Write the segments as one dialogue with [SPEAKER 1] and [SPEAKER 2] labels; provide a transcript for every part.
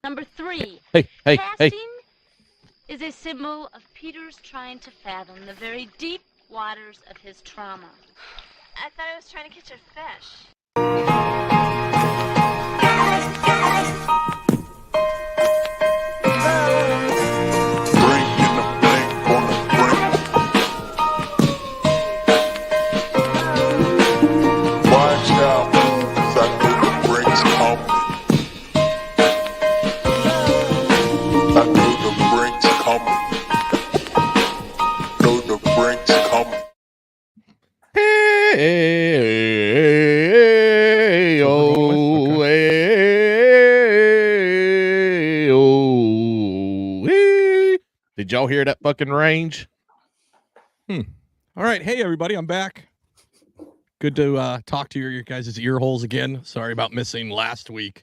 [SPEAKER 1] Number 3.
[SPEAKER 2] Hey.
[SPEAKER 1] Casting is a symbol of Peter's trying to fathom the very deep waters of his trauma.
[SPEAKER 3] I thought I was trying to catch a fish.
[SPEAKER 2] Did y'all hear that fucking range?
[SPEAKER 4] All right. Hey, everybody. I'm back. Good to talk to your guys' ear holes again. Sorry about missing last week.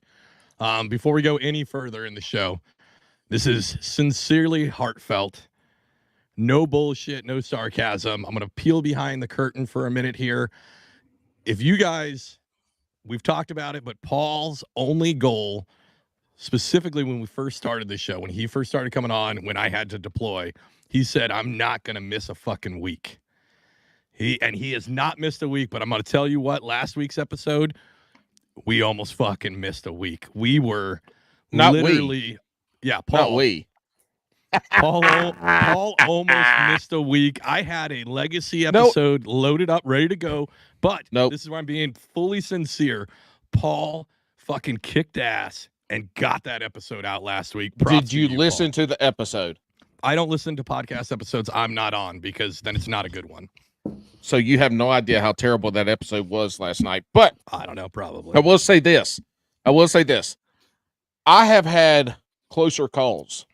[SPEAKER 4] Before we go any further in the show, this is sincerely heartfelt. No bullshit, no sarcasm. I'm going to peel behind the curtain for a minute here. If you guys, we've talked about it, but Paul's only goal, specifically when we first started the show, when he first started coming on, when I had to deploy, he said, I'm not going to miss a fucking week. He has not missed a week, but I'm going to tell you what, last week's episode, we almost fucking missed a week. We were
[SPEAKER 2] Not
[SPEAKER 4] literally,
[SPEAKER 2] we.
[SPEAKER 4] Yeah, Paul.
[SPEAKER 2] Not we.
[SPEAKER 4] Paul almost missed a week. I had a legacy episode loaded up, ready to go, but this is where I'm being fully sincere. Paul fucking kicked ass and got that episode out last week.
[SPEAKER 2] Did you listen to the episode?
[SPEAKER 4] I don't listen to podcast episodes I'm not on because then it's not a good one.
[SPEAKER 2] So you have no idea how terrible that episode was last night. But
[SPEAKER 4] I don't know, probably.
[SPEAKER 2] I will say this. I have had closer calls.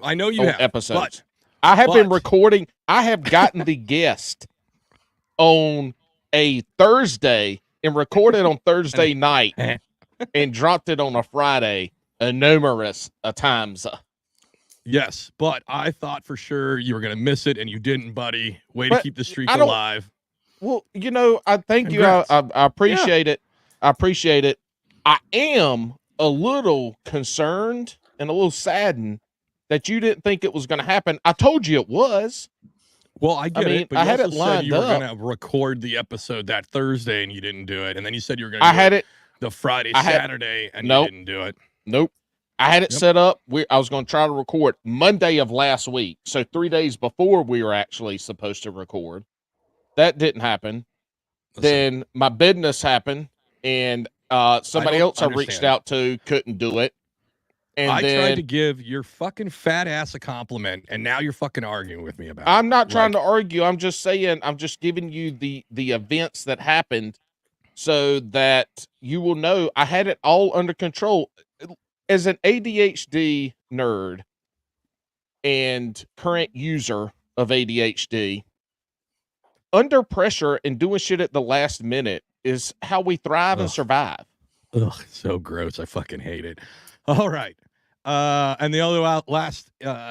[SPEAKER 4] I know you have
[SPEAKER 2] episodes. I have been recording. I have gotten the guest on a Thursday and recorded on Thursday night and dropped it on a Friday numerous times.
[SPEAKER 4] Yes, but I thought for sure you were going to miss it, and you didn't, buddy. Way to keep the streak alive.
[SPEAKER 2] Well, I thank you. I appreciate it. I appreciate it. I am a little concerned and a little saddened that you didn't think it was going to happen. I told you it was.
[SPEAKER 4] Well, I get it, but
[SPEAKER 2] I
[SPEAKER 4] you
[SPEAKER 2] had
[SPEAKER 4] also
[SPEAKER 2] it lined
[SPEAKER 4] said you were
[SPEAKER 2] up.
[SPEAKER 4] going to record the episode that Thursday, and you didn't do it. And then you said you were going to
[SPEAKER 2] I had it
[SPEAKER 4] the Friday, Saturday, and you didn't do it.
[SPEAKER 2] Nope. I had it set up. I was going to try to record Monday of last week. So 3 days before we were actually supposed to record. That didn't happen. Then my business happened, and somebody else I reached out to couldn't do it. And
[SPEAKER 4] I tried to give your fucking fat ass a compliment, and now you're fucking arguing with me about it.
[SPEAKER 2] I'm not trying to argue. I'm just saying, I'm just giving you the events that happened so that you will know I had it all under control. As an ADHD nerd and current user of ADHD, under pressure and doing shit at the last minute is how we thrive and survive.
[SPEAKER 4] Ugh, so gross. I fucking hate it. All right. And the other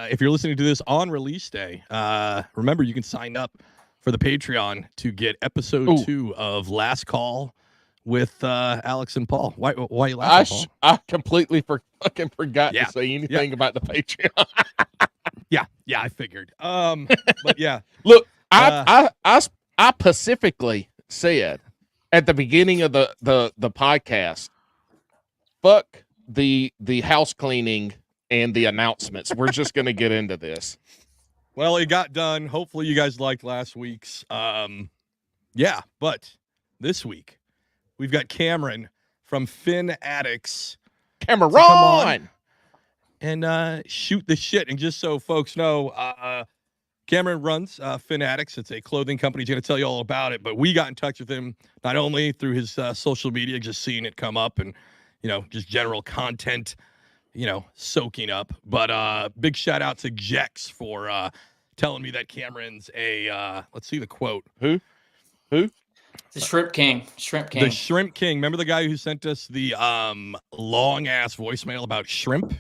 [SPEAKER 4] if you're listening to this on release day, remember you can sign up for the Patreon to get episode 2 of Last Call with Alex and Paul. Why are you laughing, Paul?
[SPEAKER 2] I completely fucking forgot to say anything about the Patreon.
[SPEAKER 4] yeah, I figured. But yeah.
[SPEAKER 2] Look, I specifically said at the beginning of the podcast, fuck the house cleaning and the announcements. We're just going to get into this.
[SPEAKER 4] Well, it got done. Hopefully you guys liked last week's. But this week we've got Cameron from Finaddicts.
[SPEAKER 2] Cameron!
[SPEAKER 4] Come on and shoot the shit. And just so folks know, Cameron runs Finaddicts. It's a clothing company. He's going to tell you all about it. But we got in touch with him not only through his social media, just seeing it come up and, just general content, soaking up. But big shout out to Jex for telling me that Cameron's let's see the quote.
[SPEAKER 2] Who?
[SPEAKER 5] The Shrimp King.
[SPEAKER 4] The Shrimp King. Remember the guy who sent us the long ass voicemail about shrimp?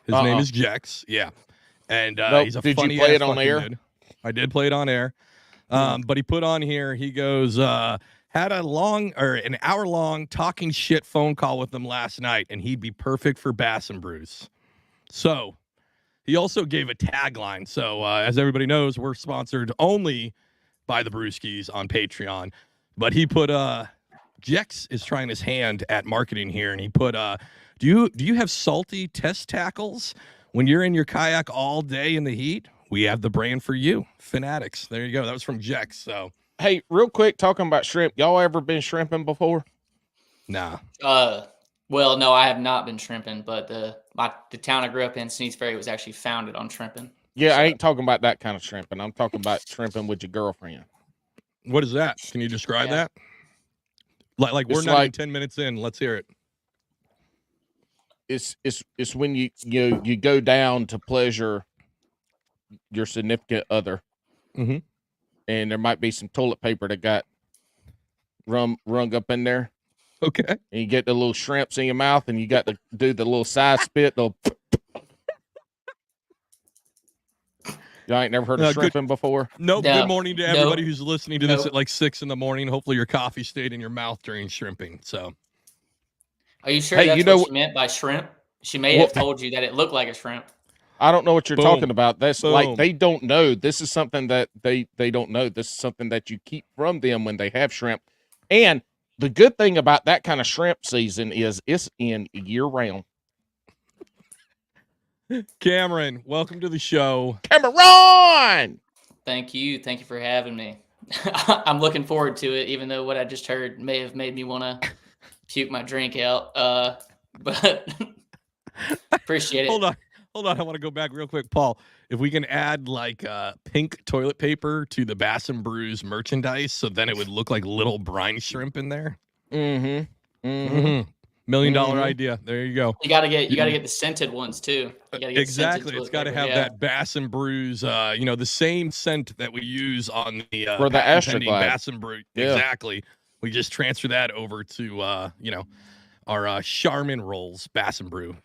[SPEAKER 4] His name is Jex. Yeah. And he's a
[SPEAKER 2] did
[SPEAKER 4] funny
[SPEAKER 2] you play
[SPEAKER 4] ass
[SPEAKER 2] it on
[SPEAKER 4] fucking
[SPEAKER 2] air?
[SPEAKER 4] dude. I did play it on air. But he put on here, he goes, Had an hour-long talking shit phone call with him last night, and he'd be perfect for Bass and Brews. So he also gave a tagline. So as everybody knows, we're sponsored only by the Brewskis on Patreon. But he put Jex is trying his hand at marketing here, and he put do you have salty test tackles when you're in your kayak all day in the heat? We have the brand for you, Finaddicts. There you go. That was from Jex. So
[SPEAKER 2] Hey, real quick, talking about shrimp. Y'all ever been shrimping before?
[SPEAKER 4] nah.
[SPEAKER 5] Well, no, I have not been shrimping, but the town I grew up in, Sneads Ferry, was actually founded on shrimping.
[SPEAKER 2] Yeah,
[SPEAKER 5] So-
[SPEAKER 2] I ain't talking about that kind of shrimping. I'm talking about shrimping with your girlfriend.
[SPEAKER 4] What is that? Can you describe
[SPEAKER 5] Yeah.
[SPEAKER 4] that? Like we're
[SPEAKER 2] It's
[SPEAKER 4] not even
[SPEAKER 2] like-
[SPEAKER 4] 10 minutes in. Let's hear it.
[SPEAKER 2] It's when you go down to pleasure your significant other,
[SPEAKER 4] Mhm.
[SPEAKER 2] and there might be some toilet paper that got rung up in there,
[SPEAKER 4] Okay.
[SPEAKER 2] and you get the little shrimps in your mouth, and you got to do the little side spit. Y'all ain't never heard of
[SPEAKER 4] Good-
[SPEAKER 2] shrimping before?
[SPEAKER 4] Nope.
[SPEAKER 5] No.
[SPEAKER 4] Good morning to
[SPEAKER 5] No.
[SPEAKER 4] everybody who's listening to this
[SPEAKER 5] Nope.
[SPEAKER 4] at like 6 a.m. Hopefully your coffee stayed in your mouth during shrimping. So
[SPEAKER 5] Are you sure
[SPEAKER 2] Hey,
[SPEAKER 5] that's
[SPEAKER 2] you know
[SPEAKER 5] what she meant by shrimp? She may
[SPEAKER 2] Well-
[SPEAKER 5] have told you that it looked like a shrimp.
[SPEAKER 2] I don't know what you're
[SPEAKER 4] Boom.
[SPEAKER 2] talking about. That's like
[SPEAKER 4] Boom.
[SPEAKER 2] they don't know. This is something that they don't know. This is something that you keep from them when they have shrimp. And the good thing about that kind of shrimp season is it's in year round.
[SPEAKER 4] Cameron, welcome to the show.
[SPEAKER 2] Cameron!
[SPEAKER 5] Thank you for having me. I'm looking forward to it, even though what I just heard may have made me want to puke my drink out. But appreciate it.
[SPEAKER 4] Hold on. I want to go back real quick, Paul. If we can add like pink toilet paper to the Bass and Brews merchandise, so then it would look like little brine shrimp in there.
[SPEAKER 2] Mm-hmm. Mm-hmm.
[SPEAKER 4] $1 million
[SPEAKER 2] Mhm.
[SPEAKER 4] idea. There you go.
[SPEAKER 5] You gotta get the scented ones too. You gotta get
[SPEAKER 4] Exactly.
[SPEAKER 5] scented
[SPEAKER 4] It's got to
[SPEAKER 5] toilet
[SPEAKER 4] have
[SPEAKER 5] paper, yeah.
[SPEAKER 4] that Bass and Brews, the same scent that we use on the
[SPEAKER 2] For the
[SPEAKER 4] patent-pending
[SPEAKER 2] Astroglide.
[SPEAKER 4] Bass and Brew.
[SPEAKER 2] Yeah.
[SPEAKER 4] Exactly. We just transfer that over to our Charmin Rolls Bass and Brew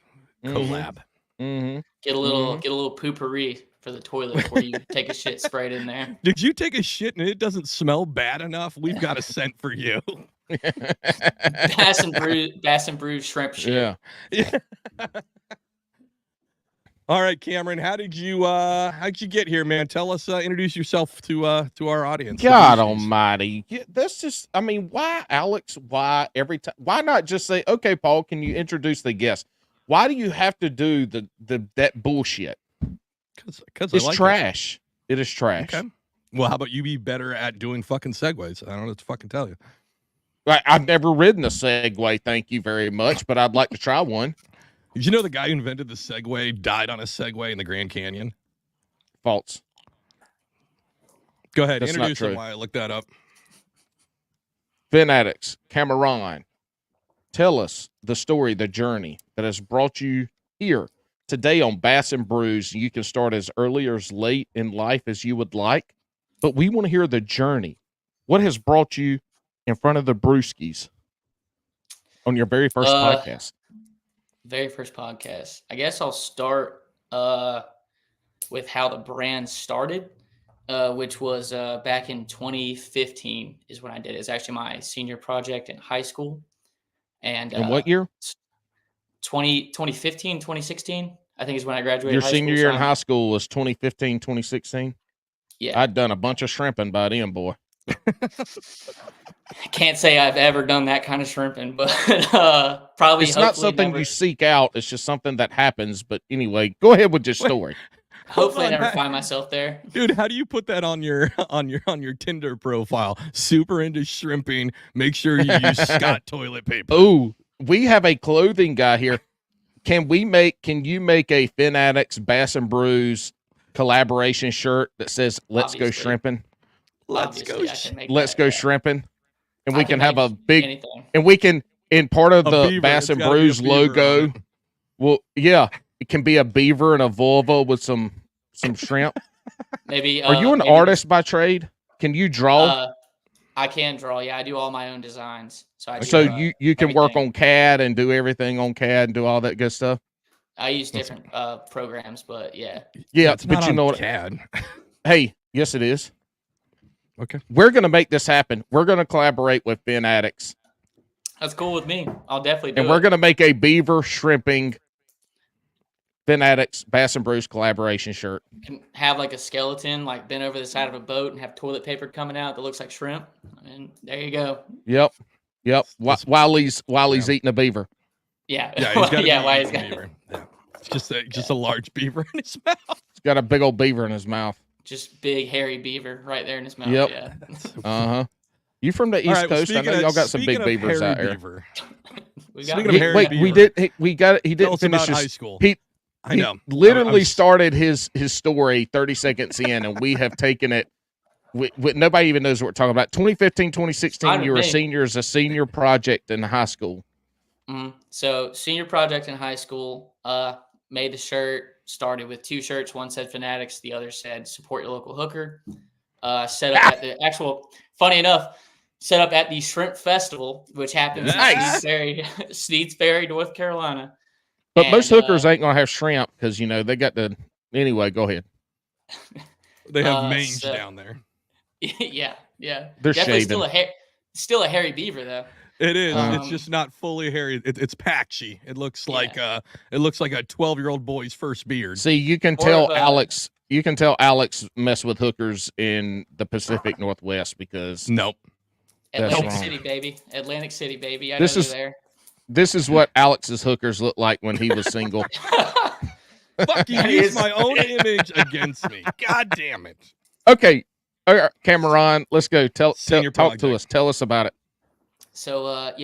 [SPEAKER 4] collab.
[SPEAKER 2] Mm-hmm.
[SPEAKER 5] Get a little poopery for the toilet before you take a shit sprayed in there.
[SPEAKER 4] Did you take a shit and it doesn't smell bad enough? We've got a scent for you.
[SPEAKER 5] Bass and Brew shrimp shit.
[SPEAKER 2] Yeah.
[SPEAKER 4] All right, Cameron, how'd you get here, man? Tell us, introduce yourself to our audience.
[SPEAKER 2] God almighty. Yeah, that's just, I mean, why, Alex? Why every time? Why not just say, okay, Paul, can you introduce the guest? Why do you have to do that bullshit?
[SPEAKER 4] Because
[SPEAKER 2] It's trash. It is trash.
[SPEAKER 4] Okay. Well, how about you be better at doing fucking segues? I don't know what to fucking tell you.
[SPEAKER 2] I've never ridden a Segway, thank you very much, but I'd like to try one.
[SPEAKER 4] Did you know the guy who invented the Segway died on a Segway in the Grand Canyon?
[SPEAKER 2] False.
[SPEAKER 4] Go ahead,
[SPEAKER 2] That's not
[SPEAKER 4] introduce him
[SPEAKER 2] true.
[SPEAKER 4] while I look that up.
[SPEAKER 2] Finaddicts, Cameron, tell us the story, the journey that has brought you here today on Bass and Brews. You can start as early or as late in life as you would like, but we want to hear the journey. What has brought you in front of the Brewskis on your very first podcast?
[SPEAKER 5] Very first podcast. I guess I'll start with how the brand started, which was back in 2015 is when I did it. It's actually my senior project in high school. And
[SPEAKER 2] In what year?
[SPEAKER 5] 2015, 2016, I think is when I graduated
[SPEAKER 2] Your
[SPEAKER 5] high
[SPEAKER 2] senior
[SPEAKER 5] school.
[SPEAKER 2] year
[SPEAKER 5] So
[SPEAKER 2] in high school was 2015, 2016?
[SPEAKER 5] Yeah.
[SPEAKER 2] I'd done a bunch of shrimping by then, boy.
[SPEAKER 5] I can't say I've ever done that kind of shrimping, but probably
[SPEAKER 2] It's not
[SPEAKER 5] hopefully
[SPEAKER 2] something
[SPEAKER 5] never,
[SPEAKER 2] you seek out. It's just something that happens. But anyway, go ahead with your story.
[SPEAKER 5] hopefully
[SPEAKER 4] Hold on,
[SPEAKER 5] never find myself there.
[SPEAKER 4] Dude, how do you put that on your Tinder profile? Super into shrimping. Make sure you use Scott toilet paper.
[SPEAKER 2] Oh, we have a clothing guy here. Can you make a Finaddicts Bass and Brews collaboration shirt that says "Let's go
[SPEAKER 5] Obviously.
[SPEAKER 2] shrimping"?
[SPEAKER 5] Obviously, I can make
[SPEAKER 2] Let's
[SPEAKER 5] that,
[SPEAKER 2] go
[SPEAKER 5] yeah.
[SPEAKER 2] shrimping, and
[SPEAKER 5] I
[SPEAKER 2] we can have
[SPEAKER 5] make
[SPEAKER 2] a big,
[SPEAKER 5] anything.
[SPEAKER 2] and we can in part of
[SPEAKER 4] A
[SPEAKER 2] the
[SPEAKER 4] beaver.
[SPEAKER 2] Bass
[SPEAKER 4] It's
[SPEAKER 2] and
[SPEAKER 4] gotta be a
[SPEAKER 2] Brews
[SPEAKER 4] beaver on
[SPEAKER 2] logo.
[SPEAKER 4] it.
[SPEAKER 2] Well, yeah, it can be a beaver and a vulva with some shrimp.
[SPEAKER 5] Maybe.
[SPEAKER 2] Are you an
[SPEAKER 5] maybe
[SPEAKER 2] artist by trade? Can you draw?
[SPEAKER 5] I can draw. Yeah, I do all my own designs. So I do,
[SPEAKER 2] So you can work
[SPEAKER 5] everything.
[SPEAKER 2] on CAD and do everything on CAD and do all that good stuff.
[SPEAKER 5] I use different programs, but yeah.
[SPEAKER 2] Yeah,
[SPEAKER 4] It's
[SPEAKER 2] but
[SPEAKER 4] not
[SPEAKER 2] you
[SPEAKER 4] on
[SPEAKER 2] know what?
[SPEAKER 4] CAD.
[SPEAKER 2] Hey, yes, it is.
[SPEAKER 4] Okay.
[SPEAKER 2] We're going to make this happen. We're going to collaborate with Finaddicts,
[SPEAKER 5] That's cool with me. I'll definitely do
[SPEAKER 2] and
[SPEAKER 5] it.
[SPEAKER 2] we're going to make a beaver shrimping Finaddicts Bass and Bruce collaboration shirt.
[SPEAKER 5] Can have like a skeleton like bent over the side of a boat and have toilet paper coming out that looks like shrimp. And there you go.
[SPEAKER 2] Yep. While he's eating a beaver.
[SPEAKER 5] Yeah.
[SPEAKER 4] Yeah, he's got
[SPEAKER 5] yeah, why
[SPEAKER 4] a
[SPEAKER 5] he's got
[SPEAKER 4] beaver. Yeah. It's just a large beaver in his mouth.
[SPEAKER 2] He's got a big old beaver in his mouth.
[SPEAKER 5] just big hairy beaver right there in his mouth.
[SPEAKER 2] Yep.
[SPEAKER 5] Yeah.
[SPEAKER 2] Uh-huh. You from the East
[SPEAKER 4] All right, well,
[SPEAKER 2] Coast? I know y'all got some big beavers out there.
[SPEAKER 4] Beaver,
[SPEAKER 5] We got
[SPEAKER 4] Speaking of
[SPEAKER 2] He-
[SPEAKER 4] hairy
[SPEAKER 2] wait,
[SPEAKER 4] beaver,
[SPEAKER 2] we did. He
[SPEAKER 4] tell
[SPEAKER 2] didn't
[SPEAKER 4] us
[SPEAKER 2] finish
[SPEAKER 4] about high
[SPEAKER 2] his.
[SPEAKER 4] school.
[SPEAKER 2] He
[SPEAKER 4] I know.
[SPEAKER 2] literally
[SPEAKER 4] I
[SPEAKER 2] started his story 30 seconds in, and we have taken it. Nobody even knows what we're talking about. 2015, 2016,
[SPEAKER 5] Fine with
[SPEAKER 2] you were a
[SPEAKER 5] me.
[SPEAKER 2] senior as a senior project in high school.
[SPEAKER 5] So senior project in high school, made the shirt, started with 2 shirts. One said Finaddicts, the other said support your local hooker. Set up at the actual, funny enough, set up at the Shrimp Festival, which happens
[SPEAKER 2] Nice.
[SPEAKER 5] in Sneedsbury, North Carolina.
[SPEAKER 2] But most
[SPEAKER 5] And,
[SPEAKER 2] hookers ain't gonna have shrimp because they got the. Anyway, go ahead.
[SPEAKER 4] They have mange
[SPEAKER 5] so-
[SPEAKER 4] down there.
[SPEAKER 5] yeah.
[SPEAKER 2] They're
[SPEAKER 5] Definitely
[SPEAKER 2] shaving.
[SPEAKER 5] still a hairy beaver though.
[SPEAKER 4] It is.
[SPEAKER 5] Um,
[SPEAKER 4] It's just not fully hairy. It's patchy. It looks like a 12-year-old boy's first beard.
[SPEAKER 2] See, you can
[SPEAKER 5] More
[SPEAKER 2] tell
[SPEAKER 5] of a-
[SPEAKER 2] Alex. You can tell Alex mess with hookers in the Pacific Northwest because
[SPEAKER 4] Nope.
[SPEAKER 2] That's
[SPEAKER 5] Atlantic
[SPEAKER 2] wrong.
[SPEAKER 5] City, baby. Atlantic City, baby. I
[SPEAKER 2] This
[SPEAKER 5] know
[SPEAKER 2] is-
[SPEAKER 5] they're
[SPEAKER 2] this is what Alex's hookers looked like when he was single.
[SPEAKER 5] there.
[SPEAKER 4] Fuck you.
[SPEAKER 5] That
[SPEAKER 4] Use
[SPEAKER 5] is-
[SPEAKER 4] my own image against me. God damn it.
[SPEAKER 2] Okay, Cameron, let's go. Talk
[SPEAKER 4] Senior
[SPEAKER 2] to
[SPEAKER 4] project.
[SPEAKER 2] us. Tell us about it.
[SPEAKER 5] So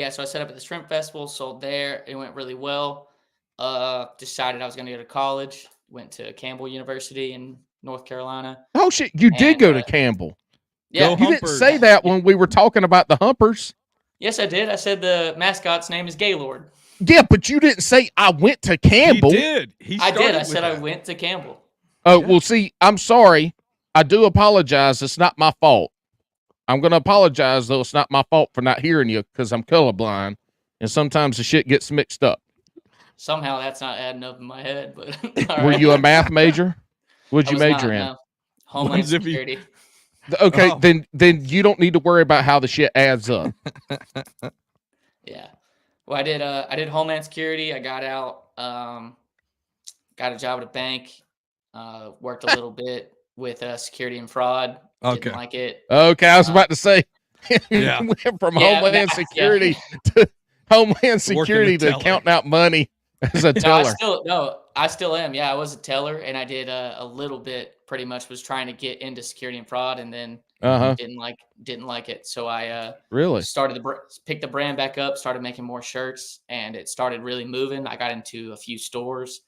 [SPEAKER 5] so I set up at the Shrimp Festival, sold there. It went really well. Decided I was going to go to college. Went to Campbell University in North Carolina.
[SPEAKER 2] Oh shit, you did
[SPEAKER 5] And,
[SPEAKER 2] go to Campbell.
[SPEAKER 5] Yeah,
[SPEAKER 4] Go
[SPEAKER 2] You didn't
[SPEAKER 4] Humpers.
[SPEAKER 2] say that when we were talking about the Humpers.
[SPEAKER 5] yes, I did. I said the mascot's name is Gaylord.
[SPEAKER 2] Yeah, but you didn't say I went to Campbell.
[SPEAKER 4] He did. He
[SPEAKER 5] I did.
[SPEAKER 4] started
[SPEAKER 5] I
[SPEAKER 4] with
[SPEAKER 5] said I
[SPEAKER 4] that.
[SPEAKER 5] went to Campbell.
[SPEAKER 2] Oh,
[SPEAKER 4] Yeah.
[SPEAKER 2] well, see, I'm sorry. I do apologize. It's not my fault. I'm going to apologize, though. It's not my fault for not hearing you because I'm colorblind, and sometimes the shit gets mixed up.
[SPEAKER 5] Somehow that's not adding up in my head, but
[SPEAKER 2] Were you a math major? What'd you major in?
[SPEAKER 5] Homeland
[SPEAKER 4] Ones if you-
[SPEAKER 5] Security.
[SPEAKER 2] Okay,
[SPEAKER 4] Oh.
[SPEAKER 2] then you don't need to worry about how the shit adds up.
[SPEAKER 5] Yeah. Well, I did Homeland Security. I got out, got a job at a bank, worked a little bit with security and fraud.
[SPEAKER 4] Okay.
[SPEAKER 5] Didn't like it.
[SPEAKER 2] Okay, I was about to say,
[SPEAKER 4] Yeah.
[SPEAKER 2] you went from
[SPEAKER 5] Yeah,
[SPEAKER 2] Homeland
[SPEAKER 5] yeah.
[SPEAKER 2] Security to Homeland Security to
[SPEAKER 4] teller.
[SPEAKER 2] counting out money as a teller.
[SPEAKER 5] I still am. Yeah, I was a teller, and I did a little bit. Pretty much was trying to get into security and fraud, and then
[SPEAKER 2] Uh-huh.
[SPEAKER 5] didn't like it. So I
[SPEAKER 2] Really?
[SPEAKER 5] picked the brand back up, started making more shirts, and it started really moving. I got into a few stores,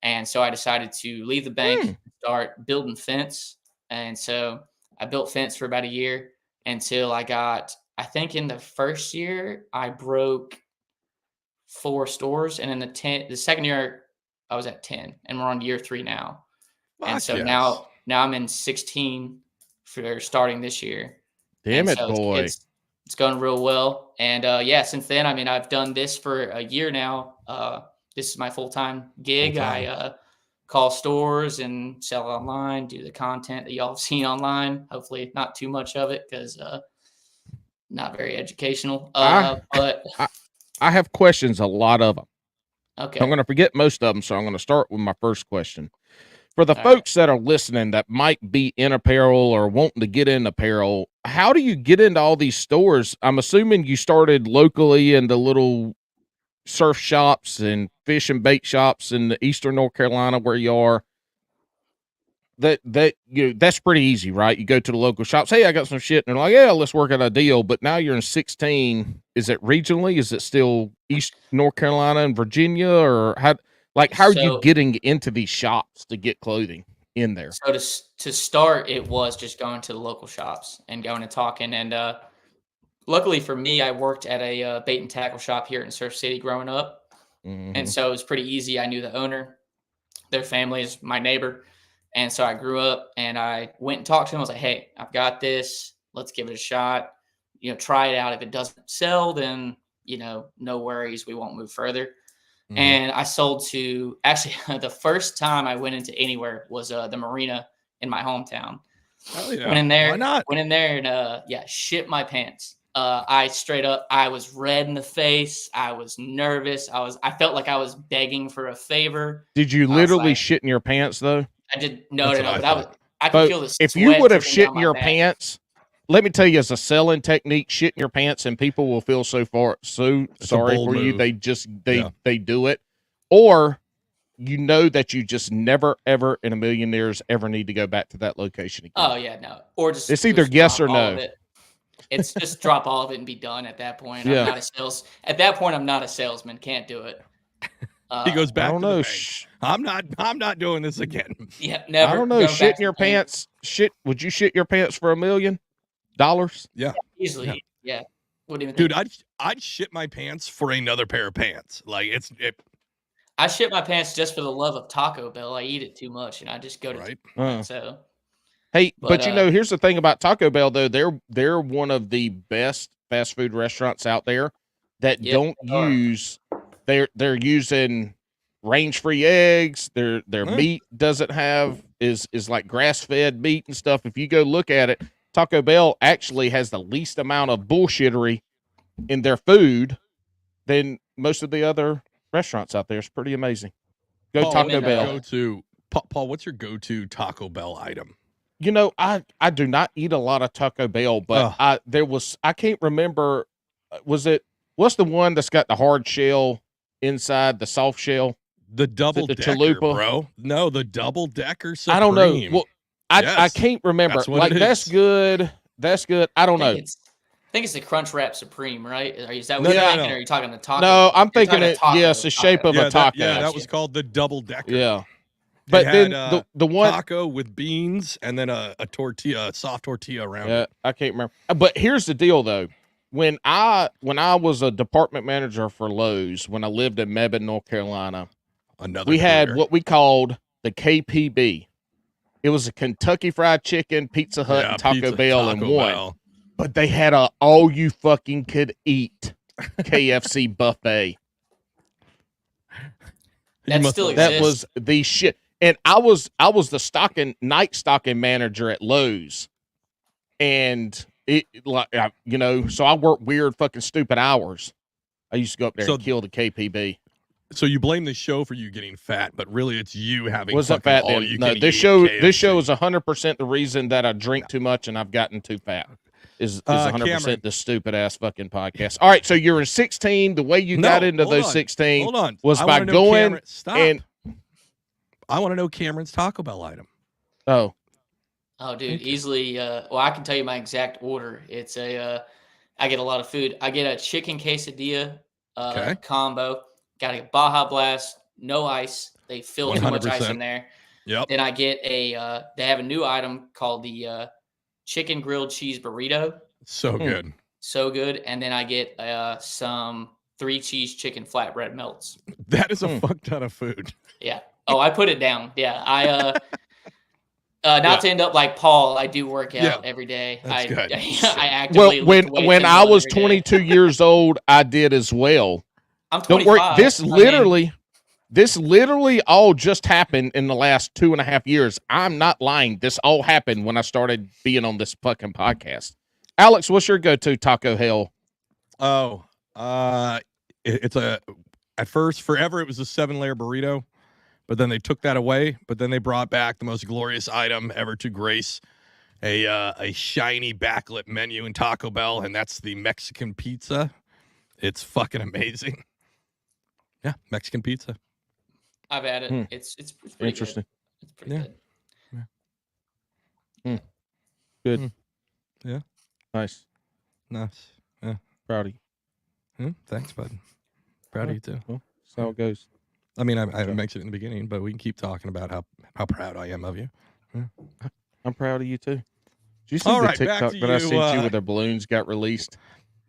[SPEAKER 5] and so I decided to leave the bank, start building fence. And so I built fence for about a year until I think in the first year I broke 4 stores, and in the second year I was at 10, and we're on year 3 now. And
[SPEAKER 4] Fuck
[SPEAKER 5] so
[SPEAKER 4] yes.
[SPEAKER 5] now I'm in 16 for starting this year.
[SPEAKER 2] Damn
[SPEAKER 5] And
[SPEAKER 2] it,
[SPEAKER 5] so
[SPEAKER 2] boy.
[SPEAKER 5] It's going real well. And since then, I mean, I've done this for a year now. This is my full-time gig.
[SPEAKER 4] Full-time.
[SPEAKER 5] I call stores and sell online, do the content that y'all have seen online. Hopefully not too much of it because not very educational. But
[SPEAKER 2] I have questions, a lot of them.
[SPEAKER 5] okay.
[SPEAKER 2] I'm going to forget most of them, so I'm going to start with my first question. For the
[SPEAKER 5] All
[SPEAKER 2] folks that are listening that might be in apparel or wanting to get in apparel, how do you get into all these stores? I'm assuming you started locally in the little surf shops and fish and bait shops in the eastern North Carolina where you are. That's pretty easy, right? You go to the local shops. Hey, I got some shit, and they're like, yeah, let's work out a deal. But now you're in 16. Is it regionally? Is it still East North Carolina and Virginia, or how? Like, how are you
[SPEAKER 5] So-
[SPEAKER 2] getting into these shops to get clothing in there?
[SPEAKER 5] So to start, it was just going to the local shops and going and talking. And luckily for me, I worked at a bait and tackle shop here in Surf City growing up.
[SPEAKER 2] Mhm.
[SPEAKER 5] And so it was pretty easy. I knew the owner, their family is my neighbor. And so I grew up and I went and talked to him. I was like, hey, I've got this. Let's give it a shot. Try it out. If it doesn't sell, then, no worries. We won't move further.
[SPEAKER 4] Mhm.
[SPEAKER 5] And I sold to actually the first time I went into anywhere was the marina in my hometown.
[SPEAKER 4] Hell yeah.
[SPEAKER 5] Went in there.
[SPEAKER 4] Why not?
[SPEAKER 5] Went in there and shit my pants. I straight up, I was red in the face. I was nervous. I felt like I was begging for a favor.
[SPEAKER 2] Did you literally shit in your pants though?
[SPEAKER 5] I did
[SPEAKER 4] That's what I thought.
[SPEAKER 5] I could feel the sweat.
[SPEAKER 2] If you would have
[SPEAKER 5] dripping
[SPEAKER 2] shit
[SPEAKER 5] down
[SPEAKER 2] in
[SPEAKER 5] my
[SPEAKER 2] your
[SPEAKER 5] back.
[SPEAKER 2] pants, let me tell you, as a selling technique, shit in your pants, and people will feel so
[SPEAKER 4] It's a
[SPEAKER 2] sorry
[SPEAKER 4] bold
[SPEAKER 2] for you.
[SPEAKER 4] move.
[SPEAKER 2] They do it, or you know that you just never ever in a million years ever need to go back to that location again.
[SPEAKER 5] Oh yeah, no. Or just
[SPEAKER 2] It's either
[SPEAKER 5] just
[SPEAKER 2] yes
[SPEAKER 5] drop
[SPEAKER 2] or
[SPEAKER 5] all
[SPEAKER 2] no.
[SPEAKER 5] of it. It's just drop all of it and be done at that point.
[SPEAKER 2] Yeah.
[SPEAKER 5] I'm not a sales. At that point, I'm not a salesman. Can't do it.
[SPEAKER 4] He goes
[SPEAKER 2] I
[SPEAKER 4] back
[SPEAKER 2] don't
[SPEAKER 4] to the
[SPEAKER 2] know.
[SPEAKER 4] bank. I'm not doing this again.
[SPEAKER 5] Yeah, never.
[SPEAKER 2] I don't know.
[SPEAKER 5] go
[SPEAKER 2] Shit
[SPEAKER 5] back
[SPEAKER 2] in your
[SPEAKER 5] to the bank.
[SPEAKER 2] pants. Shit. Would you shit your pants for $1 million?
[SPEAKER 5] Easily. Yeah. What do you think?
[SPEAKER 4] Dude, I'd shit my pants for another pair of pants. Like
[SPEAKER 5] I shit my pants just for the love of Taco Bell. I eat it too much, and I just go to
[SPEAKER 4] right.
[SPEAKER 5] so.
[SPEAKER 2] Hey,
[SPEAKER 5] But,
[SPEAKER 2] but you know, here's the thing about Taco Bell though. They're one of the best fast food restaurants out there that
[SPEAKER 5] Yep,
[SPEAKER 2] don't
[SPEAKER 5] they are.
[SPEAKER 2] use they're using range-free eggs. Their meat doesn't have is like grass-fed meat and stuff. If you go look at it, Taco Bell actually has the least amount of bullshittery in their food than most of the other restaurants out there. It's pretty amazing. Go
[SPEAKER 4] Paul,
[SPEAKER 2] Taco
[SPEAKER 5] Amen.
[SPEAKER 2] Bell.
[SPEAKER 4] Paul, what's your go-to Taco Bell item?
[SPEAKER 2] You know, I do not eat a lot of Taco Bell, but I can't remember. What's the one that's got the hard shell inside the soft shell?
[SPEAKER 4] The double
[SPEAKER 2] the
[SPEAKER 4] decker,
[SPEAKER 2] chalupa?
[SPEAKER 4] bro. No, the double decker Supreme.
[SPEAKER 2] I don't know. Well, I
[SPEAKER 4] Yes,
[SPEAKER 2] can't remember.
[SPEAKER 4] that's what
[SPEAKER 2] Like
[SPEAKER 4] it
[SPEAKER 2] that's
[SPEAKER 4] is.
[SPEAKER 2] good. That's good. I don't know.
[SPEAKER 5] I think it's the Crunch Wrap Supreme, right? Is that
[SPEAKER 4] No,
[SPEAKER 5] what you're
[SPEAKER 4] no,
[SPEAKER 5] thinking?
[SPEAKER 4] no.
[SPEAKER 5] Or are you talking the taco?
[SPEAKER 2] No, I'm
[SPEAKER 5] You're
[SPEAKER 2] thinking
[SPEAKER 5] talking
[SPEAKER 2] it.
[SPEAKER 5] taco,
[SPEAKER 2] Yes, the shape of a taco.
[SPEAKER 4] that was called the double decker.
[SPEAKER 2] Yeah.
[SPEAKER 4] It
[SPEAKER 2] But then
[SPEAKER 4] had,
[SPEAKER 2] the one
[SPEAKER 4] taco with beans and then a tortilla, a soft tortilla around
[SPEAKER 2] Yeah,
[SPEAKER 4] it.
[SPEAKER 2] I can't remember. But here's the deal, though. When I was a department manager for Lowe's, when I lived in Mebane, North Carolina,
[SPEAKER 4] Another
[SPEAKER 2] we had
[SPEAKER 4] career.
[SPEAKER 2] what we called the KPB. It was a Kentucky Fried Chicken, Pizza Hut, and Taco Bell in one.
[SPEAKER 4] Bell.
[SPEAKER 2] But they had a all you fucking could eat KFC buffet.
[SPEAKER 5] That
[SPEAKER 4] must
[SPEAKER 5] still
[SPEAKER 4] have-
[SPEAKER 2] That
[SPEAKER 5] exists.
[SPEAKER 2] was the shit. And I was the night stocking manager at Lowe's, and it like so I worked weird fucking stupid hours. I used to go up there and kill the KPB.
[SPEAKER 4] So you blame the show for you getting fat, but really it's you having
[SPEAKER 2] Wasn't
[SPEAKER 4] fucking
[SPEAKER 2] fat
[SPEAKER 4] all
[SPEAKER 2] then.
[SPEAKER 4] you
[SPEAKER 2] No,
[SPEAKER 4] can
[SPEAKER 2] this
[SPEAKER 4] eat
[SPEAKER 2] show
[SPEAKER 4] KFC.
[SPEAKER 2] is 100% the reason that I drink too much and I've gotten too fat. Is 100%
[SPEAKER 4] Cameron.
[SPEAKER 2] this stupid ass fucking podcast. All right, so you're in 16. The way you got into
[SPEAKER 4] hold
[SPEAKER 2] those
[SPEAKER 4] on.
[SPEAKER 2] 16
[SPEAKER 4] Hold on.
[SPEAKER 2] was
[SPEAKER 4] I
[SPEAKER 2] by
[SPEAKER 4] wanna know
[SPEAKER 2] going
[SPEAKER 4] Cameron, stop.
[SPEAKER 2] and
[SPEAKER 4] I want to know Cameron's Taco Bell item.
[SPEAKER 2] oh,
[SPEAKER 5] Oh, dude, easily. Well, I can tell you my exact order. It's I get a lot of food. I get a chicken quesadilla
[SPEAKER 4] Okay.
[SPEAKER 5] combo. Got a Baja Blast, no ice. They fill too much ice
[SPEAKER 4] 100%.
[SPEAKER 5] in there.
[SPEAKER 4] Yep.
[SPEAKER 5] Then I get they have a new item called the chicken grilled cheese burrito.
[SPEAKER 4] So good.
[SPEAKER 5] So good. And then I get some 3 cheese chicken flatbread melts.
[SPEAKER 4] That is a fuck ton of food.
[SPEAKER 5] Yeah. Oh, I put it down. Yeah. I not to end up like Paul, I do work out every day.
[SPEAKER 4] That's good.
[SPEAKER 5] I actively
[SPEAKER 2] well,
[SPEAKER 5] lift weights
[SPEAKER 2] when
[SPEAKER 5] and
[SPEAKER 2] I
[SPEAKER 5] run
[SPEAKER 2] was
[SPEAKER 5] every day.
[SPEAKER 2] 22 years old, I did as well.
[SPEAKER 5] I'm
[SPEAKER 2] Don't
[SPEAKER 5] 25.
[SPEAKER 2] worry. This literally all just happened in the last 2.5 years. I'm not lying. This all happened when I started being on this fucking podcast. Alex, what's your go-to Taco Hell?
[SPEAKER 4] Oh, it's at first forever it was a 7-layer burrito, but then they took that away. But then they brought back the most glorious item ever to grace a shiny backlit menu in Taco Bell, and that's the Mexican pizza. It's fucking amazing. Yeah, Mexican pizza.
[SPEAKER 5] I've had it. It's pretty
[SPEAKER 2] Interesting.
[SPEAKER 5] Good. It's pretty good.
[SPEAKER 2] Good.
[SPEAKER 4] Yeah.
[SPEAKER 2] Nice.
[SPEAKER 4] Nice. Yeah.
[SPEAKER 2] Proud of you.
[SPEAKER 4] Thanks, bud. Proud of you too.
[SPEAKER 2] Well, that's how it goes.
[SPEAKER 4] I mean, I mentioned it in the beginning, but we can keep talking about how proud I am of you.
[SPEAKER 2] I'm proud of you too. Did you see
[SPEAKER 4] All
[SPEAKER 2] the
[SPEAKER 4] right, back
[SPEAKER 2] TikTok
[SPEAKER 4] to
[SPEAKER 2] that I
[SPEAKER 4] you,
[SPEAKER 2] sent you where the balloons got released?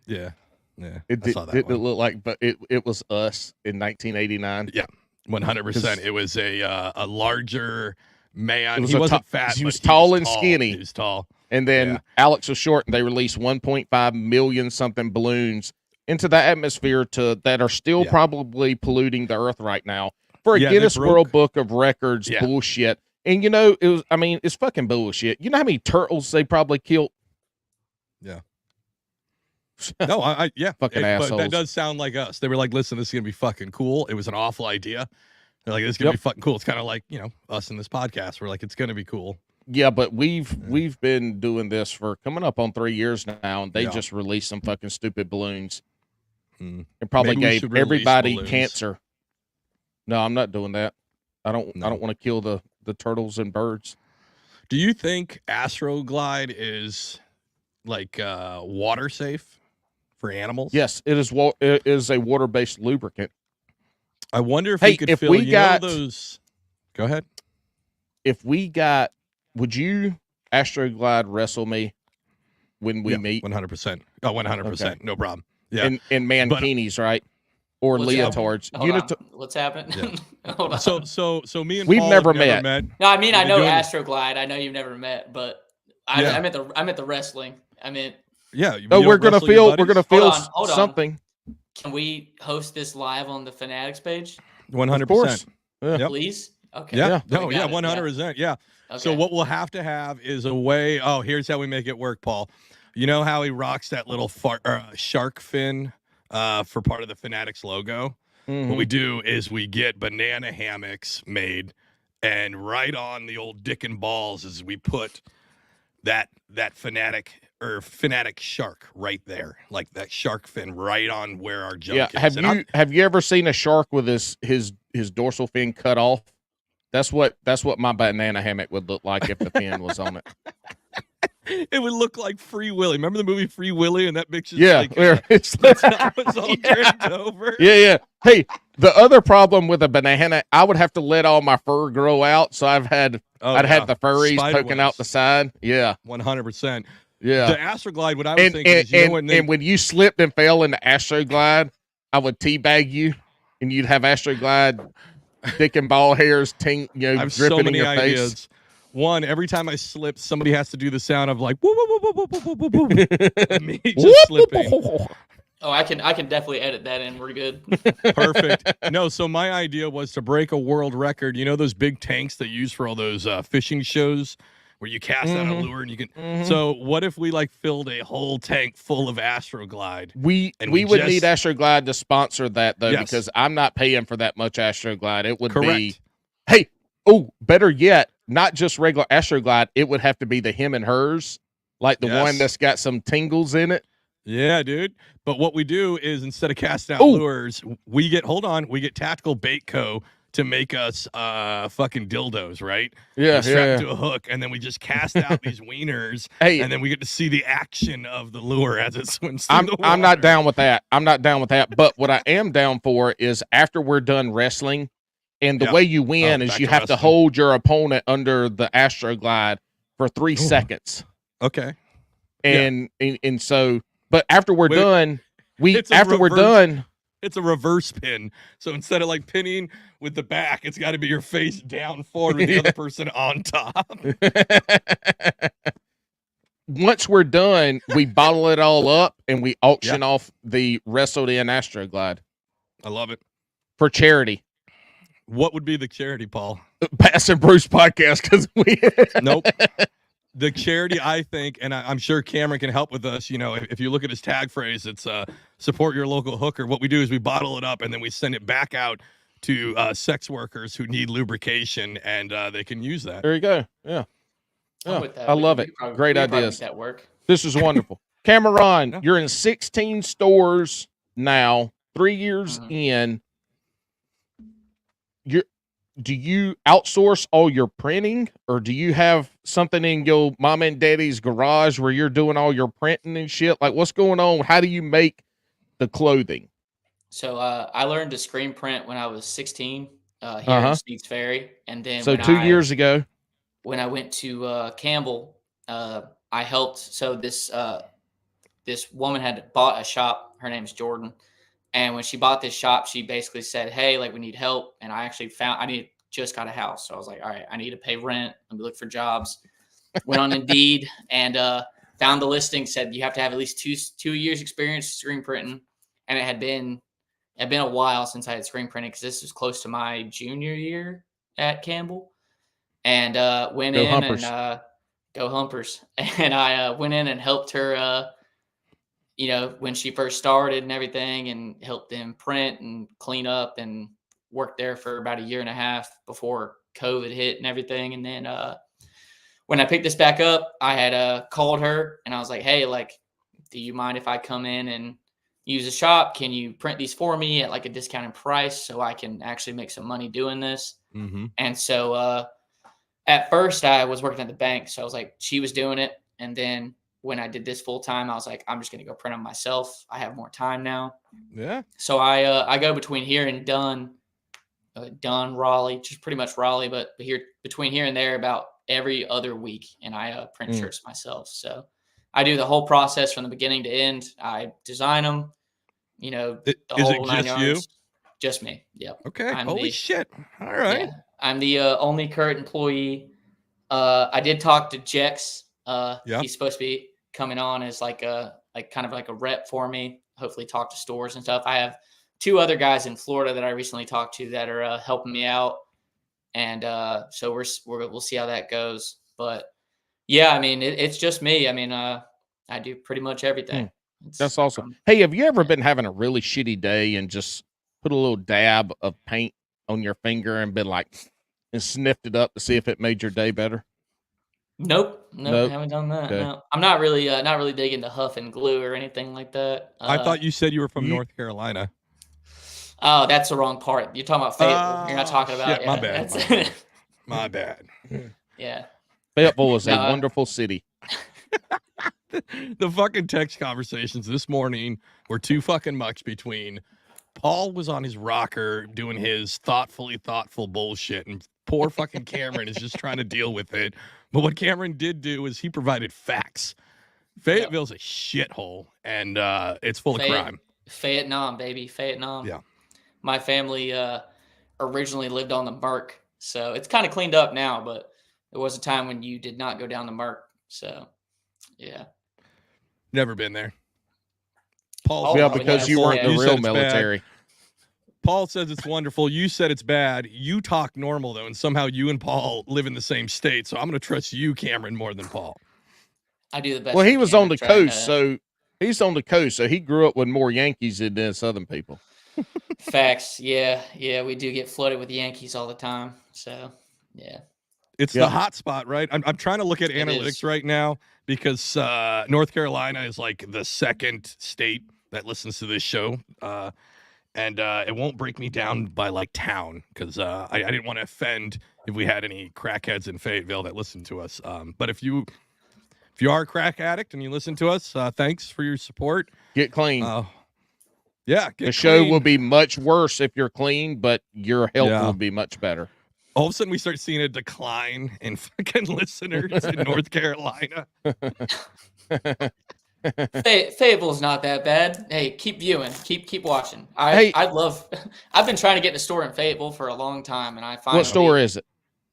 [SPEAKER 4] Yeah. Yeah.
[SPEAKER 2] It
[SPEAKER 4] I saw that
[SPEAKER 2] didn't
[SPEAKER 4] one.
[SPEAKER 2] look like, but it was us in 1989.
[SPEAKER 4] Yeah. 100%. It was a larger man.
[SPEAKER 2] It was
[SPEAKER 4] He
[SPEAKER 2] a
[SPEAKER 4] wasn't
[SPEAKER 2] ta-
[SPEAKER 4] fat.
[SPEAKER 2] he
[SPEAKER 4] but
[SPEAKER 2] was tall and
[SPEAKER 4] tall.
[SPEAKER 2] skinny.
[SPEAKER 4] He was tall.
[SPEAKER 2] And then
[SPEAKER 4] Yeah.
[SPEAKER 2] Alex was short, and they released 1.5 million something balloons into the atmosphere that are still probably polluting the earth right now for a
[SPEAKER 4] Yeah, they
[SPEAKER 2] Guinness
[SPEAKER 4] broke-
[SPEAKER 2] World Book of Records
[SPEAKER 4] Yeah.
[SPEAKER 2] bullshit. And you know, it was. I mean, it's fucking bullshit. You know how many turtles they probably killed?
[SPEAKER 4] Yeah. No, yeah,
[SPEAKER 2] Fucking
[SPEAKER 4] but
[SPEAKER 2] assholes.
[SPEAKER 4] that does sound like us. They were like, "Listen, this is gonna be fucking cool." It was an awful idea. They're like, "This is gonna be fucking cool." It's kind of like us in this podcast. We're like, "It's gonna be cool."
[SPEAKER 2] Yeah, but we've been doing this for coming up on 3 years now, and they
[SPEAKER 4] Yeah.
[SPEAKER 2] just released some fucking stupid balloons.
[SPEAKER 4] Mm.
[SPEAKER 2] It probably
[SPEAKER 4] Maybe we
[SPEAKER 2] gave
[SPEAKER 4] should release
[SPEAKER 2] everybody
[SPEAKER 4] balloons.
[SPEAKER 2] cancer. No, I'm not doing that. I don't
[SPEAKER 4] No.
[SPEAKER 2] want to kill the turtles and birds.
[SPEAKER 4] Do you think Astroglide is like water safe for animals?
[SPEAKER 2] Yes, it is a water-based lubricant.
[SPEAKER 4] I wonder if
[SPEAKER 2] Hey,
[SPEAKER 4] we could
[SPEAKER 2] if
[SPEAKER 4] fill
[SPEAKER 2] we got-
[SPEAKER 4] those. Go ahead.
[SPEAKER 2] Would you Astroglide wrestle me when we meet
[SPEAKER 4] 100%. Oh, 100%. No problem. Yeah.
[SPEAKER 2] in mankinis, right? Or
[SPEAKER 5] What's
[SPEAKER 2] leotards.
[SPEAKER 5] Hold on. What's happening? Hold on.
[SPEAKER 4] So me and
[SPEAKER 2] We've
[SPEAKER 4] Paul
[SPEAKER 2] never
[SPEAKER 4] have
[SPEAKER 2] met.
[SPEAKER 5] No, I mean I
[SPEAKER 4] We've
[SPEAKER 5] know
[SPEAKER 4] been doing-
[SPEAKER 5] Astroglide. I know you've never met, but I meant the wrestling. I meant.
[SPEAKER 4] Yeah. you
[SPEAKER 2] Oh,
[SPEAKER 4] don't
[SPEAKER 2] we're gonna
[SPEAKER 4] wrestle your
[SPEAKER 2] feel
[SPEAKER 4] buddies?
[SPEAKER 5] Hold on.
[SPEAKER 2] something.
[SPEAKER 5] Can we host this live on the Finaddicts page,
[SPEAKER 4] 100%.
[SPEAKER 2] Of course.
[SPEAKER 4] Yep.
[SPEAKER 5] please? Okay.
[SPEAKER 4] Yeah.
[SPEAKER 2] Yeah.
[SPEAKER 4] No,
[SPEAKER 5] We
[SPEAKER 4] yeah,
[SPEAKER 5] got it.
[SPEAKER 4] 100%. Yeah.
[SPEAKER 5] Okay.
[SPEAKER 4] So what we'll have to have is a way. Oh, here's how we make it work, Paul. You know how he rocks that little shark fin for part of the Finaddicts logo?
[SPEAKER 2] Mhm.
[SPEAKER 4] What we do is we get banana hammocks made, and right on the old dick and balls is we put that Finaddicts shark right there, like that shark fin right on where our junk
[SPEAKER 2] Yeah.
[SPEAKER 4] is. And
[SPEAKER 2] Have you ever seen a shark with his dorsal fin cut off? That's what my banana hammock would look like if the fin was on it.
[SPEAKER 4] it would look like Free Willy. Remember the movie Free Willy, and that bitch is
[SPEAKER 2] Yeah,
[SPEAKER 4] like
[SPEAKER 2] where it's
[SPEAKER 4] it was all
[SPEAKER 2] Yeah.
[SPEAKER 4] draped over.
[SPEAKER 2] Yeah. Hey, the other problem with a banana, I would have to let all my fur grow out. So I'd had the furries poking out the side. Yeah,
[SPEAKER 4] 100%.
[SPEAKER 2] yeah.
[SPEAKER 4] The Astroglide, what I was thinking is,
[SPEAKER 2] And when you slipped and fell into Astroglide, I would teabag you, and you'd have Astroglide dick and ball hairs,
[SPEAKER 4] I have so
[SPEAKER 2] dripping in
[SPEAKER 4] many
[SPEAKER 2] your
[SPEAKER 4] ideas.
[SPEAKER 2] face.
[SPEAKER 4] One, every time I slip, somebody has to do the sound of like whoop, whoop, whoop, whoop, whoop, whoop, whoop, whoop. Me just slipping.
[SPEAKER 5] Oh, I can definitely edit that in. We're good.
[SPEAKER 4] Perfect. No, so my idea was to break a world record. You know those big tanks they use for all those fishing shows where you cast out a lure and you can. So what if we like filled a whole tank full of Astroglide?
[SPEAKER 2] We would need Astroglide to sponsor that though, because I'm not paying for that much Astroglide. It would be, hey, better yet, not just regular Astroglide. It would have to be the him and hers, like the one that's got some tingles in it.
[SPEAKER 4] Yeah, dude. But what we do is instead of casting out lures, we get Tactical Bait Co. to make us fucking dildos, right?
[SPEAKER 2] Yeah,
[SPEAKER 4] strapped to a hook, and then we just cast out these wieners, and then we get to see the action of the lure as it swims through the water.
[SPEAKER 2] I'm not down with that. But what I am down for is after we're done wrestling, and the way you win is you have to hold your opponent under the Astroglide for 3 seconds.
[SPEAKER 4] Okay.
[SPEAKER 2] And so, but after we're done, it's
[SPEAKER 4] a reverse pin. So instead of like pinning with the back, it's got to be your face down forward with the other person on top.
[SPEAKER 2] Once we're done, we bottle it all up and we auction off the wrestled in Astroglide.
[SPEAKER 4] I love it.
[SPEAKER 2] For charity.
[SPEAKER 4] What would be the charity, Paul?
[SPEAKER 2] Pass and Bruce podcast, because we
[SPEAKER 4] Nope. The charity, I think, and I'm sure Cameron can help with us. You know, if you look at his tag phrase, it's support your local hooker. What we do is we bottle it up and then we send it back out to sex workers who need lubrication, and they can use that.
[SPEAKER 2] There you go. Yeah.
[SPEAKER 5] I'm with that.
[SPEAKER 2] I love it. Great ideas.
[SPEAKER 5] That work.
[SPEAKER 2] This is wonderful. Cameron, you're in 16 stores now, 3 years in. Do you outsource all your printing, or do you have something in your mom and daddy's garage where you're doing all your printing and shit? Like, what's going on? How do you make the clothing?
[SPEAKER 5] So I learned to screen print when I was 16 here in Steeds Ferry, and then
[SPEAKER 2] so 2 years ago,
[SPEAKER 5] when I went to Campbell, I helped. So this woman had bought a shop. Her name's Jordan. And when she bought this shop, she basically said, hey, like, we need help. And I actually just got a house. So I was like, all right, I need to pay rent. Let me look for jobs. Went on Indeed and found the listing, said you have to have at least two years experience screen printing. And it had been a while since I had screen printed, because this was close to my junior year at Campbell. and went
[SPEAKER 2] Go
[SPEAKER 5] in
[SPEAKER 2] Humpers.
[SPEAKER 5] and go Humpers. And I went in and helped her, when she first started and everything, and helped them print and clean up, and worked there for about a year and a half before COVID hit and everything. And then when I picked this back up, I had called her and I was like, hey, like, do you mind if I come in and use the shop? Can you print these for me at like a discounted price so I can actually make some money doing this?
[SPEAKER 4] Mm-hmm.
[SPEAKER 5] And so at first I was working at the bank. So I was like, she was doing it. And then when I did this full time, I was like, I'm just going to go print them myself. I have more time now.
[SPEAKER 4] Yeah.
[SPEAKER 5] So I go between here and Dunn, Raleigh, just pretty much Raleigh, but here between here and there about every other week. And I print shirts myself. So I do the whole process from the beginning to end. I design them, the
[SPEAKER 4] Is
[SPEAKER 5] whole
[SPEAKER 4] it
[SPEAKER 5] 9
[SPEAKER 4] just you?
[SPEAKER 5] yards. Just me. Yep.
[SPEAKER 4] Okay.
[SPEAKER 5] I'm
[SPEAKER 4] Holy
[SPEAKER 5] the-
[SPEAKER 4] shit. All right.
[SPEAKER 5] Yeah, I'm the only current employee. I did talk to Jex.
[SPEAKER 4] Yeah.
[SPEAKER 5] He's supposed to be coming on as kind of like a rep for me. Hopefully, talk to stores and stuff. I have 2 other guys in Florida that I recently talked to that are helping me out, and so we'll see how that goes. But yeah, I mean, it's just me. I mean, I do pretty much everything.
[SPEAKER 2] That's awesome. Hey, have you ever been having a really shitty day and just put a little dab of paint on your finger and been like, and sniffed it up to see if it made your day better?
[SPEAKER 5] Nope,
[SPEAKER 2] Nope.
[SPEAKER 5] haven't done that.
[SPEAKER 2] Okay.
[SPEAKER 5] No, I'm not really big into huff and glue or anything like that.
[SPEAKER 4] I thought you said you were from
[SPEAKER 2] you-
[SPEAKER 4] North Carolina.
[SPEAKER 5] Oh, that's the wrong part. You're talking about Fayetteville. You're not talking about.
[SPEAKER 4] shit, my
[SPEAKER 5] Yeah,
[SPEAKER 4] bad,
[SPEAKER 5] that's-
[SPEAKER 4] My bad.
[SPEAKER 5] yeah.
[SPEAKER 2] Fayetteville is a
[SPEAKER 5] No,
[SPEAKER 2] wonderful city.
[SPEAKER 4] The fucking text conversations this morning were too fucking much between Paul was on his rocker doing his thoughtful bullshit, and poor fucking Cameron is just trying to deal with it. But what Cameron did do is he provided facts. Fayetteville's a shithole, and it's full of crime.
[SPEAKER 5] Vietnam, baby, Vietnam.
[SPEAKER 4] Yeah.
[SPEAKER 5] My family originally lived on the Merc, so it's kind of cleaned up now. But there was a time when you did not go down the Merc. So, yeah.
[SPEAKER 4] Never been there.
[SPEAKER 5] Oh,
[SPEAKER 4] Paul,
[SPEAKER 2] Yeah,
[SPEAKER 5] no,
[SPEAKER 2] because
[SPEAKER 5] yeah,
[SPEAKER 2] you weren't
[SPEAKER 5] yeah.
[SPEAKER 2] the
[SPEAKER 4] You said
[SPEAKER 2] real
[SPEAKER 4] it's bad.
[SPEAKER 2] military.
[SPEAKER 4] Paul says it's wonderful. You said it's bad. You talk normal, though, and somehow you and Paul live in the same state. So I'm going to trust you, Cameron, more than Paul.
[SPEAKER 5] I do the best.
[SPEAKER 2] Well, he
[SPEAKER 5] I
[SPEAKER 2] was
[SPEAKER 5] can
[SPEAKER 2] on the
[SPEAKER 5] to try and,
[SPEAKER 2] coast, so he's on the coast, so he grew up with more Yankees than Southern people.
[SPEAKER 5] Facts. Yeah, we do get flooded with Yankees all the time. So, yeah.
[SPEAKER 4] It's
[SPEAKER 2] Yeah.
[SPEAKER 4] the hot spot, right? I'm trying to look at
[SPEAKER 5] It
[SPEAKER 4] analytics
[SPEAKER 5] is.
[SPEAKER 4] right now because North Carolina is like the second state that listens to this show. And it won't break me down by like town because I didn't want to offend if we had any crackheads in Fayetteville that listen to us. But if you are a crack addict and you listen to us, thanks for your support.
[SPEAKER 2] Get clean.
[SPEAKER 4] Yeah,
[SPEAKER 2] The show
[SPEAKER 4] clean.
[SPEAKER 2] will be much worse if you're clean, but your health
[SPEAKER 4] Yeah.
[SPEAKER 2] will be much better.
[SPEAKER 4] All of a sudden we start seeing a decline in fucking listeners in North Carolina.
[SPEAKER 5] Fayetteville's not that bad. Hey, keep viewing, keep watching.
[SPEAKER 2] Hey.
[SPEAKER 5] I'd love. I've been trying to get in a store in Fayetteville for a long time, and I finally.
[SPEAKER 2] What store is it?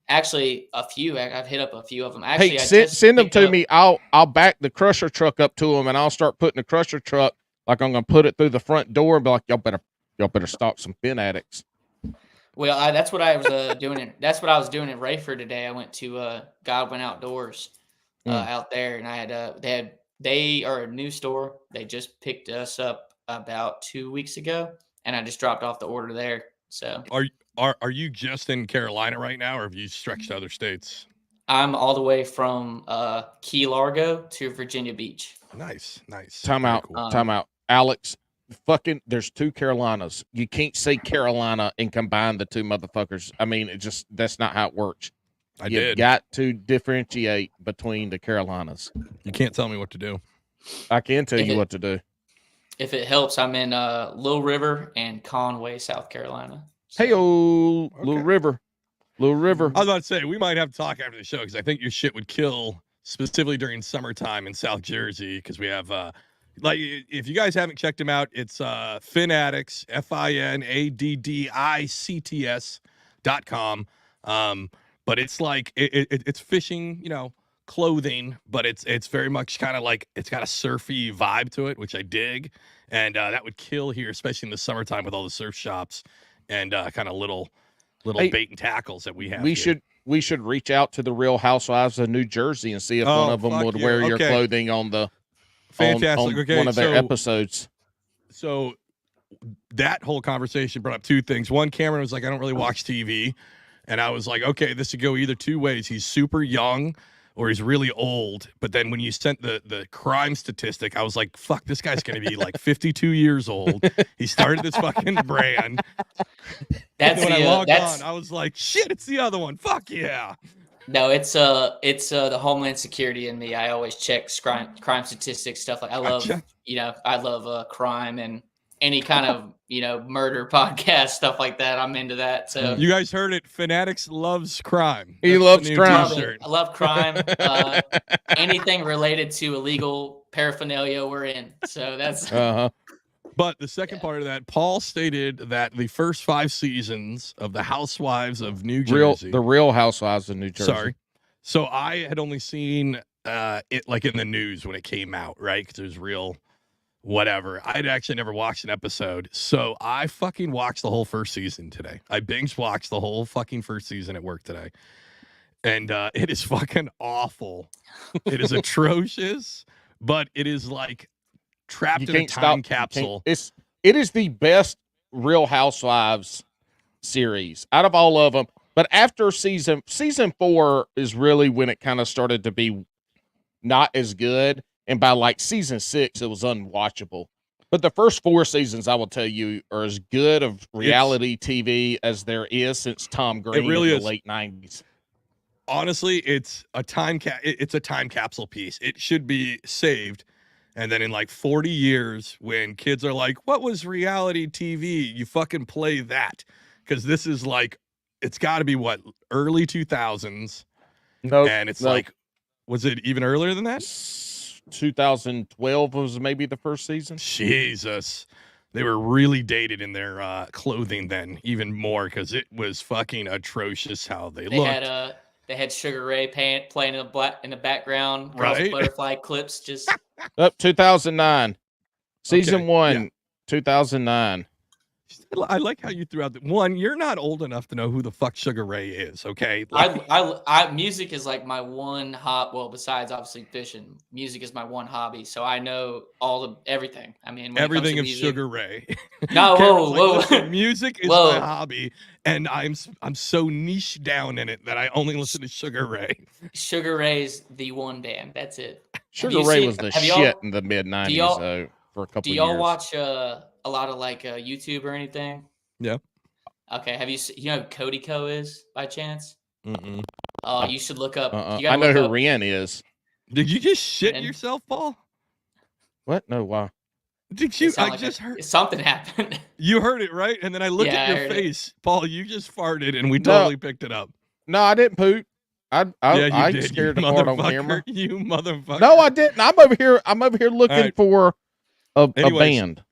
[SPEAKER 5] Actually, a few. I've hit up a few of them. Actually,
[SPEAKER 2] Hey,
[SPEAKER 5] I
[SPEAKER 2] send,
[SPEAKER 5] just
[SPEAKER 2] send them
[SPEAKER 5] picked
[SPEAKER 2] to
[SPEAKER 5] up-
[SPEAKER 2] me. I'll back the crusher truck up to them, and I'll start putting the crusher truck like I'm gonna put it through the front door and be like, y'all better stock some Finaddicts.
[SPEAKER 5] Well, that's what I was doing. That's what I was doing in Rayford today. I went to Godwin Outdoors out there, and I had they are a new store. They just picked us up about 2 weeks ago, and I just dropped off the order there. So
[SPEAKER 4] Are you just in Carolina right now, or have you stretched to other states?
[SPEAKER 5] I'm all the way from Key Largo to Virginia Beach.
[SPEAKER 4] Nice.
[SPEAKER 2] Time
[SPEAKER 4] Very
[SPEAKER 2] out.
[SPEAKER 4] cool.
[SPEAKER 2] Time out. Alex, there's 2 Carolinas. You can't say Carolina and combine the 2 motherfuckers. I mean, that's not how it works.
[SPEAKER 4] I
[SPEAKER 2] You
[SPEAKER 4] did.
[SPEAKER 2] got to differentiate between the Carolinas.
[SPEAKER 4] You can't tell me what to do.
[SPEAKER 2] I can tell
[SPEAKER 5] If
[SPEAKER 2] you
[SPEAKER 5] it-
[SPEAKER 2] what to do.
[SPEAKER 5] If it helps, I'm in Little River and Conway, South Carolina. So-
[SPEAKER 2] Hey, old Little
[SPEAKER 4] Okay.
[SPEAKER 2] River. Little River.
[SPEAKER 4] I was about to say we might have to talk after the show because I think your shit would kill specifically during summertime in South Jersey because we have like if you guys haven't checked him out, it's Finaddicts FINADDICTS.com. But it's like it's fishing, clothing, but it's very much kind of like it's got a surfy vibe to it, which I dig, and that would kill here, especially in the summertime with all the surf shops and kind of little
[SPEAKER 2] Hey,
[SPEAKER 4] bait and tackles that we have.
[SPEAKER 2] we
[SPEAKER 4] here.
[SPEAKER 2] we should reach out to the Real Housewives of New Jersey and see if one of them
[SPEAKER 4] fuck
[SPEAKER 2] would
[SPEAKER 4] yeah.
[SPEAKER 2] wear your
[SPEAKER 4] Okay.
[SPEAKER 2] clothing on the
[SPEAKER 4] Fantastic.
[SPEAKER 2] on
[SPEAKER 4] Okay,
[SPEAKER 2] one of their
[SPEAKER 4] so-
[SPEAKER 2] episodes.
[SPEAKER 4] So that whole conversation brought up two things. One, Cameron was like, I don't really watch TV. And I was like, okay, this would go either two ways. He's super young or he's really old. But then when you sent the crime statistic, I was like, fuck, this guy's going to be like 52 years old. He started this fucking brand.
[SPEAKER 5] That's
[SPEAKER 4] And when
[SPEAKER 5] the
[SPEAKER 4] I logged
[SPEAKER 5] that's
[SPEAKER 4] on, I was like, shit, it's the other one. Fuck yeah.
[SPEAKER 5] no, it's the Homeland Security in me. I always check crime statistics, stuff like I love
[SPEAKER 4] Gotcha.
[SPEAKER 5] I love crime and any kind of murder podcast, stuff like that. I'm into that. So
[SPEAKER 4] You guys heard it. Finaddicts loves crime.
[SPEAKER 2] He
[SPEAKER 4] That's the
[SPEAKER 2] loves
[SPEAKER 4] new
[SPEAKER 2] crime.
[SPEAKER 4] t-shirt.
[SPEAKER 5] I love crime. Anything related to illegal paraphernalia, we're in. So that's
[SPEAKER 2] Uh-huh.
[SPEAKER 4] But the second part of that, Paul stated that the first 5 seasons of the Housewives of New Jersey.
[SPEAKER 2] The Real Housewives of New Jersey.
[SPEAKER 4] Sorry. So I had only seen it like in the news when it came out, right? Because it was real whatever. I'd actually never watched an episode. So I fucking watched the whole first season today. I binge watched the whole fucking first season at work today. And it is fucking awful. It is atrocious, but it is like trapped in a time capsule.
[SPEAKER 2] It is the best Real Housewives series out of all of them. But after season 4 is really when it kind of started to be not as good. And by like season 6, it was unwatchable. But the first 4 seasons, I will tell you, are as good of reality TV as there is since Tom Green
[SPEAKER 4] really
[SPEAKER 2] in
[SPEAKER 4] is.
[SPEAKER 2] the late 90s.
[SPEAKER 4] Honestly, it's a time capsule piece. It should be saved. And then in like 40 years, when kids are like, what was reality TV? You fucking play that. Because this is like, it's got to be what, early 2000s.
[SPEAKER 2] No,
[SPEAKER 4] And it's like, was it even earlier than that?
[SPEAKER 2] 2012 was maybe the first season.
[SPEAKER 4] Jesus. They were really dated in their clothing then, even more, because it was fucking atrocious how they looked.
[SPEAKER 5] They had Sugar Ray playing in the background,
[SPEAKER 4] Right.
[SPEAKER 5] butterfly clips, just
[SPEAKER 2] Up 2009, season
[SPEAKER 4] Okay,
[SPEAKER 2] 1,
[SPEAKER 4] yeah.
[SPEAKER 2] 2009.
[SPEAKER 4] I like how you threw out that one. You're not old enough to know who the fuck Sugar Ray is, okay?
[SPEAKER 5] I music is like my one well, besides obviously fishing, music is my one hobby. So I know everything. I mean, when
[SPEAKER 4] Everything
[SPEAKER 5] it
[SPEAKER 4] of
[SPEAKER 5] comes to music,
[SPEAKER 4] Sugar Ray.
[SPEAKER 5] No,
[SPEAKER 4] Cameron's like,
[SPEAKER 5] whoa.
[SPEAKER 4] "Listen, music is
[SPEAKER 5] Whoa.
[SPEAKER 4] my hobby, and I'm so niche down in it that I only listen to Sugar Ray."
[SPEAKER 5] Sugar Ray's the one band. That's it.
[SPEAKER 2] Sugar Ray was the shit in the mid 90s, though, for a couple
[SPEAKER 5] Do
[SPEAKER 2] of
[SPEAKER 5] y'all
[SPEAKER 2] years.
[SPEAKER 5] watch a lot of like YouTube or anything?
[SPEAKER 4] Yeah.
[SPEAKER 5] Okay. Have you know who Cody Co is by chance?
[SPEAKER 4] Mm-mm.
[SPEAKER 5] You should look up. You
[SPEAKER 2] I
[SPEAKER 5] gotta
[SPEAKER 2] know
[SPEAKER 5] look
[SPEAKER 2] who
[SPEAKER 5] up-
[SPEAKER 2] Ren is.
[SPEAKER 4] Did you just shit
[SPEAKER 5] And-
[SPEAKER 4] yourself, Paul?
[SPEAKER 2] What? No, why?
[SPEAKER 4] Did
[SPEAKER 5] it
[SPEAKER 4] you?
[SPEAKER 5] sound
[SPEAKER 4] I
[SPEAKER 5] like
[SPEAKER 4] just heard.
[SPEAKER 5] something happened.
[SPEAKER 4] You heard it right, and then I looked
[SPEAKER 5] Yeah,
[SPEAKER 4] at
[SPEAKER 5] I
[SPEAKER 4] your
[SPEAKER 5] heard it.
[SPEAKER 4] face, Paul. You just farted, and we
[SPEAKER 2] No.
[SPEAKER 4] totally picked it up.
[SPEAKER 2] No, I didn't poop.
[SPEAKER 4] Yeah, you
[SPEAKER 2] I
[SPEAKER 4] did.
[SPEAKER 2] scared
[SPEAKER 4] you
[SPEAKER 2] the part on
[SPEAKER 4] motherfucker.
[SPEAKER 2] camera.
[SPEAKER 4] You motherfucker.
[SPEAKER 2] No, I didn't. I'm over here looking
[SPEAKER 4] right.
[SPEAKER 2] for a
[SPEAKER 4] Anyways.
[SPEAKER 2] band.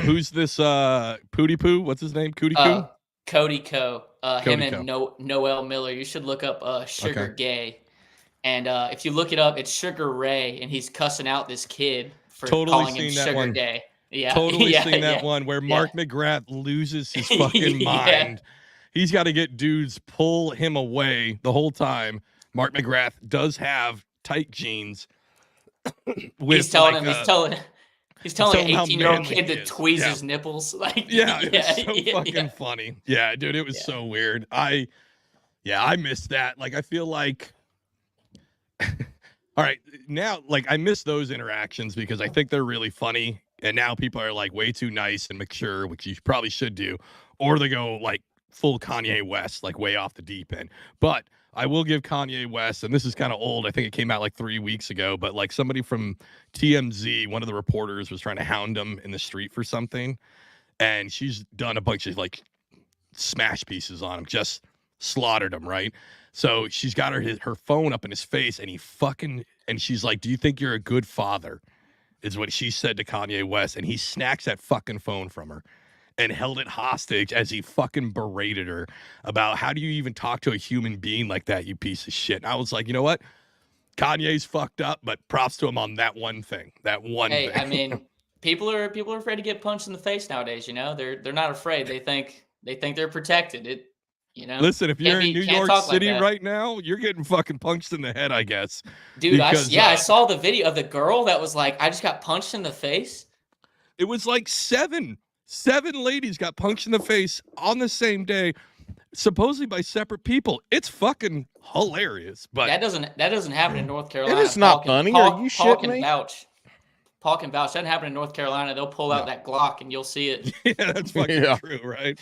[SPEAKER 4] Who's this? Pootie Poo? What's his name? Cootie Coo?
[SPEAKER 5] Cody Co. Him
[SPEAKER 4] Cody
[SPEAKER 5] and Noel Miller. You should look up Sugar Gay. And if you look it up, it's Sugar Ray, and he's cussing out this kid for
[SPEAKER 4] Totally
[SPEAKER 5] calling him
[SPEAKER 4] seen that
[SPEAKER 5] Sugar
[SPEAKER 4] one.
[SPEAKER 5] Gay. Yeah,
[SPEAKER 4] Totally
[SPEAKER 5] yeah,
[SPEAKER 4] seen that
[SPEAKER 5] yeah.
[SPEAKER 4] one where Mark McGrath loses his fucking
[SPEAKER 5] Yeah.
[SPEAKER 4] mind. He's got to get dudes pull him away the whole time. Mark McGrath does have tight jeans.
[SPEAKER 5] He's telling him. He's telling an
[SPEAKER 4] telling how
[SPEAKER 5] 18-year-old
[SPEAKER 4] manly
[SPEAKER 5] kid
[SPEAKER 4] he
[SPEAKER 5] to
[SPEAKER 4] is.
[SPEAKER 5] tweeze
[SPEAKER 4] Yeah.
[SPEAKER 5] his nipples. Like,
[SPEAKER 4] Yeah, it was so fucking
[SPEAKER 5] yeah.
[SPEAKER 4] funny. Yeah, dude, it was
[SPEAKER 5] Yeah.
[SPEAKER 4] so weird. I missed that. Like, I feel like, all right, now, like, I miss those interactions because I think they're really funny. And now people are like way too nice and mature, which you probably should do, or they go like full Kanye West, like way off the deep end. But I will give Kanye West, and this is kind of old. I think it came out like 3 weeks ago, but like somebody from TMZ, one of the reporters was trying to hound him in the street for something. And she's done a bunch of like smash pieces on him, just slaughtered him, right? So she's got her phone up in his face, and she's like, "Do you think you're a good father?" Is what she said to Kanye West, and he snacks that fucking phone from her and held it hostage as he fucking berated her about how do you even talk to a human being like that, you piece of shit. And I was like, you know what? Kanye's fucked up, but props to him on that one thing.
[SPEAKER 5] Hey,
[SPEAKER 4] thing.
[SPEAKER 5] I mean, people are afraid to get punched in the face nowadays. You know, they're not afraid. They think they're protected. You know,
[SPEAKER 4] Listen, if you're in New
[SPEAKER 5] can't
[SPEAKER 4] York
[SPEAKER 5] talk like
[SPEAKER 4] City
[SPEAKER 5] that.
[SPEAKER 4] right now, you're getting fucking punched in the head, I guess.
[SPEAKER 5] Dude,
[SPEAKER 4] Because,
[SPEAKER 5] I saw the video of the girl that was like, I just got punched in the face.
[SPEAKER 4] It was like seven ladies got punched in the face on the same day, supposedly by separate people. It's fucking hilarious. But
[SPEAKER 5] That doesn't happen in North Carolina.
[SPEAKER 2] It is not funny. Are you
[SPEAKER 5] Paul
[SPEAKER 2] shitting
[SPEAKER 5] can
[SPEAKER 2] me?
[SPEAKER 5] vouch. Paul can vouch. Doesn't happen in North Carolina. They'll pull out that Glock and you'll see it.
[SPEAKER 4] yeah, that's fucking
[SPEAKER 2] Yeah.
[SPEAKER 4] true, right?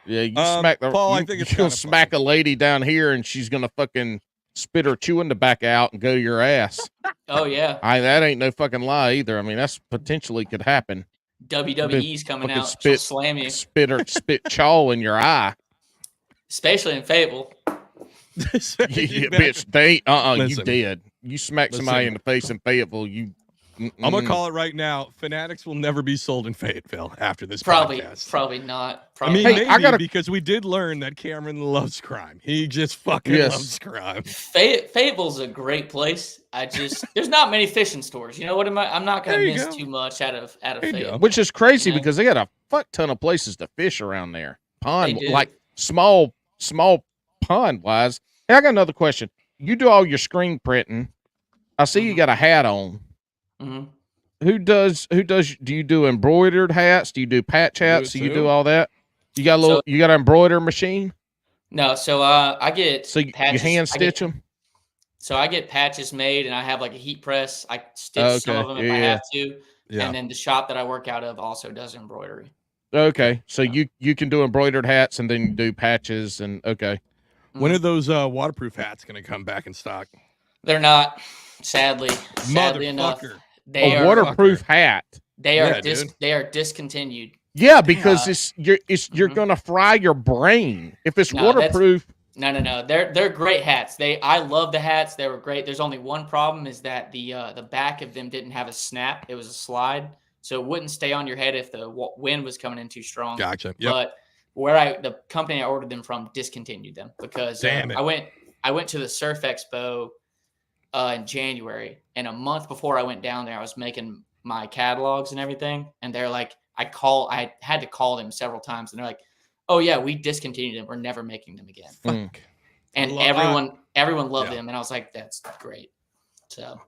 [SPEAKER 2] Yeah, you smack the
[SPEAKER 4] Paul, I
[SPEAKER 2] you,
[SPEAKER 4] think it's
[SPEAKER 2] you'll
[SPEAKER 4] kinda
[SPEAKER 2] smack a lady down here and she's gonna fucking spit her chewing tobacco out and go to your ass.
[SPEAKER 5] Oh yeah.
[SPEAKER 2] That ain't no fucking lie either. I mean, that's potentially could happen.
[SPEAKER 5] WWE's coming
[SPEAKER 2] Fucking
[SPEAKER 5] out. She'll slam you.
[SPEAKER 2] Spit chaw in your eye.
[SPEAKER 5] Especially in Fayetteville.
[SPEAKER 2] Yeah, bitch, they you
[SPEAKER 4] Listen.
[SPEAKER 2] dead. You smack somebody in the face in Fayetteville,
[SPEAKER 4] I'm gonna call it right now. Finaddicts will never be sold in Fayetteville after this
[SPEAKER 5] Probably
[SPEAKER 4] podcast.
[SPEAKER 5] not.
[SPEAKER 4] I mean,
[SPEAKER 5] Probably not.
[SPEAKER 4] maybe because we did learn that Cameron loves crime. He just fucking loves crime.
[SPEAKER 5] Fayetteville's a great place. There's not many fishing stores. You know what? I'm not gonna miss too much out of Fayetteville.
[SPEAKER 2] which is crazy
[SPEAKER 5] You know?
[SPEAKER 2] because they got a fuck ton of places to fish around there. Pond,
[SPEAKER 5] They do.
[SPEAKER 2] like small pond wise. Hey, I got another question. You do all your screen printing. I see you got a hat on.
[SPEAKER 5] Mm-hmm.
[SPEAKER 2] Who does do you do embroidered hats? Do you do patch hats? Do you do all that? You got you got an embroider machine?
[SPEAKER 5] No, so I get
[SPEAKER 2] you
[SPEAKER 5] patches.
[SPEAKER 2] hand stitch them?
[SPEAKER 5] So I get patches made and I have like a heat press. I stitch some of them if I have to.
[SPEAKER 4] Yeah.
[SPEAKER 5] And then the shop that I work out of also does embroidery.
[SPEAKER 2] Okay. So you can do embroidered hats and then you do patches and okay.
[SPEAKER 4] When are those waterproof hats going to come back in stock?
[SPEAKER 5] They're not, sadly enough. They
[SPEAKER 2] A
[SPEAKER 5] are
[SPEAKER 2] waterproof hat.
[SPEAKER 5] They are they are discontinued.
[SPEAKER 2] Yeah, because you're gonna fry your brain if it's waterproof.
[SPEAKER 5] No. They're great hats. I love the hats. They were great. There's only one problem is that the back of them didn't have a snap. It was a slide, so it wouldn't stay on your head if the wind was coming in too strong.
[SPEAKER 4] Gotcha. Yep.
[SPEAKER 5] But the company I ordered them from discontinued them because I went to the Surf Expo in January, and a month before I went down there, I was making my catalogs and everything, and they're like, I had to call them several times, and they're like, "Oh yeah, we discontinued them. We're never making them again."
[SPEAKER 4] Fuck.
[SPEAKER 5] And everyone loved them, and I was like, "That's great." So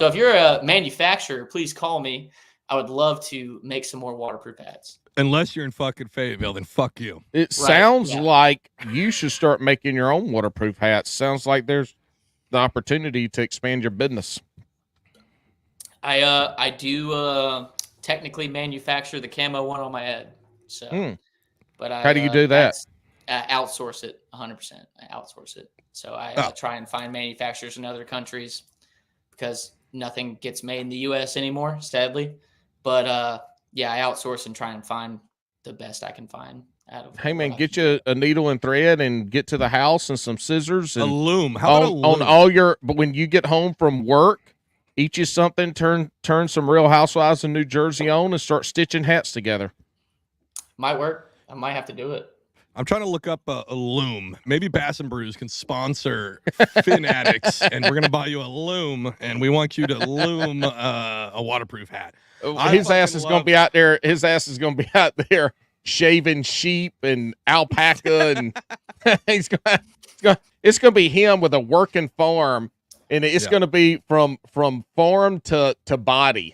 [SPEAKER 5] if you're a manufacturer, please call me. I would love to make some more waterproof hats.
[SPEAKER 4] Unless you're in fucking Fayetteville, then fuck you.
[SPEAKER 2] It sounds like you should start making your own waterproof hats. Sounds like there's the opportunity to expand your business.
[SPEAKER 5] I do technically manufacture the camo one on my head. So, but
[SPEAKER 2] how do you do that?
[SPEAKER 5] Outsource it 100%. I outsource it. So I try and find manufacturers in other countries because nothing gets made in the U.S. anymore, sadly. But I outsource and try and find the best I can find.
[SPEAKER 2] Hey man, get you a needle and thread and get to the house and some scissors and
[SPEAKER 4] a loom. How about a loom?
[SPEAKER 2] On all your? But when you get home from work, eat you something. Turn some Real Housewives of New Jersey on and start stitching hats together.
[SPEAKER 5] Might work. I might have to do it.
[SPEAKER 4] I'm trying to look up a loom. Maybe Bass and Brews can sponsor Finaddicts, and we're gonna buy you a loom, and we want you to loom a waterproof hat.
[SPEAKER 2] His ass is gonna be out there. His ass is gonna be out there shaving sheep and alpaca, and it's gonna be him with a working farm, and it's gonna be from farm to body.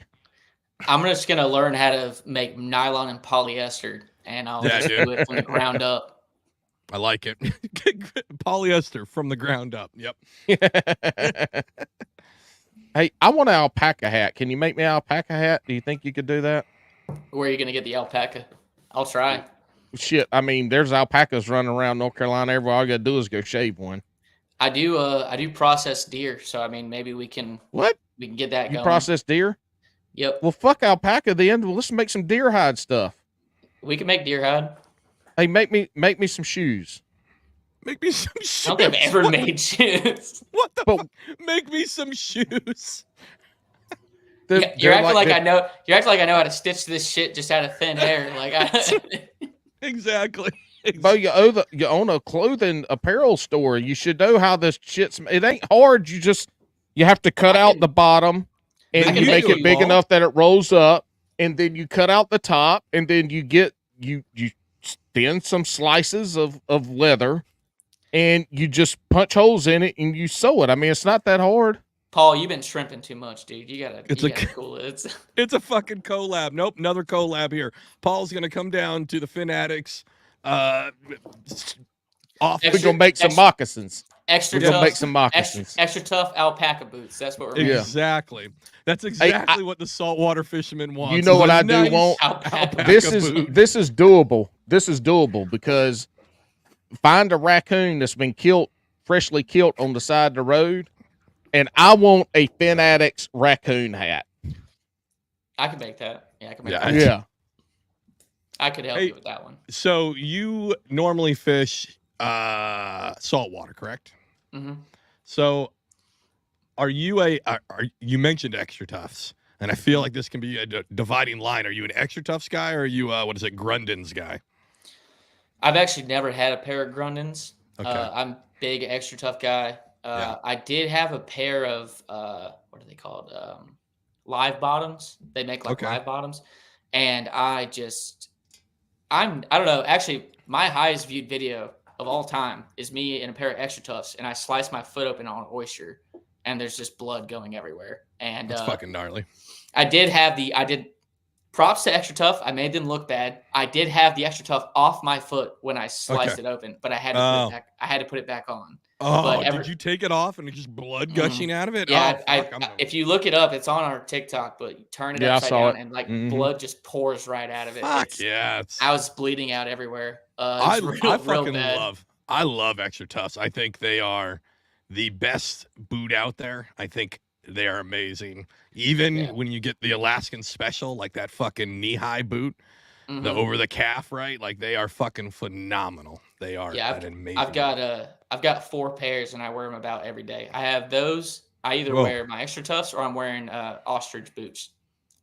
[SPEAKER 5] I'm just gonna learn how to make nylon and polyester, and I'll just do it from the ground up.
[SPEAKER 4] I like it. Polyester from the ground up. Yep.
[SPEAKER 2] Hey, I want an alpaca hat. Can you make me an alpaca hat? Do you think you could do that?
[SPEAKER 5] Where are you gonna get the alpaca? I'll try.
[SPEAKER 2] Shit, I mean, there's alpacas running around North Carolina everywhere. All you gotta do is go shave one.
[SPEAKER 5] I do process deer, so I mean maybe we can get that going.
[SPEAKER 2] You process deer?
[SPEAKER 5] Yep.
[SPEAKER 2] Well, fuck alpaca then. Well, let's make some deer hide stuff.
[SPEAKER 5] We can make deer hide.
[SPEAKER 2] Hey, make me some shoes.
[SPEAKER 4] Make me some shoes.
[SPEAKER 5] I don't think I've ever made shoes.
[SPEAKER 4] What the fuck? Make me some shoes.
[SPEAKER 5] You're acting like I know. You're acting like I know how to stitch this shit just out of thin air. Like
[SPEAKER 4] Exactly.
[SPEAKER 2] Bo, you own a clothing apparel store. You should know how this shit's. It ain't hard. You have to cut out the bottom, and you make it big enough that it rolls up, and then you cut out the top, and then you thin some slices of leather, and you just punch holes in it and you sew it. I mean, it's not that hard.
[SPEAKER 5] Paul, you've been shrimping too much, dude. You gotta
[SPEAKER 4] It's
[SPEAKER 5] cool it.
[SPEAKER 4] It's a fucking collab. Nope, another collab here. Paul's gonna come down to the Finaddicts. Off.
[SPEAKER 2] We're gonna make some moccasins.
[SPEAKER 5] Extra
[SPEAKER 2] We're gonna
[SPEAKER 5] tough,
[SPEAKER 2] make some moccasins.
[SPEAKER 5] extra tough alpaca boots. That's what we're making.
[SPEAKER 4] Exactly. That's exactly what the saltwater fisherman wants.
[SPEAKER 2] You know what I
[SPEAKER 4] Those
[SPEAKER 2] do want?
[SPEAKER 5] Alpaca.
[SPEAKER 2] This
[SPEAKER 4] boots.
[SPEAKER 2] is doable. This is doable because find a raccoon that's been freshly killed on the side of the road, and I want a Finaddicts raccoon hat.
[SPEAKER 5] I can make that. Yeah, I can make
[SPEAKER 4] Yeah,
[SPEAKER 5] that.
[SPEAKER 2] Yeah.
[SPEAKER 5] I could help you with that one.
[SPEAKER 4] So you normally fish saltwater, correct?
[SPEAKER 5] Mm-hmm.
[SPEAKER 4] So are you you mentioned extra toughs, and I feel like this can be a dividing line. Are you an extra toughs guy, or are you Grundens guy?
[SPEAKER 5] I've actually never had a pair of Grundens.
[SPEAKER 4] Okay.
[SPEAKER 5] I'm big extra tough guy.
[SPEAKER 4] Yeah.
[SPEAKER 5] I did have a pair of what are they called? Live bottoms. They make like live bottoms, and I don't know. Actually, my highest viewed video of all time is me in a pair of extra toughs, and I slice my foot open on an oyster, and there's just blood going everywhere. And
[SPEAKER 4] That's fucking gnarly.
[SPEAKER 5] I did props to extra tough. I made them look bad. I did have the extra tough off my foot when I sliced it open, but I had to put it back. I had to put it back on.
[SPEAKER 4] Oh, did you take it off and it's just blood gushing out of it?
[SPEAKER 5] Yeah,
[SPEAKER 4] Oh,
[SPEAKER 5] if you look it up, it's on our TikTok, but you turn it upside down and like blood just pours right out of it.
[SPEAKER 4] Fuck yeah.
[SPEAKER 5] I was bleeding out everywhere.
[SPEAKER 4] I love extra toughs. I think they are the best boot out there. I think they are amazing. Even when you get the Alaskan special, like that fucking knee-high boot, the over the calf, right? Like they are fucking phenomenal. They are amazing.
[SPEAKER 5] I've got 4 pairs and I wear them about every day. I have those. I either wear my extra toughs or I'm wearing ostrich boots.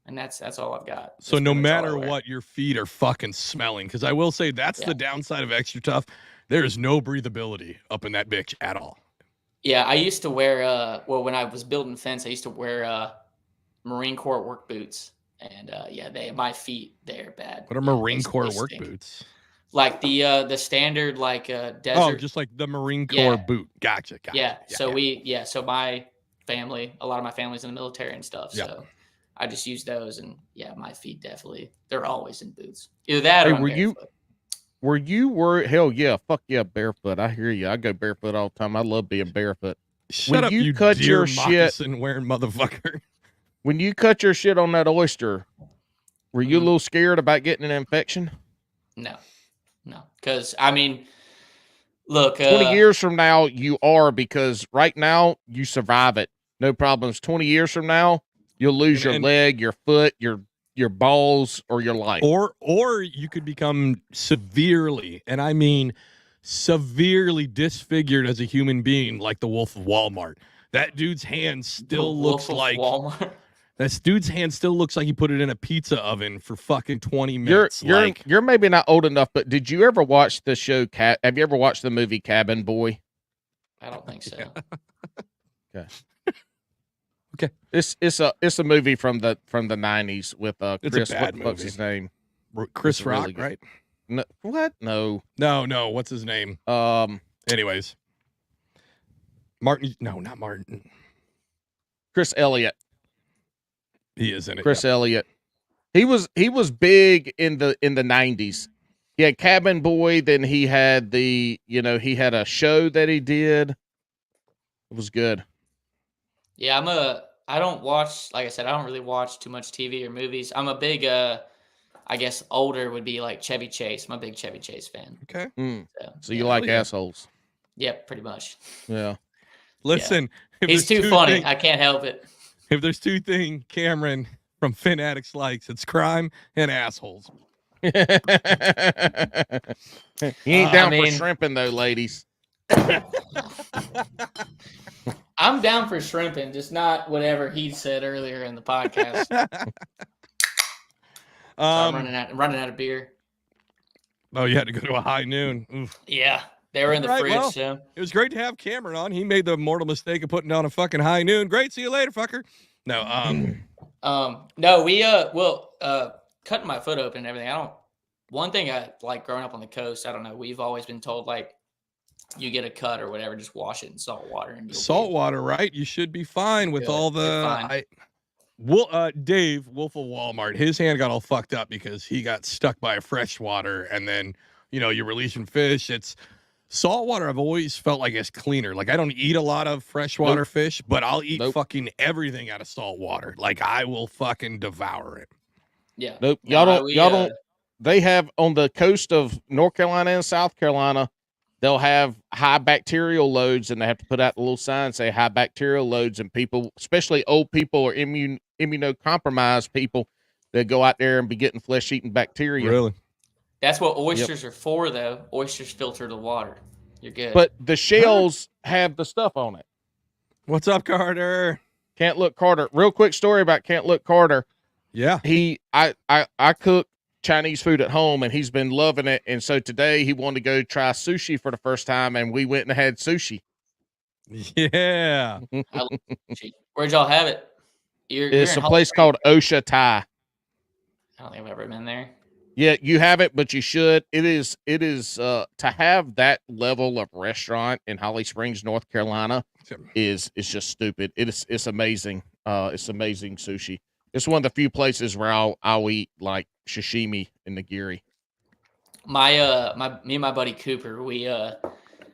[SPEAKER 5] And that's all I've got.
[SPEAKER 4] So no matter what, your feet are fucking smelling. Because I will say that's the downside of extra tough. There is no breathability up in that bitch at all.
[SPEAKER 5] Yeah, I used to wear when I was building fence, I used to wear Marine Corps work boots. And my feet, they're bad.
[SPEAKER 4] What are Marine Corps work boots?
[SPEAKER 5] Like the standard desert.
[SPEAKER 4] Oh, just like the Marine Corps boot. Gotcha.
[SPEAKER 5] Yeah. So my family, a lot of my family's in the military and stuff. Yeah. So I just use those, and my feet they're always in boots. Either that or
[SPEAKER 2] were you worried? Hell yeah, fuck yeah, barefoot. I hear you. I go barefoot all the time. I love being barefoot.
[SPEAKER 4] Shut up, you cut your shit wearing motherfucker.
[SPEAKER 2] When you cut your shit on that oyster, were you a little scared about getting an infection?
[SPEAKER 5] No, because I mean, look,
[SPEAKER 2] 20 years from now you are, because right now you survive it, no problems. 20 years from now you'll lose your leg, your foot, your balls, or your life.
[SPEAKER 4] Or you could become severely, and I mean severely disfigured as a human being, like the Wolf of Walmart. That dude's hand still looks like Walmart. That dude's hand still looks like he put it in a pizza oven for fucking 20 minutes.
[SPEAKER 2] You're maybe not old enough, but did you ever watch the show have you ever watched the movie Cabin Boy?
[SPEAKER 5] I don't think so.
[SPEAKER 2] Okay. Okay. It's a movie from the 90s with Chris. What's his name?
[SPEAKER 4] Chris Rock, really right?
[SPEAKER 2] No, what? No.
[SPEAKER 4] What's his name? Anyways, Martin. No, not Martin.
[SPEAKER 2] Chris Elliott.
[SPEAKER 4] He is in it.
[SPEAKER 2] Chris Elliott. He was big in the 90s. He had Cabin Boy, then he had he had a show that he did. It was good.
[SPEAKER 5] Yeah, I don't watch, like I said, I don't really watch too much TV or movies. I'm a big I guess older would be like Chevy Chase. I'm a big Chevy Chase fan.
[SPEAKER 4] Okay.
[SPEAKER 2] So you like assholes.
[SPEAKER 5] Yeah, pretty much.
[SPEAKER 2] Yeah.
[SPEAKER 4] Listen,
[SPEAKER 5] he's too funny. I can't help it.
[SPEAKER 4] If there's two things Cameron from Finaddicts likes, it's crime and assholes.
[SPEAKER 2] He ain't down for shrimping though, ladies.
[SPEAKER 5] I'm down for shrimping, just not whatever he said earlier in the podcast. I'm running out of beer.
[SPEAKER 4] Oh, you had to go to a high noon. Oof.
[SPEAKER 5] Yeah. They were in the fridge,
[SPEAKER 4] well,
[SPEAKER 5] so.
[SPEAKER 4] It was great to have Cameron on. He made the mortal mistake of putting down a fucking high noon. Great, see you later, fucker. No,
[SPEAKER 5] no, we cutting my foot open and everything. One thing I like growing up on the coast, I don't know, we've always been told like you get a cut or whatever, just wash it in salt water and
[SPEAKER 4] Salt water, right? You should be fine with
[SPEAKER 5] Good.
[SPEAKER 4] all
[SPEAKER 5] You're fine.
[SPEAKER 4] Dave, Wolf of Walmart, his hand got all fucked up because he got stuck by a freshwater, and then you're releasing fish. It's saltwater. I've always felt like it's cleaner. Like I don't eat a lot of freshwater fish, but I'll eat fucking everything out of saltwater. Like I will fucking devour it.
[SPEAKER 5] Yeah.
[SPEAKER 2] Nope. Y'all don't. They have on the coast of North Carolina and South Carolina, they'll have high bacterial loads, and they have to put out the little sign say high bacterial loads, and people, especially old people or immunocompromised people, that go out there and be getting flesh-eating bacteria.
[SPEAKER 4] Really?
[SPEAKER 5] That's what oysters are for, though. Oysters filter the water. You're good.
[SPEAKER 2] But the shells have the stuff on it.
[SPEAKER 4] What's up, Carter?
[SPEAKER 2] Can't Look Carter. Real quick story about Can't Look Carter.
[SPEAKER 4] Yeah.
[SPEAKER 2] I cook Chinese food at home, and he's been loving it. And so today he wanted to go try sushi for the first time, and we went and had sushi.
[SPEAKER 4] Yeah.
[SPEAKER 5] I love sushi. Where'd y'all have it?
[SPEAKER 2] It's a place called Osha Thai.
[SPEAKER 5] I don't think I've ever been there.
[SPEAKER 2] Yeah, you have it, but you should. It is to have that level of restaurant in Holly Springs, North Carolina is just stupid. It's amazing. It's amazing sushi. It's one of the few places where I'll eat like sashimi and nigiri.
[SPEAKER 5] Me and my buddy Cooper,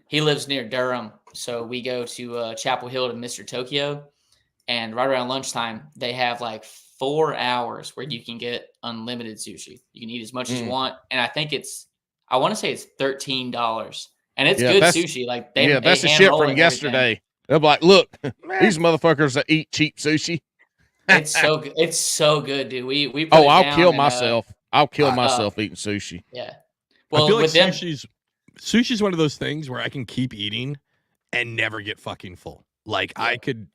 [SPEAKER 5] he lives near Durham, so we go to Chapel Hill to Mr. Tokyo, and right around lunchtime they have like 4 hours where you can get unlimited sushi. You can eat as much as you want, and I want to say it's $13, and it's good sushi. Like
[SPEAKER 2] that's the shit from yesterday. They're like, look, these motherfuckers that eat cheap sushi.
[SPEAKER 5] It's so good. It's so good, dude. We
[SPEAKER 2] I'll kill myself. I'll kill myself eating sushi.
[SPEAKER 5] Yeah. Well,
[SPEAKER 4] I feel like sushi's one of those things where I can keep eating and never get fucking full. Like I could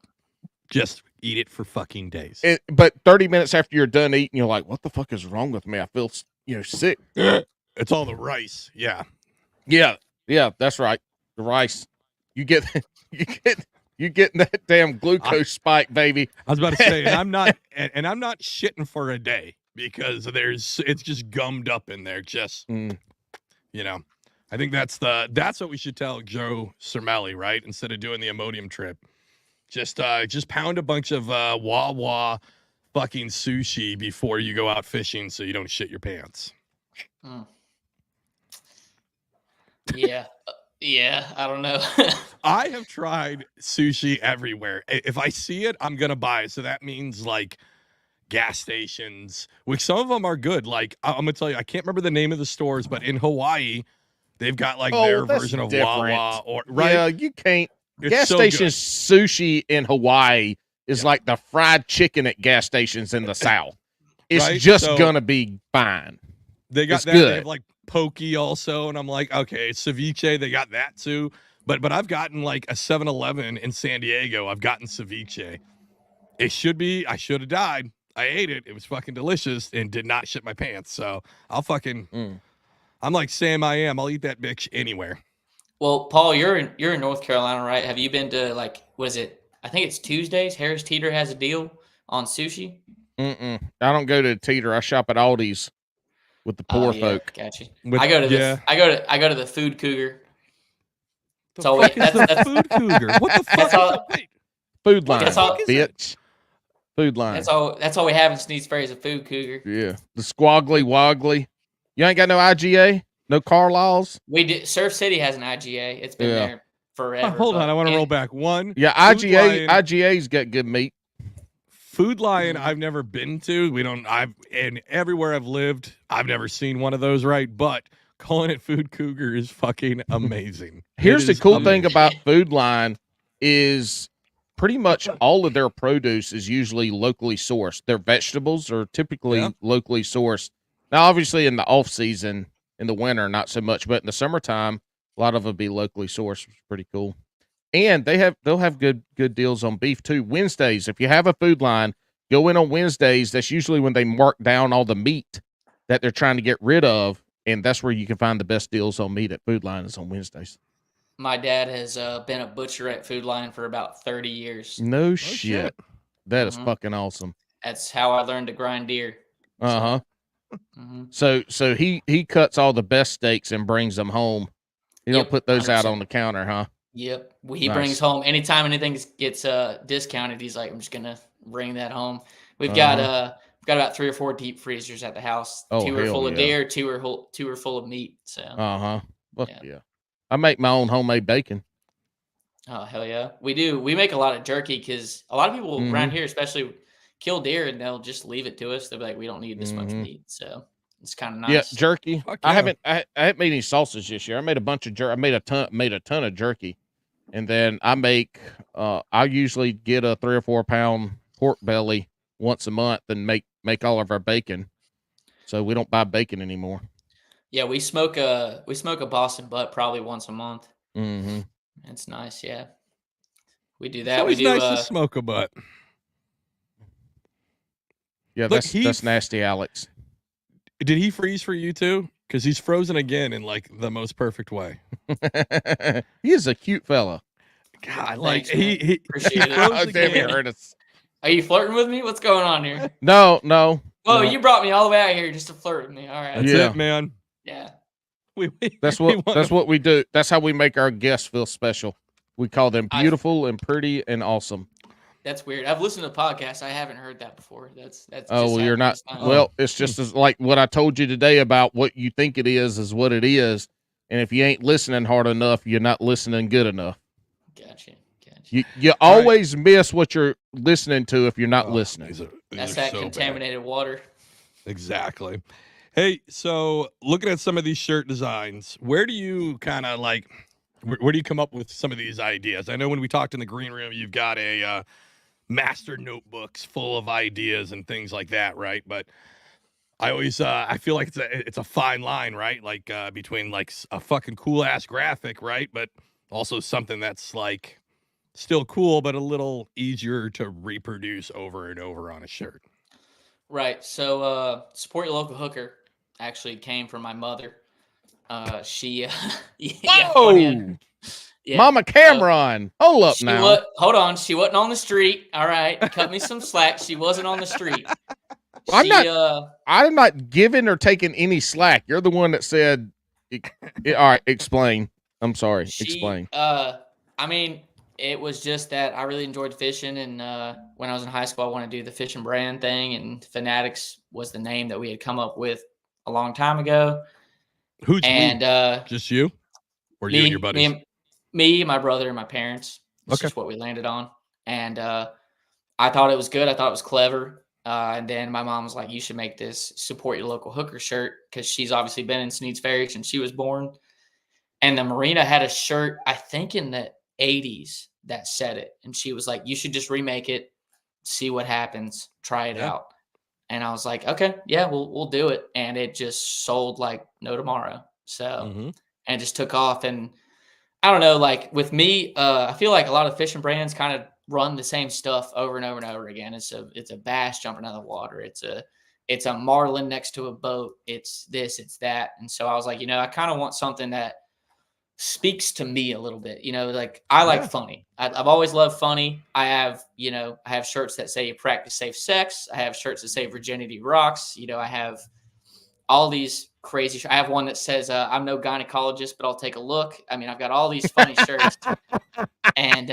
[SPEAKER 4] just eat it for fucking days.
[SPEAKER 2] But 30 minutes after you're done eating, you're like, what the fuck is wrong with me? I feel sick.
[SPEAKER 4] It's all the rice. Yeah.
[SPEAKER 2] Yeah, that's right. The rice. You get that damn glucose spike, baby.
[SPEAKER 4] I was about to say, and I'm not shitting for a day because it's just gummed up in there. Just I think that's what we should tell Joe Cermelli, right? Instead of doing the Imodium trip, just pound a bunch of Wawa fucking sushi before you go out fishing, so you don't shit your pants.
[SPEAKER 5] Yeah. Yeah, I don't know.
[SPEAKER 4] I have tried sushi everywhere. If I see it, I'm gonna buy it. So that means like gas stations, which some of them are good. Like I'm gonna tell you, I can't remember the name of the stores, but in Hawaii, they've got like their version of Wawa, or right?
[SPEAKER 2] Yeah, you can't.
[SPEAKER 4] It's
[SPEAKER 2] gas
[SPEAKER 4] so
[SPEAKER 2] stations sushi in Hawaii is like the fried chicken at gas stations in the South. It's just gonna be fine.
[SPEAKER 4] They got that. They have like poke also, and I'm like, okay, ceviche, they got that too. But I've gotten like a 7-Eleven in San Diego. I've gotten ceviche. I should have died. I ate it. It was fucking delicious and did not shit my pants. So I'll fucking I'm like Sam I am. I'll eat that bitch anywhere.
[SPEAKER 5] Well, Paul, you're in North Carolina, right? Have you been to like what is it? I think it's Tuesdays. Harris Teeter has a deal on sushi.
[SPEAKER 2] I don't go to Teeter. I shop at Aldi's with the poor folk.
[SPEAKER 5] Gotcha. I go to the Food Cougar.
[SPEAKER 4] That's Food Cougar. What the fuck?
[SPEAKER 2] Food Line, bitch. Food Line.
[SPEAKER 5] That's all we have in Sneed Ferry is a Food Cougar.
[SPEAKER 2] Yeah, the Squaggly Woggly. You ain't got no IGA, no Carlisle's.
[SPEAKER 5] We did. Surf City has an IGA. It's been there forever.
[SPEAKER 4] Hold on, I want to roll back one.
[SPEAKER 2] Yeah, IGA's got good meat.
[SPEAKER 4] Food Lion, I've never been to. And everywhere I've lived, I've never seen one of those, right? But calling it Food Cougar is fucking amazing.
[SPEAKER 2] Here's the cool thing about Food Line is pretty much all of their produce is usually locally sourced. Their vegetables are typically locally sourced. Now, obviously, in the off season, in the winter, not so much, but in the summertime, a lot of them be locally sourced, which is pretty cool. And they'll have good deals on beef too. Wednesdays, if you have a Food Line, go in on Wednesdays. That's usually when they mark down all the meat that they're trying to get rid of, and that's where you can find the best deals on meat at Food Line is on Wednesdays.
[SPEAKER 5] My dad has been a butcher at Food Line for about 30 years.
[SPEAKER 2] No shit. That is fucking awesome.
[SPEAKER 5] That's how I learned to grind deer.
[SPEAKER 2] So he cuts all the best steaks and brings them home. You don't
[SPEAKER 5] Yep,
[SPEAKER 2] put those out
[SPEAKER 5] 100%.
[SPEAKER 2] on the counter, huh?
[SPEAKER 5] Yep. He
[SPEAKER 2] Nice.
[SPEAKER 5] brings home anytime anything gets discounted. He's like, I'm just gonna bring that home. We've
[SPEAKER 2] Uh-huh.
[SPEAKER 5] got about 3 or 4 deep freezers at the house.
[SPEAKER 2] Oh,
[SPEAKER 5] 2 are
[SPEAKER 2] hell
[SPEAKER 5] full of
[SPEAKER 2] yeah.
[SPEAKER 5] deer, 2 are full of meat. So
[SPEAKER 2] Uh-huh. Fuck
[SPEAKER 5] yeah.
[SPEAKER 2] yeah. I make my own homemade bacon.
[SPEAKER 5] Oh hell yeah, we do. We make a lot of jerky because a lot of people
[SPEAKER 2] Mm-hmm.
[SPEAKER 5] around here, especially, kill deer and they'll just leave it to us. They'll be like, we don't need this much
[SPEAKER 2] Mm-hmm.
[SPEAKER 5] meat. So it's kind of
[SPEAKER 2] Yeah,
[SPEAKER 5] nice.
[SPEAKER 2] jerky.
[SPEAKER 4] Fuck
[SPEAKER 2] I
[SPEAKER 4] yeah.
[SPEAKER 2] haven't made any sausage this year. I made a bunch of jerky. I made a ton of jerky. And then I make I usually get a 3 or 4 pound pork belly once a month and make all of our bacon. So we don't buy bacon anymore.
[SPEAKER 5] Yeah, we smoke a Boston butt probably once a month.
[SPEAKER 2] Mm-hmm.
[SPEAKER 5] It's nice. Yeah, we do
[SPEAKER 4] It's
[SPEAKER 5] that. We
[SPEAKER 4] always
[SPEAKER 5] do.
[SPEAKER 4] nice to smoke a butt.
[SPEAKER 2] Yeah,
[SPEAKER 4] Look,
[SPEAKER 2] that's nasty, Alex.
[SPEAKER 4] Did he freeze for you too? Because he's frozen again in like the most perfect way.
[SPEAKER 2] He is a cute fella.
[SPEAKER 4] God, like
[SPEAKER 5] Thanks, man.
[SPEAKER 4] he
[SPEAKER 5] Appreciate it.
[SPEAKER 4] froze
[SPEAKER 2] Oh, damn, he
[SPEAKER 4] again.
[SPEAKER 2] hurt us.
[SPEAKER 5] Are you flirting with me? What's going on here?
[SPEAKER 2] No.
[SPEAKER 5] Whoa,
[SPEAKER 2] No.
[SPEAKER 5] you brought me all the way out here just to flirt with me. All right.
[SPEAKER 4] That's
[SPEAKER 2] Yeah.
[SPEAKER 4] it, man.
[SPEAKER 5] Yeah.
[SPEAKER 2] That's
[SPEAKER 4] we
[SPEAKER 2] what
[SPEAKER 4] want
[SPEAKER 2] that's
[SPEAKER 4] to-
[SPEAKER 2] what we do. That's how we make our guests feel special. We call them beautiful and pretty and awesome.
[SPEAKER 5] That's weird. I've listened to podcasts. I haven't heard that before. That's
[SPEAKER 2] Oh,
[SPEAKER 5] just
[SPEAKER 2] well, you're
[SPEAKER 5] happened
[SPEAKER 2] not.
[SPEAKER 5] this time.
[SPEAKER 2] Well, it's just as like what I told you today about what you think it is what it is. And if you ain't listening hard enough, you're not listening good enough.
[SPEAKER 5] Gotcha.
[SPEAKER 2] You always miss what you're listening to if you're not listening.
[SPEAKER 4] These
[SPEAKER 5] That's
[SPEAKER 4] are
[SPEAKER 5] that
[SPEAKER 4] so bad.
[SPEAKER 5] contaminated water.
[SPEAKER 4] Exactly. Hey, so looking at some of these shirt designs, where do you kind of like, where do you come up with some of these ideas? I know when we talked in the green room, you've got a master notebooks full of ideas and things like that, right? But I always, I feel like it's a fine line, right? Like between like a fucking cool ass graphic, right? But also something that's like still cool, but a little easier to reproduce over and over on a shirt.
[SPEAKER 5] Right. So support your local hooker actually came from my mother. She yeah, funny. Yeah.
[SPEAKER 2] Mama Cameron, hold up
[SPEAKER 5] She
[SPEAKER 2] now.
[SPEAKER 5] hold on. She wasn't on the street. All right. Cut me some slack. She wasn't on the street.
[SPEAKER 2] I'm not giving or taking any slack. You're the one that said, all right, explain. I'm sorry. Explain.
[SPEAKER 5] I mean, it was just that I really enjoyed fishing. And when I was in high school, I wanted to do the fishing brand thing. And Finaddicts was the name that we had come up with a long time ago.
[SPEAKER 4] Who's
[SPEAKER 5] and
[SPEAKER 4] just you? Or
[SPEAKER 5] me,
[SPEAKER 4] you and your buddies?
[SPEAKER 5] Me, my brother, and my parents. That's just what we landed on. And I thought it was good. I thought it was clever. And then my mom was like, you should make this support your local hooker shirt, because she's obviously been in Sneads Ferry since she was born. And the marina had a shirt, I think in the 80s, that said it. And she was like, you should just remake it, see what happens, try it out. And I was like, okay, yeah, we'll do it. And it just sold like no tomorrow. So, and it just took off. And I don't know, like with me, I feel like a lot of fishing brands kind of run the same stuff over and over and over again. It's a bass jumping out of the water. It's a marlin next to a boat. It's this, it's that. And so I was like, I kind of want something that speaks to me a little bit. Like I like funny. I've always loved funny. I have shirts that say practice safe sex. I have shirts that say virginity rocks. I have all these crazy. I have one that says I'm no gynecologist, but I'll take a look. I mean, I've got all these funny shirts. And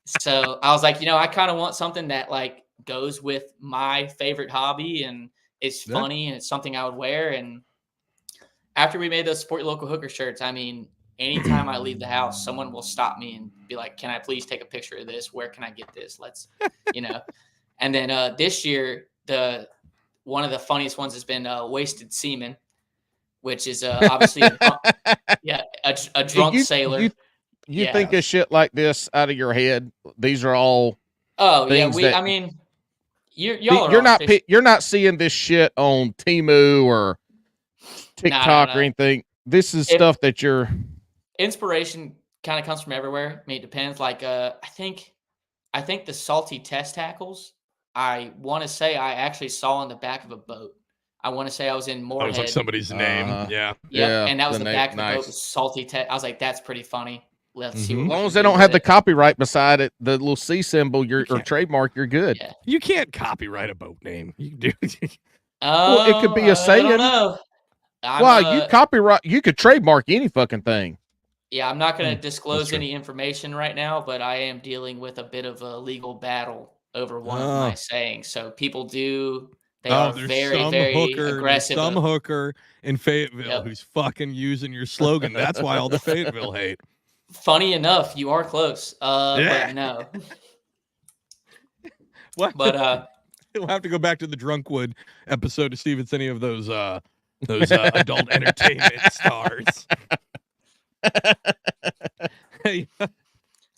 [SPEAKER 5] so I was like, I kind of want something that like goes with my favorite hobby and is funny and it's something I would wear. And after we made those support your local hooker shirts, I mean, anytime I leave the house, someone will stop me and be like, can I please take a picture of this? Where can I get this? Let's, And then this year, one of the funniest ones has been wasted semen, which is obviously a drunk sailor.
[SPEAKER 2] You think of shit like this out of your head? These are all.
[SPEAKER 5] Oh yeah,
[SPEAKER 2] you're not seeing this shit on Temu or TikTok or anything. This is stuff that you're.
[SPEAKER 5] Inspiration kind of comes from everywhere. I mean, it depends. Like I think the salty test tackles, I want to say I actually saw on the back of a boat. I want to say I was in Moorhead.
[SPEAKER 4] That was like somebody's name. Yeah.
[SPEAKER 5] And that was the back of the boat was salty test. I was like, that's pretty funny. Let's see.
[SPEAKER 2] As long as they don't have the copyright beside it, the little C symbol, or trademark, you're good.
[SPEAKER 5] Yeah.
[SPEAKER 4] You can't copyright a boat name. You can do.
[SPEAKER 2] Well, it could be a saying.
[SPEAKER 5] I don't know.
[SPEAKER 2] You could trademark any fucking thing.
[SPEAKER 5] Yeah, I'm not going to
[SPEAKER 4] That's
[SPEAKER 5] disclose
[SPEAKER 4] true.
[SPEAKER 5] any information right now, but I am dealing with a bit of a legal battle over one of
[SPEAKER 4] Oh.
[SPEAKER 5] my sayings. So people they
[SPEAKER 4] Oh,
[SPEAKER 5] are
[SPEAKER 4] there's
[SPEAKER 5] very,
[SPEAKER 4] some
[SPEAKER 5] very
[SPEAKER 4] hooker. There's
[SPEAKER 5] aggressive.
[SPEAKER 4] some hooker in Fayetteville
[SPEAKER 5] Yep.
[SPEAKER 4] who's fucking using your slogan. That's why all the Fayetteville hate.
[SPEAKER 5] Funny enough, you are close.
[SPEAKER 4] Yeah.
[SPEAKER 5] But no.
[SPEAKER 4] What?
[SPEAKER 5] But
[SPEAKER 4] We'll have to go back to the Drunkwood episode to see if it's any of those adult entertainment stars. Hey,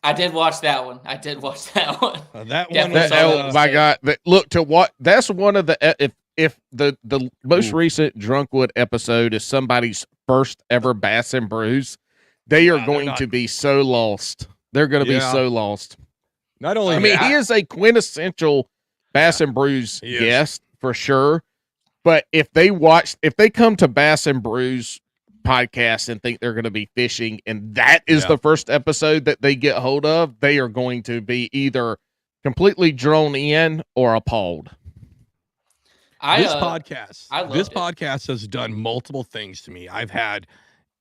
[SPEAKER 5] I did watch that one. I did watch that one.
[SPEAKER 4] that one.
[SPEAKER 5] Definitely
[SPEAKER 4] Was,
[SPEAKER 5] saw that
[SPEAKER 2] Oh
[SPEAKER 5] was
[SPEAKER 2] my
[SPEAKER 5] good.
[SPEAKER 2] God! Look to what that's one of the if the most recent Drunkwood episode is somebody's first ever Bass and Brews, they are
[SPEAKER 4] Wow, they're
[SPEAKER 2] going
[SPEAKER 4] not-
[SPEAKER 2] to be so lost. They're going to be
[SPEAKER 4] Yeah.
[SPEAKER 2] so lost.
[SPEAKER 4] Not only
[SPEAKER 2] I mean,
[SPEAKER 4] that,
[SPEAKER 2] he is a quintessential Bass and Brews
[SPEAKER 4] He is.
[SPEAKER 2] guest for sure. But if they come to Bass and Brews podcast and think they're going to be fishing, and that is
[SPEAKER 4] Yeah.
[SPEAKER 2] the first episode that they get hold of, they are going to be either completely drawn in or appalled.
[SPEAKER 4] this podcast,
[SPEAKER 5] I loved
[SPEAKER 4] this
[SPEAKER 5] it.
[SPEAKER 4] podcast has done multiple things to me. I've had,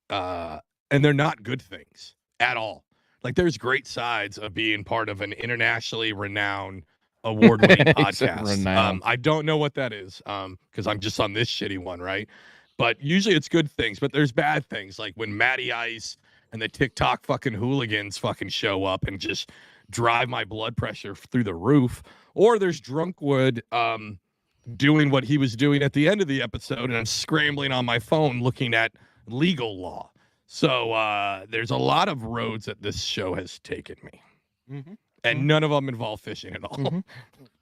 [SPEAKER 4] and they're not good things at all. Like there's great sides of being part of an internationally renowned, award-winning podcast.
[SPEAKER 2] Renowned.
[SPEAKER 4] I don't know what that is, because I'm just on this shitty one, right? But usually it's good things. But there's bad things, like when Matty Ice and the TikTok fucking hooligans fucking show up and just drive my blood pressure through the roof. Or there's Drunkwood, doing what he was doing at the end of the episode, and I'm scrambling on my phone looking at legal law. So there's a lot of roads that this show has taken me,
[SPEAKER 2] Mhm.
[SPEAKER 4] and none of them involve fishing at all.
[SPEAKER 2] Mhm.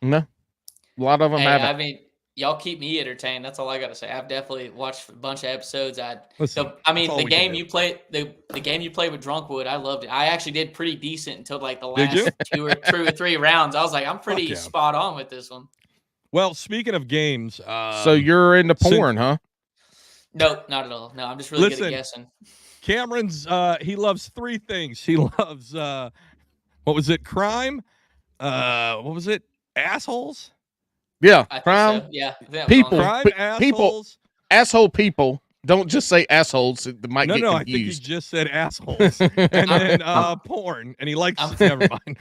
[SPEAKER 2] No, a lot of them
[SPEAKER 5] Hey,
[SPEAKER 2] haven't.
[SPEAKER 5] I mean, y'all keep me entertained. That's all I got to say. I've definitely watched a bunch of episodes.
[SPEAKER 4] Listen,
[SPEAKER 5] I mean,
[SPEAKER 4] that's all
[SPEAKER 5] the
[SPEAKER 4] we can
[SPEAKER 5] game
[SPEAKER 4] do.
[SPEAKER 5] you played, the game you played with Drunkwood, I loved it. I actually did pretty decent until like the
[SPEAKER 4] Did you?
[SPEAKER 5] last two or three rounds. I was like, I'm pretty
[SPEAKER 4] yeah.
[SPEAKER 5] spot on with this one.
[SPEAKER 4] Well, speaking of games,
[SPEAKER 2] So you're into
[SPEAKER 4] since-
[SPEAKER 2] porn, huh?
[SPEAKER 5] Nope, not at all. No, I'm just really good
[SPEAKER 4] Listen.
[SPEAKER 5] at guessing.
[SPEAKER 4] Cameron's he loves three things. He loves what was it? Crime? What was it? Assholes?
[SPEAKER 2] Yeah,
[SPEAKER 5] I think
[SPEAKER 2] crime.
[SPEAKER 5] so. Yeah, that was on
[SPEAKER 2] People.
[SPEAKER 5] there.
[SPEAKER 4] Crime,
[SPEAKER 2] people-
[SPEAKER 4] assholes.
[SPEAKER 2] Asshole people. Don't just say assholes. It might
[SPEAKER 4] No,
[SPEAKER 2] get
[SPEAKER 4] no, I think he
[SPEAKER 2] confused.
[SPEAKER 4] just said assholes. And then porn. And he likes never mind.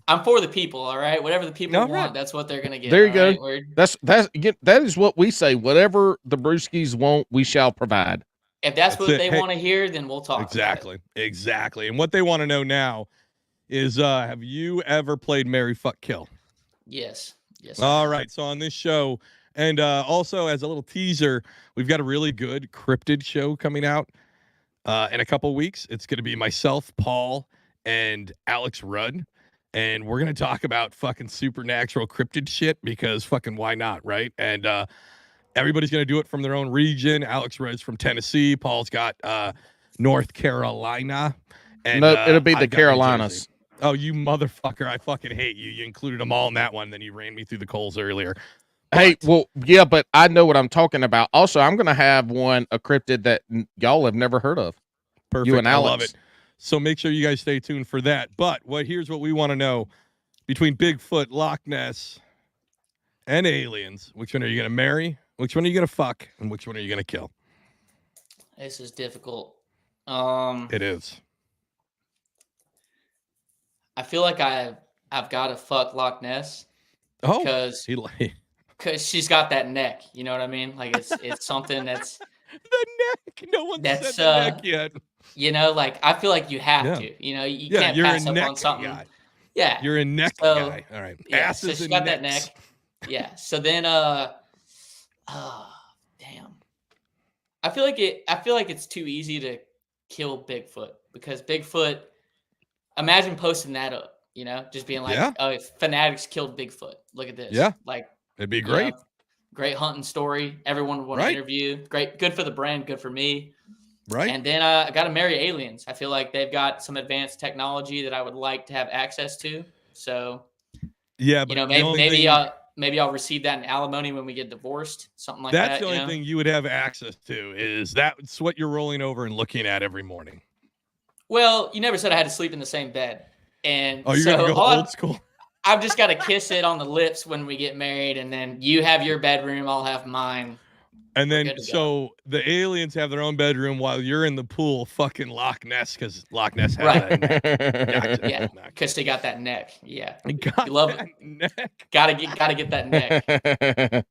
[SPEAKER 5] I'm for the people. All right, whatever the people
[SPEAKER 4] All
[SPEAKER 5] want,
[SPEAKER 4] right.
[SPEAKER 5] that's what they're gonna get.
[SPEAKER 2] There you
[SPEAKER 5] all
[SPEAKER 2] go.
[SPEAKER 5] right? We're-
[SPEAKER 2] That is what we say. Whatever the Brewskis want, we shall provide.
[SPEAKER 5] If that's
[SPEAKER 4] That's
[SPEAKER 5] what
[SPEAKER 4] it.
[SPEAKER 5] they
[SPEAKER 4] Hey,
[SPEAKER 5] want to hear, then we'll talk.
[SPEAKER 4] Exactly. And what they want to know now is have you ever played Marry Fuck Kill?
[SPEAKER 5] Yes. Yes.
[SPEAKER 4] All right. So on this show, and also as a little teaser, we've got a really good cryptid show coming out in a couple weeks. It's going to be myself, Paul, and Alex Rudd. And we're going to talk about fucking supernatural cryptid shit because fucking why not, right? And everybody's going to do it from their own region. Alex Rudd's from Tennessee. Paul's got North Carolina. And,
[SPEAKER 2] No, it'll be
[SPEAKER 4] I've
[SPEAKER 2] the
[SPEAKER 4] got New
[SPEAKER 2] Carolinas.
[SPEAKER 4] Jersey. Oh, you motherfucker. I fucking hate you. You included them all in that one. Then you ran me through the coals earlier.
[SPEAKER 2] Hey,
[SPEAKER 4] But-
[SPEAKER 2] well, yeah, but I know what I'm talking about. Also, I'm going to have a cryptid that y'all have never heard of.
[SPEAKER 4] Perfect.
[SPEAKER 2] You and
[SPEAKER 4] I
[SPEAKER 2] Alex.
[SPEAKER 4] love it. So make sure you guys stay tuned for that. But here's what we want to know. Between Bigfoot, Loch Ness, and aliens, which one are you going to marry? Which one are you going to fuck? And which one are you going to kill?
[SPEAKER 5] This is difficult.
[SPEAKER 4] It is.
[SPEAKER 5] I feel like I've got to fuck Loch Ness
[SPEAKER 4] Oh,
[SPEAKER 5] because
[SPEAKER 4] he like
[SPEAKER 5] she's got that neck. You know what I mean? Like it's something that's
[SPEAKER 4] the neck. No one
[SPEAKER 5] That's,
[SPEAKER 4] said the neck yet.
[SPEAKER 5] like I feel like you have
[SPEAKER 4] Yeah.
[SPEAKER 5] to. You know, you
[SPEAKER 4] Yeah,
[SPEAKER 5] can't
[SPEAKER 4] you're
[SPEAKER 5] pass
[SPEAKER 4] a
[SPEAKER 5] up
[SPEAKER 4] neck
[SPEAKER 5] on something.
[SPEAKER 4] guy.
[SPEAKER 5] Yeah.
[SPEAKER 4] You're a neck
[SPEAKER 5] So,
[SPEAKER 4] guy. All right.
[SPEAKER 5] Yeah,
[SPEAKER 4] Asses
[SPEAKER 5] so she's
[SPEAKER 4] and
[SPEAKER 5] got that
[SPEAKER 4] necks.
[SPEAKER 5] neck. Yeah. So then damn. I feel like it's too easy to kill Bigfoot because Bigfoot, imagine posting that up, you know, just being like,
[SPEAKER 4] Yeah.
[SPEAKER 5] oh, Fanatics killed Bigfoot. Look at this.
[SPEAKER 4] Yeah.
[SPEAKER 5] Like
[SPEAKER 4] It'd be
[SPEAKER 5] you
[SPEAKER 4] great.
[SPEAKER 5] know, great hunting story. Everyone would want
[SPEAKER 4] Right.
[SPEAKER 5] to interview. Great, good for the brand, good for me.
[SPEAKER 4] Right?
[SPEAKER 5] And then I got to marry aliens. I feel like they've got some advanced technology that I would like to have access to. So,
[SPEAKER 4] Yeah, but
[SPEAKER 5] you know,
[SPEAKER 4] the only
[SPEAKER 5] maybe
[SPEAKER 4] thing-
[SPEAKER 5] maybe I'll receive that in alimony when we get divorced, something like that.
[SPEAKER 4] that's the only
[SPEAKER 5] you know?
[SPEAKER 4] thing you would have access to is that's what you're rolling over and looking at every morning.
[SPEAKER 5] Well, you never said I had to sleep in the same bed, and
[SPEAKER 4] Oh, you're
[SPEAKER 5] so
[SPEAKER 4] gonna go
[SPEAKER 5] all
[SPEAKER 4] old school.
[SPEAKER 5] I've just got to kiss it on the lips when we get married, and then you have your bedroom, I'll have mine.
[SPEAKER 4] And
[SPEAKER 5] We're
[SPEAKER 4] then
[SPEAKER 5] good to go.
[SPEAKER 4] so the aliens have their own bedroom while you're in the pool fucking Loch Ness because Loch Ness has
[SPEAKER 5] Right.
[SPEAKER 4] that neck. Gotcha.
[SPEAKER 5] Yeah,
[SPEAKER 4] Neck.
[SPEAKER 5] because they got that neck. Yeah,
[SPEAKER 4] Got
[SPEAKER 5] you love
[SPEAKER 4] that
[SPEAKER 5] it.
[SPEAKER 4] neck.
[SPEAKER 5] Gotta get that neck.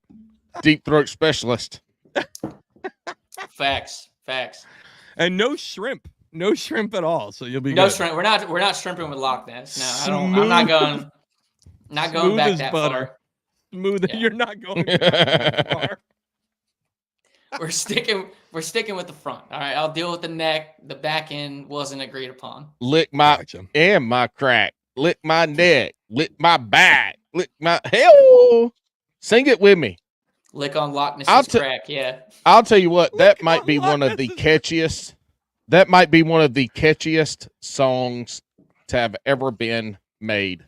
[SPEAKER 2] Deep throat specialist.
[SPEAKER 5] Facts.
[SPEAKER 4] And no shrimp. No shrimp at all. So you'll be
[SPEAKER 5] No
[SPEAKER 4] good.
[SPEAKER 5] shrimp. We're not shrimping with Loch Ness. No, I'm not going. Not going
[SPEAKER 4] Smooth
[SPEAKER 5] back
[SPEAKER 4] as
[SPEAKER 5] that
[SPEAKER 4] butter.
[SPEAKER 5] far.
[SPEAKER 4] Smooth.
[SPEAKER 5] Yeah.
[SPEAKER 4] You're not going back that far.
[SPEAKER 5] We're sticking with the front. All right, I'll deal with the neck. The back end wasn't agreed upon.
[SPEAKER 2] Lick my
[SPEAKER 4] Gotcha.
[SPEAKER 2] and my crack. Lick my neck. Lick my back. Lick my hell. Sing it with me.
[SPEAKER 5] Lick on Loch Ness's crack. Yeah.
[SPEAKER 2] I'll tell you what, that
[SPEAKER 4] Lick
[SPEAKER 2] might
[SPEAKER 4] on
[SPEAKER 2] be
[SPEAKER 4] Loch
[SPEAKER 2] one of the
[SPEAKER 4] Ness's-
[SPEAKER 2] catchiest. That might be one of the catchiest songs to have ever been made.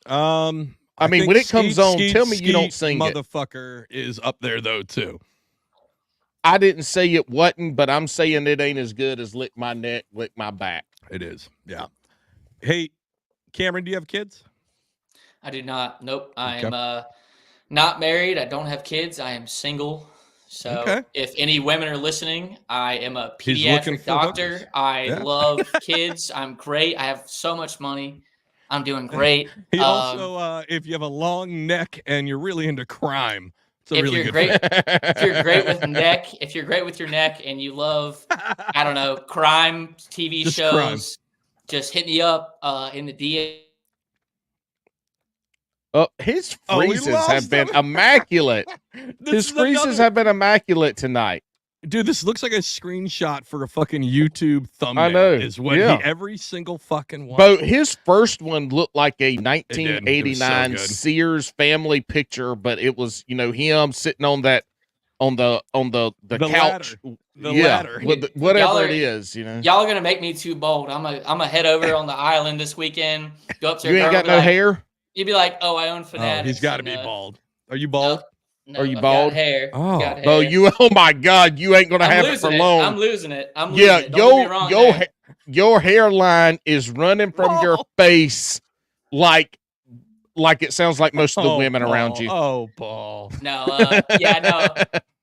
[SPEAKER 2] I mean,
[SPEAKER 4] think
[SPEAKER 2] when it comes on,
[SPEAKER 4] Skeet,
[SPEAKER 2] tell me you don't
[SPEAKER 4] Skeet,
[SPEAKER 2] sing it.
[SPEAKER 4] Motherfucker is up there though too.
[SPEAKER 2] I didn't say it wasn't, but I'm saying it ain't as good as Lick My Neck, Lick My Back.
[SPEAKER 4] It is. Yeah. Hey, Cameron, do you have kids?
[SPEAKER 5] I do not. Nope. I
[SPEAKER 4] Okay.
[SPEAKER 5] am not married. I don't have kids. I am single. So
[SPEAKER 4] Okay.
[SPEAKER 5] if any women are listening, I am a
[SPEAKER 4] He's looking
[SPEAKER 5] pediatric
[SPEAKER 4] for
[SPEAKER 5] doctor.
[SPEAKER 4] hookers.
[SPEAKER 5] I
[SPEAKER 4] Yeah.
[SPEAKER 5] love kids. I'm great. I have so much money. I'm doing great.
[SPEAKER 4] He also, if you have a long neck and you're really into crime, it's a
[SPEAKER 5] if
[SPEAKER 4] really
[SPEAKER 5] you're
[SPEAKER 4] good
[SPEAKER 5] great,
[SPEAKER 4] fit.
[SPEAKER 5] if you're great with neck, if you're great with your neck and you love, I don't know, crime TV
[SPEAKER 4] Just
[SPEAKER 5] shows,
[SPEAKER 4] crime.
[SPEAKER 5] just hit me up in the DM.
[SPEAKER 2] His
[SPEAKER 4] Oh, we
[SPEAKER 2] freezes
[SPEAKER 4] lost
[SPEAKER 2] have been
[SPEAKER 4] him.
[SPEAKER 2] immaculate. His
[SPEAKER 4] Is
[SPEAKER 2] freezes
[SPEAKER 4] another-
[SPEAKER 2] have been immaculate tonight.
[SPEAKER 4] Dude, this looks like a screenshot for a fucking YouTube thumbnail.
[SPEAKER 2] know,
[SPEAKER 4] Is what
[SPEAKER 2] yeah.
[SPEAKER 4] every single fucking one.
[SPEAKER 2] But his first one looked like a
[SPEAKER 4] It was
[SPEAKER 2] 1989
[SPEAKER 4] so good.
[SPEAKER 2] Sears family picture, but it was, him sitting on that on the
[SPEAKER 4] The
[SPEAKER 2] couch.
[SPEAKER 4] The
[SPEAKER 2] yeah,
[SPEAKER 4] ladder.
[SPEAKER 2] whatever
[SPEAKER 5] Y'all
[SPEAKER 2] it
[SPEAKER 5] are-
[SPEAKER 2] is,
[SPEAKER 5] Y'all are gonna make me too bold. I'm a head over on the island this weekend. Go up to a
[SPEAKER 2] You ain't
[SPEAKER 5] girl,
[SPEAKER 2] got
[SPEAKER 5] be
[SPEAKER 2] no
[SPEAKER 5] like-
[SPEAKER 2] hair?
[SPEAKER 5] You'd be like, "Oh, I own Finaddicts."
[SPEAKER 4] Oh, he's got to
[SPEAKER 5] and,
[SPEAKER 4] be bald. Are you bald?
[SPEAKER 5] No,
[SPEAKER 2] Are you
[SPEAKER 5] I've
[SPEAKER 2] bald?
[SPEAKER 5] Got hair.
[SPEAKER 4] Oh.
[SPEAKER 5] Got hair.
[SPEAKER 2] Oh, oh my God, you ain't gonna
[SPEAKER 5] I'm
[SPEAKER 2] have it
[SPEAKER 5] losing
[SPEAKER 2] for
[SPEAKER 5] it.
[SPEAKER 2] long.
[SPEAKER 5] I'm losing it. Don't get me wrong
[SPEAKER 2] your
[SPEAKER 5] there.
[SPEAKER 2] your hairline is running from your
[SPEAKER 4] Paul.
[SPEAKER 2] face like it sounds like most of the women around
[SPEAKER 4] Paul.
[SPEAKER 2] you.
[SPEAKER 4] Oh, Paul.
[SPEAKER 5] No, no.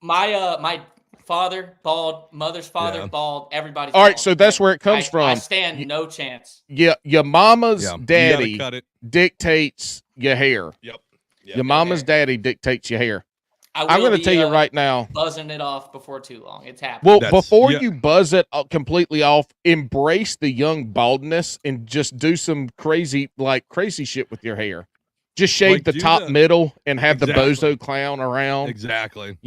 [SPEAKER 5] My father bald, mother's father
[SPEAKER 4] Yeah.
[SPEAKER 5] bald, everybody's
[SPEAKER 2] All right,
[SPEAKER 5] bald.
[SPEAKER 2] so that's where it comes
[SPEAKER 5] I
[SPEAKER 2] from.
[SPEAKER 5] stand no chance.
[SPEAKER 2] Yeah, your mama's
[SPEAKER 4] Yeah, you gotta
[SPEAKER 2] daddy
[SPEAKER 4] cut it.
[SPEAKER 2] dictates your hair.
[SPEAKER 4] Yep.
[SPEAKER 2] Your mama's
[SPEAKER 5] hair.
[SPEAKER 2] daddy dictates your hair.
[SPEAKER 5] I'm
[SPEAKER 2] I'm going to tell you right now.
[SPEAKER 5] buzzing it off before too long. It's happening.
[SPEAKER 2] Well,
[SPEAKER 4] That's-
[SPEAKER 2] before
[SPEAKER 4] yeah.
[SPEAKER 2] you buzz it completely off, embrace the young baldness and just do some crazy shit with your hair. Just shave
[SPEAKER 4] Like,
[SPEAKER 2] the
[SPEAKER 4] do
[SPEAKER 2] top
[SPEAKER 4] the-
[SPEAKER 2] middle and have
[SPEAKER 4] Exactly.
[SPEAKER 2] the bozo clown around.
[SPEAKER 4] Exactly.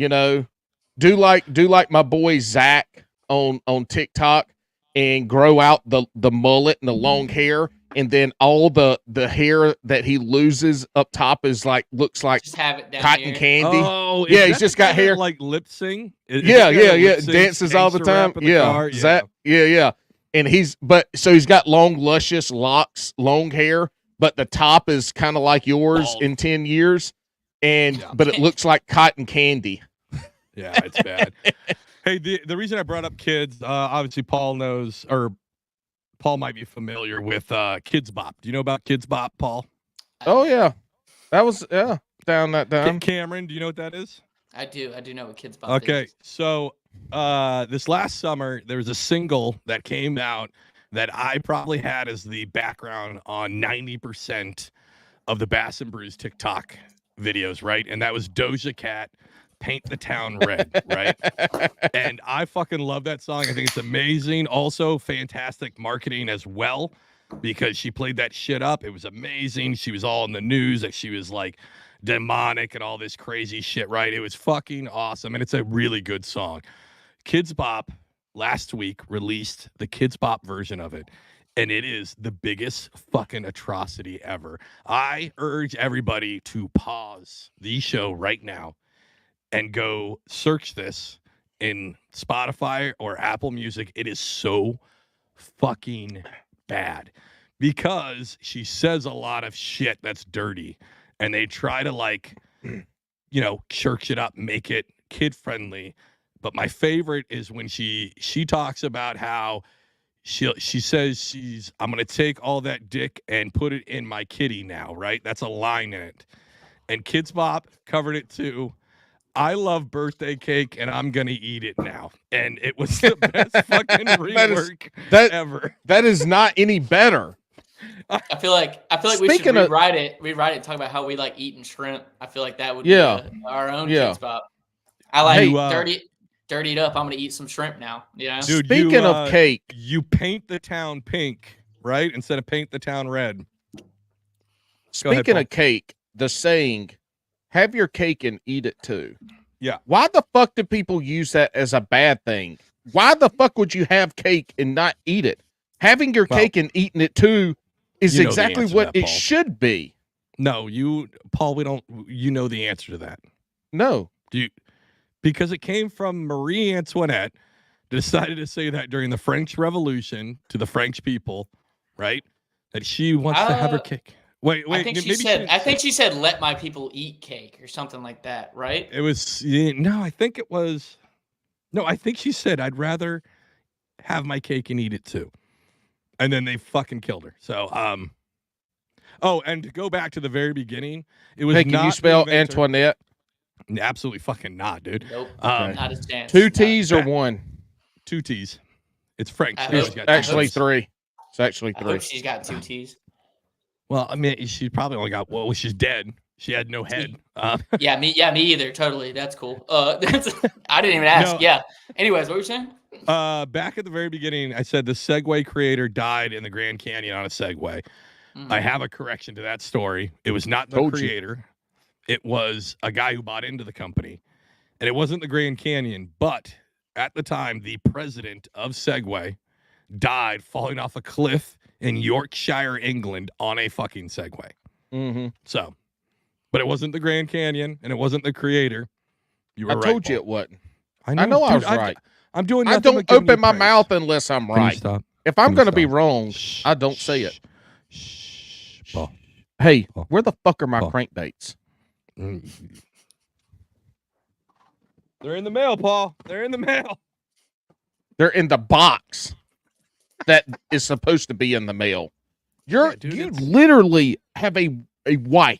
[SPEAKER 2] Do like my boy Zach on TikTok and grow out the mullet and the long hair, and then all the hair that he loses up top looks like
[SPEAKER 5] Just have it down
[SPEAKER 2] cotton
[SPEAKER 5] here.
[SPEAKER 2] candy.
[SPEAKER 4] Oh,
[SPEAKER 2] Yeah,
[SPEAKER 4] is
[SPEAKER 2] he's
[SPEAKER 4] that
[SPEAKER 2] just
[SPEAKER 4] the
[SPEAKER 2] got
[SPEAKER 4] guy that,
[SPEAKER 2] hair.
[SPEAKER 4] like lip sync.
[SPEAKER 2] Yeah. Dances all the time. Yeah. Zach, yeah. And he's got long, luscious locks, long hair, but the top is kind of like yours
[SPEAKER 4] Bald.
[SPEAKER 2] in 10 years.
[SPEAKER 4] Yeah.
[SPEAKER 2] But it looks like cotton candy.
[SPEAKER 4] Yeah, it's bad. Hey, the reason I brought up kids, obviously Paul knows, or Paul might be familiar with Kids Bop. Do you know about Kids Bop, Paul?
[SPEAKER 2] Oh yeah. That was down that time.
[SPEAKER 4] Cameron, do you know what that is?
[SPEAKER 5] I do know what Kids Bop
[SPEAKER 4] Okay,
[SPEAKER 5] is.
[SPEAKER 4] so this last summer there was a single that came out that I probably had as the background on 90% of the Bass and Brews TikTok videos, right? And that was Doja Cat, Paint the Town Red, right? And I fucking love that song. I think it's amazing. Also, fantastic marketing as well, because she played that shit up. It was amazing. She was all in the news that she was like demonic and all this crazy shit, right? It was fucking awesome. And it's a really good song. Kids Bop last week released the Kids Bop version of it. And it is the biggest fucking atrocity ever. I urge everybody to pause the show right now and go search this in Spotify or Apple Music. It is so fucking bad because she says a lot of shit that's dirty, and they try to church it up, make it kid friendly. But my favorite is when she talks about how she says I'm gonna take all that dick and put it in my kitty now, right? That's a line in it. And Kids Bop covered it too. I love birthday cake, and I'm gonna eat it now. And it was the best fucking rework ever.
[SPEAKER 2] That is not any better.
[SPEAKER 5] I feel like we should
[SPEAKER 2] Speaking of-
[SPEAKER 5] rewrite it, and talk about how we like eating shrimp. I feel like that would
[SPEAKER 2] Yeah.
[SPEAKER 5] be our own
[SPEAKER 2] Yeah.
[SPEAKER 5] cake spot. I like
[SPEAKER 2] Hey,
[SPEAKER 5] dirtied up. I'm gonna eat some shrimp now. You know,
[SPEAKER 4] Dude,
[SPEAKER 2] Speaking of cake,
[SPEAKER 4] you paint the town pink, right? Instead of paint the town red.
[SPEAKER 2] speaking of cake, the saying, have your cake and eat it too.
[SPEAKER 4] Yeah.
[SPEAKER 2] Why the fuck do people use that as a bad thing? Why the fuck would you have cake and not eat it? Having your cake and eating it too is
[SPEAKER 4] you know the
[SPEAKER 2] exactly
[SPEAKER 4] answer to
[SPEAKER 2] what
[SPEAKER 4] that,
[SPEAKER 2] it
[SPEAKER 4] Paul.
[SPEAKER 2] should be.
[SPEAKER 4] No, Paul, you know the answer to that.
[SPEAKER 2] No.
[SPEAKER 4] Because it came from Marie Antoinette, decided to say that during the French Revolution to the French people, right? That she wants to have her cake. Wait.
[SPEAKER 5] I think she said, "Let my people eat cake" or something like that, right?
[SPEAKER 4] It was no. I think it was no. I think she said, "I'd rather have my cake and eat it too," and then they fucking killed her. So, oh, and to go back to the very beginning, it was.
[SPEAKER 2] Hey, can you spell Antoinette?
[SPEAKER 4] Absolutely fucking not, dude.
[SPEAKER 5] Nope.
[SPEAKER 2] Okay.
[SPEAKER 5] Not a chance.
[SPEAKER 2] 2 T's or 1?
[SPEAKER 4] 2 T's. It's French.
[SPEAKER 2] It's actually 3. It's actually
[SPEAKER 5] I
[SPEAKER 2] 3.
[SPEAKER 5] hope she's got 2 T's.
[SPEAKER 4] Well, I mean, she probably only got. Well, she's dead. She had no head.
[SPEAKER 5] Yeah, me either. Totally. That's cool. I didn't even ask.
[SPEAKER 4] No.
[SPEAKER 5] Yeah. Anyways, what were you saying?
[SPEAKER 4] Back at the very beginning, I said the Segway creator died in the Grand Canyon on a Segway. I have a correction to that story. It was not the creator. It was a guy who bought into the company. And it wasn't the Grand Canyon, but at the time, the president of Segway died falling off a cliff in Yorkshire, England on a fucking Segway.
[SPEAKER 2] Mm-hmm.
[SPEAKER 4] So, but it wasn't the Grand Canyon and it wasn't the creator. You were
[SPEAKER 2] I
[SPEAKER 4] right,
[SPEAKER 2] told you
[SPEAKER 4] Paul.
[SPEAKER 2] it wasn't.
[SPEAKER 4] I know,
[SPEAKER 2] I know I was
[SPEAKER 4] dude,
[SPEAKER 2] right.
[SPEAKER 4] I'm doing
[SPEAKER 2] I
[SPEAKER 4] nothing
[SPEAKER 2] don't
[SPEAKER 4] but giving you
[SPEAKER 2] open my
[SPEAKER 4] praise.
[SPEAKER 2] mouth unless I'm
[SPEAKER 4] Can you
[SPEAKER 2] right.
[SPEAKER 4] stop?
[SPEAKER 2] If I'm
[SPEAKER 4] Can you
[SPEAKER 2] going to be
[SPEAKER 4] stop?
[SPEAKER 2] wrong,
[SPEAKER 4] Shh,
[SPEAKER 2] I don't say it.
[SPEAKER 4] Shh. Paul.
[SPEAKER 2] Hey,
[SPEAKER 4] Paul.
[SPEAKER 2] where the fuck are my
[SPEAKER 4] Paul.
[SPEAKER 2] crankbaits?
[SPEAKER 4] They're in the mail, Paul. They're in the mail.
[SPEAKER 2] They're in the box that is supposed to be in the mail. You literally have a wife,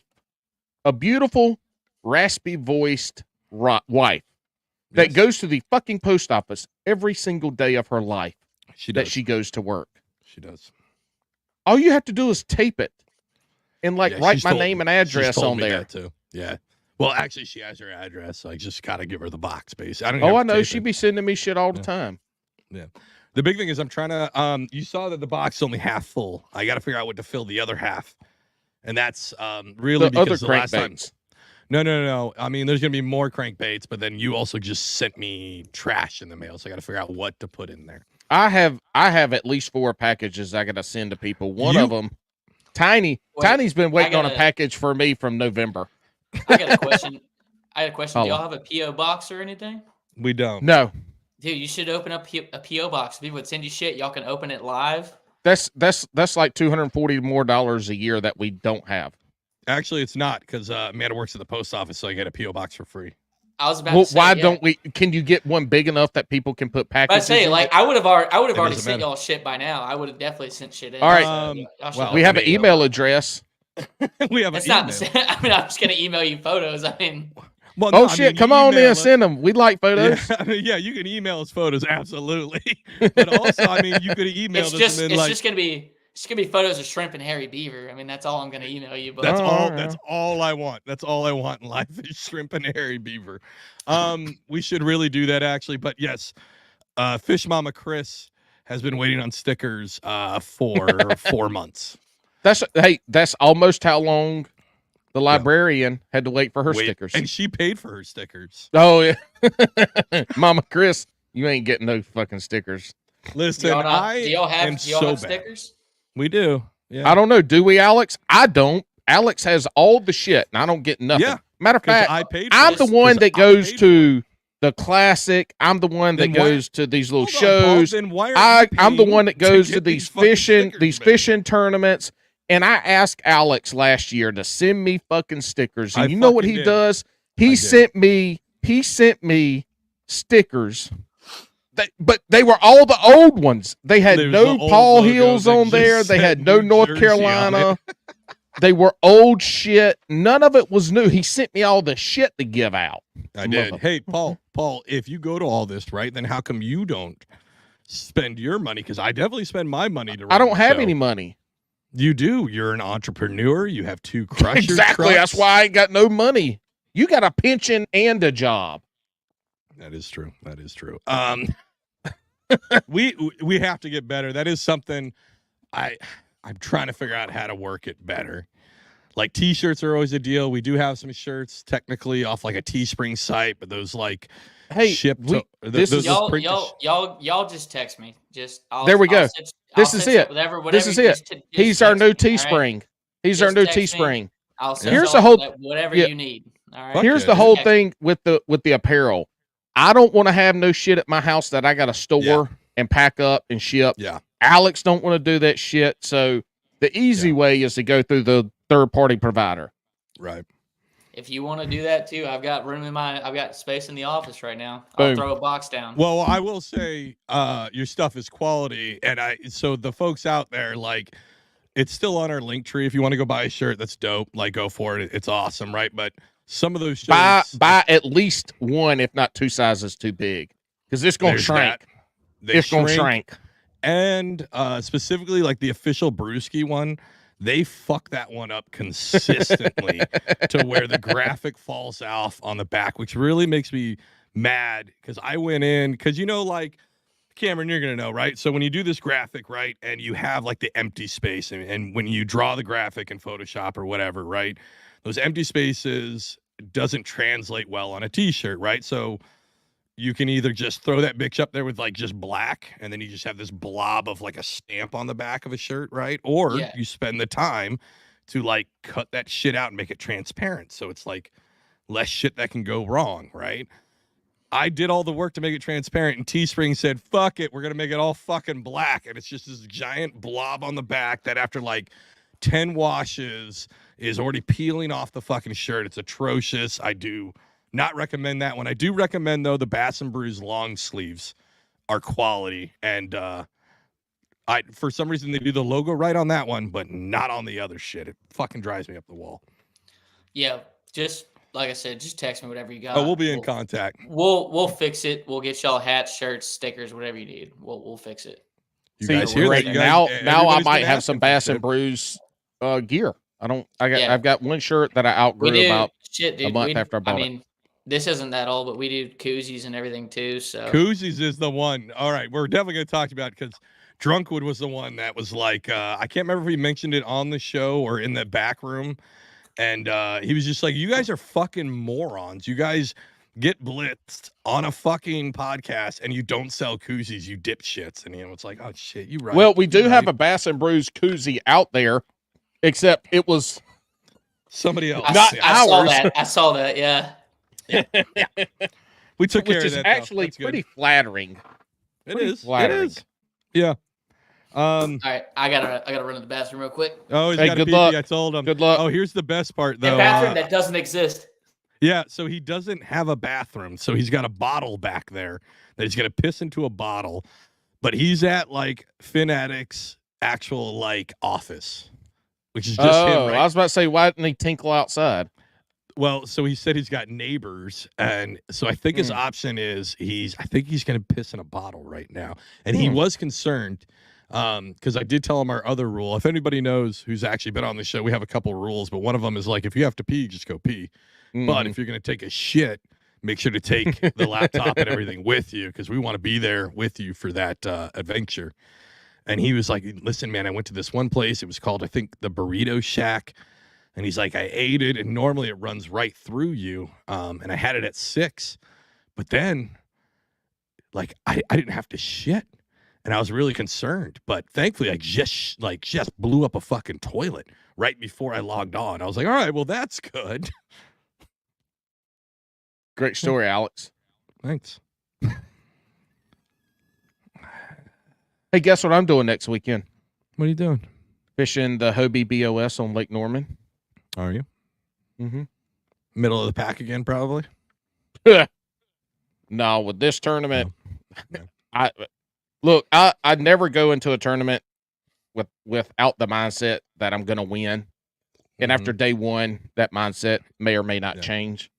[SPEAKER 2] a beautiful, raspy-voiced wife that goes to the fucking post office every single day of her life. She goes to work.
[SPEAKER 4] She does.
[SPEAKER 2] All you have to do is tape it and write my
[SPEAKER 4] told
[SPEAKER 2] name and
[SPEAKER 4] me.
[SPEAKER 2] address
[SPEAKER 4] She's told
[SPEAKER 2] on
[SPEAKER 4] me
[SPEAKER 2] there.
[SPEAKER 4] that too. Yeah. Well, actually, she has her address. So I just got to give her the box, basically.
[SPEAKER 2] I know. She be sending me shit all the time.
[SPEAKER 4] Yeah. The big thing is I'm trying to, you saw that the box is only half full. I got to figure out what to fill the other half. And that's really
[SPEAKER 2] The other
[SPEAKER 4] because the last time.
[SPEAKER 2] crankbaits.
[SPEAKER 4] No. I mean, there's going to be more crankbaits, but then you also just sent me trash in the mail. So I got to figure out what to put in there.
[SPEAKER 2] I have at least 4 packages I got to send to people. One of them, Tiny's been waiting on a package for me from November.
[SPEAKER 5] I got a question. Do y'all have a P.O. box or anything?
[SPEAKER 4] We don't.
[SPEAKER 2] No.
[SPEAKER 5] Dude, you should open up a P.O. box. If people would send you shit, y'all can open it live.
[SPEAKER 2] That's like $240 more a year that we don't have.
[SPEAKER 4] Actually, it's not because Amanda works at the post office, so I get a P.O. box for free.
[SPEAKER 5] I was about to say,
[SPEAKER 2] why don't we? Can you get one big enough that people can put packages?
[SPEAKER 5] I say, like, I would have already
[SPEAKER 4] doesn't
[SPEAKER 5] sent
[SPEAKER 4] matter.
[SPEAKER 5] y'all shit by now. I would have definitely sent shit in.
[SPEAKER 2] All right.
[SPEAKER 5] Y'all should
[SPEAKER 2] We have an email address.
[SPEAKER 4] We have
[SPEAKER 5] It's
[SPEAKER 4] an
[SPEAKER 5] not
[SPEAKER 4] email.
[SPEAKER 5] the same. I mean, I'm just gonna email you photos. I mean,
[SPEAKER 4] Well,
[SPEAKER 2] Oh
[SPEAKER 4] no, I
[SPEAKER 2] shit!
[SPEAKER 4] mean,
[SPEAKER 2] Come
[SPEAKER 4] you
[SPEAKER 2] on
[SPEAKER 4] email
[SPEAKER 2] in,
[SPEAKER 4] us.
[SPEAKER 2] send them. We like photos.
[SPEAKER 4] Yeah, I mean, yeah, you can email us photos, absolutely. But also, I mean, you could email
[SPEAKER 5] it's
[SPEAKER 4] us
[SPEAKER 5] just
[SPEAKER 4] and then
[SPEAKER 5] it's just gonna be photos of shrimp and hairy beaver. I mean, that's all I'm gonna email you. But
[SPEAKER 4] That's
[SPEAKER 2] Oh,
[SPEAKER 4] all.
[SPEAKER 2] yeah.
[SPEAKER 4] That's all I want. That's all I want in life is shrimp and hairy beaver. We should really do that actually. But yes, Fish Mama Chris has been waiting on stickers for 4 months.
[SPEAKER 2] That's almost how long the librarian had to wait for her stickers.
[SPEAKER 4] And she paid for her stickers.
[SPEAKER 2] Oh yeah, Mama Chris, you ain't getting no fucking stickers.
[SPEAKER 4] Listen,
[SPEAKER 5] do
[SPEAKER 4] I
[SPEAKER 5] y'all
[SPEAKER 4] am
[SPEAKER 5] have
[SPEAKER 4] so bad.
[SPEAKER 5] stickers?
[SPEAKER 4] We do. Yeah.
[SPEAKER 2] I don't know. Do we, Alex? I don't. Alex has all the shit, and I don't get nothing.
[SPEAKER 4] Yeah,
[SPEAKER 2] Matter of
[SPEAKER 4] 'Cause
[SPEAKER 2] fact,
[SPEAKER 4] I paid for
[SPEAKER 2] I'm
[SPEAKER 4] it.
[SPEAKER 2] the one
[SPEAKER 4] 'Cause
[SPEAKER 2] that
[SPEAKER 4] I
[SPEAKER 2] goes
[SPEAKER 4] paid
[SPEAKER 2] to the classic. I'm the one that
[SPEAKER 4] Then why-
[SPEAKER 2] goes to these little
[SPEAKER 4] Hold on, Paul,
[SPEAKER 2] shows.
[SPEAKER 4] then why are you
[SPEAKER 2] I'm the
[SPEAKER 4] paying
[SPEAKER 2] one that goes to
[SPEAKER 4] get
[SPEAKER 2] these
[SPEAKER 4] fucking
[SPEAKER 2] fishing
[SPEAKER 4] stickers, man?
[SPEAKER 2] fishing tournaments. And I asked Alex last year to send me fucking stickers. And
[SPEAKER 4] I
[SPEAKER 2] you know what
[SPEAKER 4] fucking
[SPEAKER 2] he
[SPEAKER 4] did.
[SPEAKER 2] does?
[SPEAKER 4] I
[SPEAKER 2] He
[SPEAKER 4] did.
[SPEAKER 2] sent me stickers. But they were all the old ones. They had
[SPEAKER 4] There's
[SPEAKER 2] no
[SPEAKER 4] the old
[SPEAKER 2] Paul
[SPEAKER 4] logos
[SPEAKER 2] Hills
[SPEAKER 4] that
[SPEAKER 2] on
[SPEAKER 4] just
[SPEAKER 2] there. They
[SPEAKER 4] said
[SPEAKER 2] had no
[SPEAKER 4] New
[SPEAKER 2] North
[SPEAKER 4] Jersey on
[SPEAKER 2] Carolina. They were old shit. None of it was new. He sent me all the shit to give out.
[SPEAKER 4] I did. Hey, Paul, if you go to all this, right, then how come you don't spend your money? Because I definitely spend my money to run
[SPEAKER 2] I don't
[SPEAKER 4] the
[SPEAKER 2] have
[SPEAKER 4] show.
[SPEAKER 2] any money.
[SPEAKER 4] You do. You're an entrepreneur. You have 2 crusher
[SPEAKER 2] Exactly.
[SPEAKER 4] trucks.
[SPEAKER 2] That's why I ain't got no money. You got a pension and a job.
[SPEAKER 4] That is true. That is true. We have to get better. That is something I'm trying to figure out how to work it better. Like t-shirts are always a deal. We do have some shirts technically off like a Teespring site, but those like ship
[SPEAKER 5] y'all just text me.
[SPEAKER 2] There we go. This is it.
[SPEAKER 5] Whatever
[SPEAKER 2] This is it. He's our new Teespring. He's our new Teespring. Here's the whole
[SPEAKER 5] whatever you need. All right.
[SPEAKER 2] Here's the whole thing with the apparel. I don't want to have no shit at my house that I got to store and pack up and ship.
[SPEAKER 4] Yeah.
[SPEAKER 2] Alex don't want to do that shit. So the easy way is to go through the third-party provider.
[SPEAKER 4] Right.
[SPEAKER 5] If you want to do that too, I've got space in the office right now.
[SPEAKER 2] Boom.
[SPEAKER 5] I'll throw a box down.
[SPEAKER 4] Well, I will say your stuff is quality, and so the folks out there, like, it's still on our link tree. If you want to go buy a shirt, that's dope. Like, go for it. It's awesome, right? But some of those shirts,
[SPEAKER 2] buy at least one, if not 2 sizes too big, because it's gonna shrink. It's gonna shrink.
[SPEAKER 4] And specifically, like the official Brewski one, they fuck that one up consistently to where the graphic falls off on the back, which really makes me mad because I went in because like Cameron, you're gonna know, right? So when you do this graphic, right, and you have like the empty space, and when you draw the graphic in Photoshop or whatever, right, those empty spaces doesn't translate well on a t-shirt, right? So you can either just throw that bitch up there with like just black, and then you just have this blob of like a stamp on the back of a shirt, right? Or you spend the time to like cut that shit out and make it transparent. So it's like less shit that can go wrong, right? I did all the work to make it transparent, and Teespring said, fuck it, we're going to make it all fucking black. And it's just this giant blob on the back that after like 10 washes is already peeling off the fucking shirt. It's atrocious. I do not recommend that one. I do recommend, though, the Bass and Brews long sleeves are quality. And for some reason, they do the logo right on that one, but not on the other shit. It fucking drives me up the wall.
[SPEAKER 5] Yeah, just like I said, just text me whatever you got.
[SPEAKER 4] Oh, we'll be in contact.
[SPEAKER 5] We'll fix it. We'll get y'all hats, shirts, stickers, whatever you need. We'll fix it.
[SPEAKER 4] You guys hear that?
[SPEAKER 2] Now I might have some Bass and Brews gear. I've got one shirt that I outgrew about a month after I bought it.
[SPEAKER 5] This isn't that old, but we do koozies and everything too. So
[SPEAKER 4] koozies is the one. All right, we're definitely going to talk about it because Drunkwood was the one that was like, I can't remember if he mentioned it on the show or in the back room. And he was just like, you guys are fucking morons. You guys get blitzed on a fucking podcast and you don't sell koozies, you dipshits. And it's like, oh shit, you right.
[SPEAKER 2] Well, we do have a Bass and Brews koozie out there, except it was
[SPEAKER 4] somebody else.
[SPEAKER 2] Not ours.
[SPEAKER 5] I saw that. Yeah.
[SPEAKER 4] We took care of that.
[SPEAKER 2] Which is actually pretty flattering.
[SPEAKER 4] It is.
[SPEAKER 2] Flattering.
[SPEAKER 4] It is. Yeah.
[SPEAKER 5] All right, I gotta run to the bathroom real quick.
[SPEAKER 4] Oh, he's got a pee. I told him.
[SPEAKER 2] Good luck.
[SPEAKER 4] Oh, here's the best part though.
[SPEAKER 5] A bathroom that doesn't exist.
[SPEAKER 4] Yeah, so he doesn't have a bathroom, so he's got a bottle back there that he's gonna piss into a bottle. But he's at like Finaddicts' actual like office, which is just him. Right?
[SPEAKER 2] I was about to say, why didn't he tinkle outside?
[SPEAKER 4] Well, so he said he's got neighbors, and so I think his option is I think he's going to piss in a bottle right now, and he was concerned because I did tell him our other rule. If anybody knows who's actually been on the show, we have a couple rules, but one of them is like if you have to pee, just go pee. But if you're going to take a shit, make sure to take the laptop and everything with you because we want to be there with you for that adventure. And he was like, "Listen, man, I went to this one place. It was called, I think, the Burrito Shack." And he's like, I ate it, and normally it runs right through you. And I had it at 6. But then, like, I didn't have to shit. And I was really concerned. But thankfully, I just blew up a fucking toilet right before I logged on. I was like, all right, well, that's good.
[SPEAKER 2] Great story, Alex.
[SPEAKER 4] Thanks.
[SPEAKER 2] Hey, guess what I'm doing next weekend?
[SPEAKER 4] What are you doing?
[SPEAKER 2] Fishing the Hobie BOS on Lake Norman.
[SPEAKER 4] Are you?
[SPEAKER 2] Mm-hmm.
[SPEAKER 4] Middle of the pack again, probably?
[SPEAKER 2] No, with this tournament, I never go into a tournament without the mindset that I'm going to win. And after day one, that mindset may or may not change.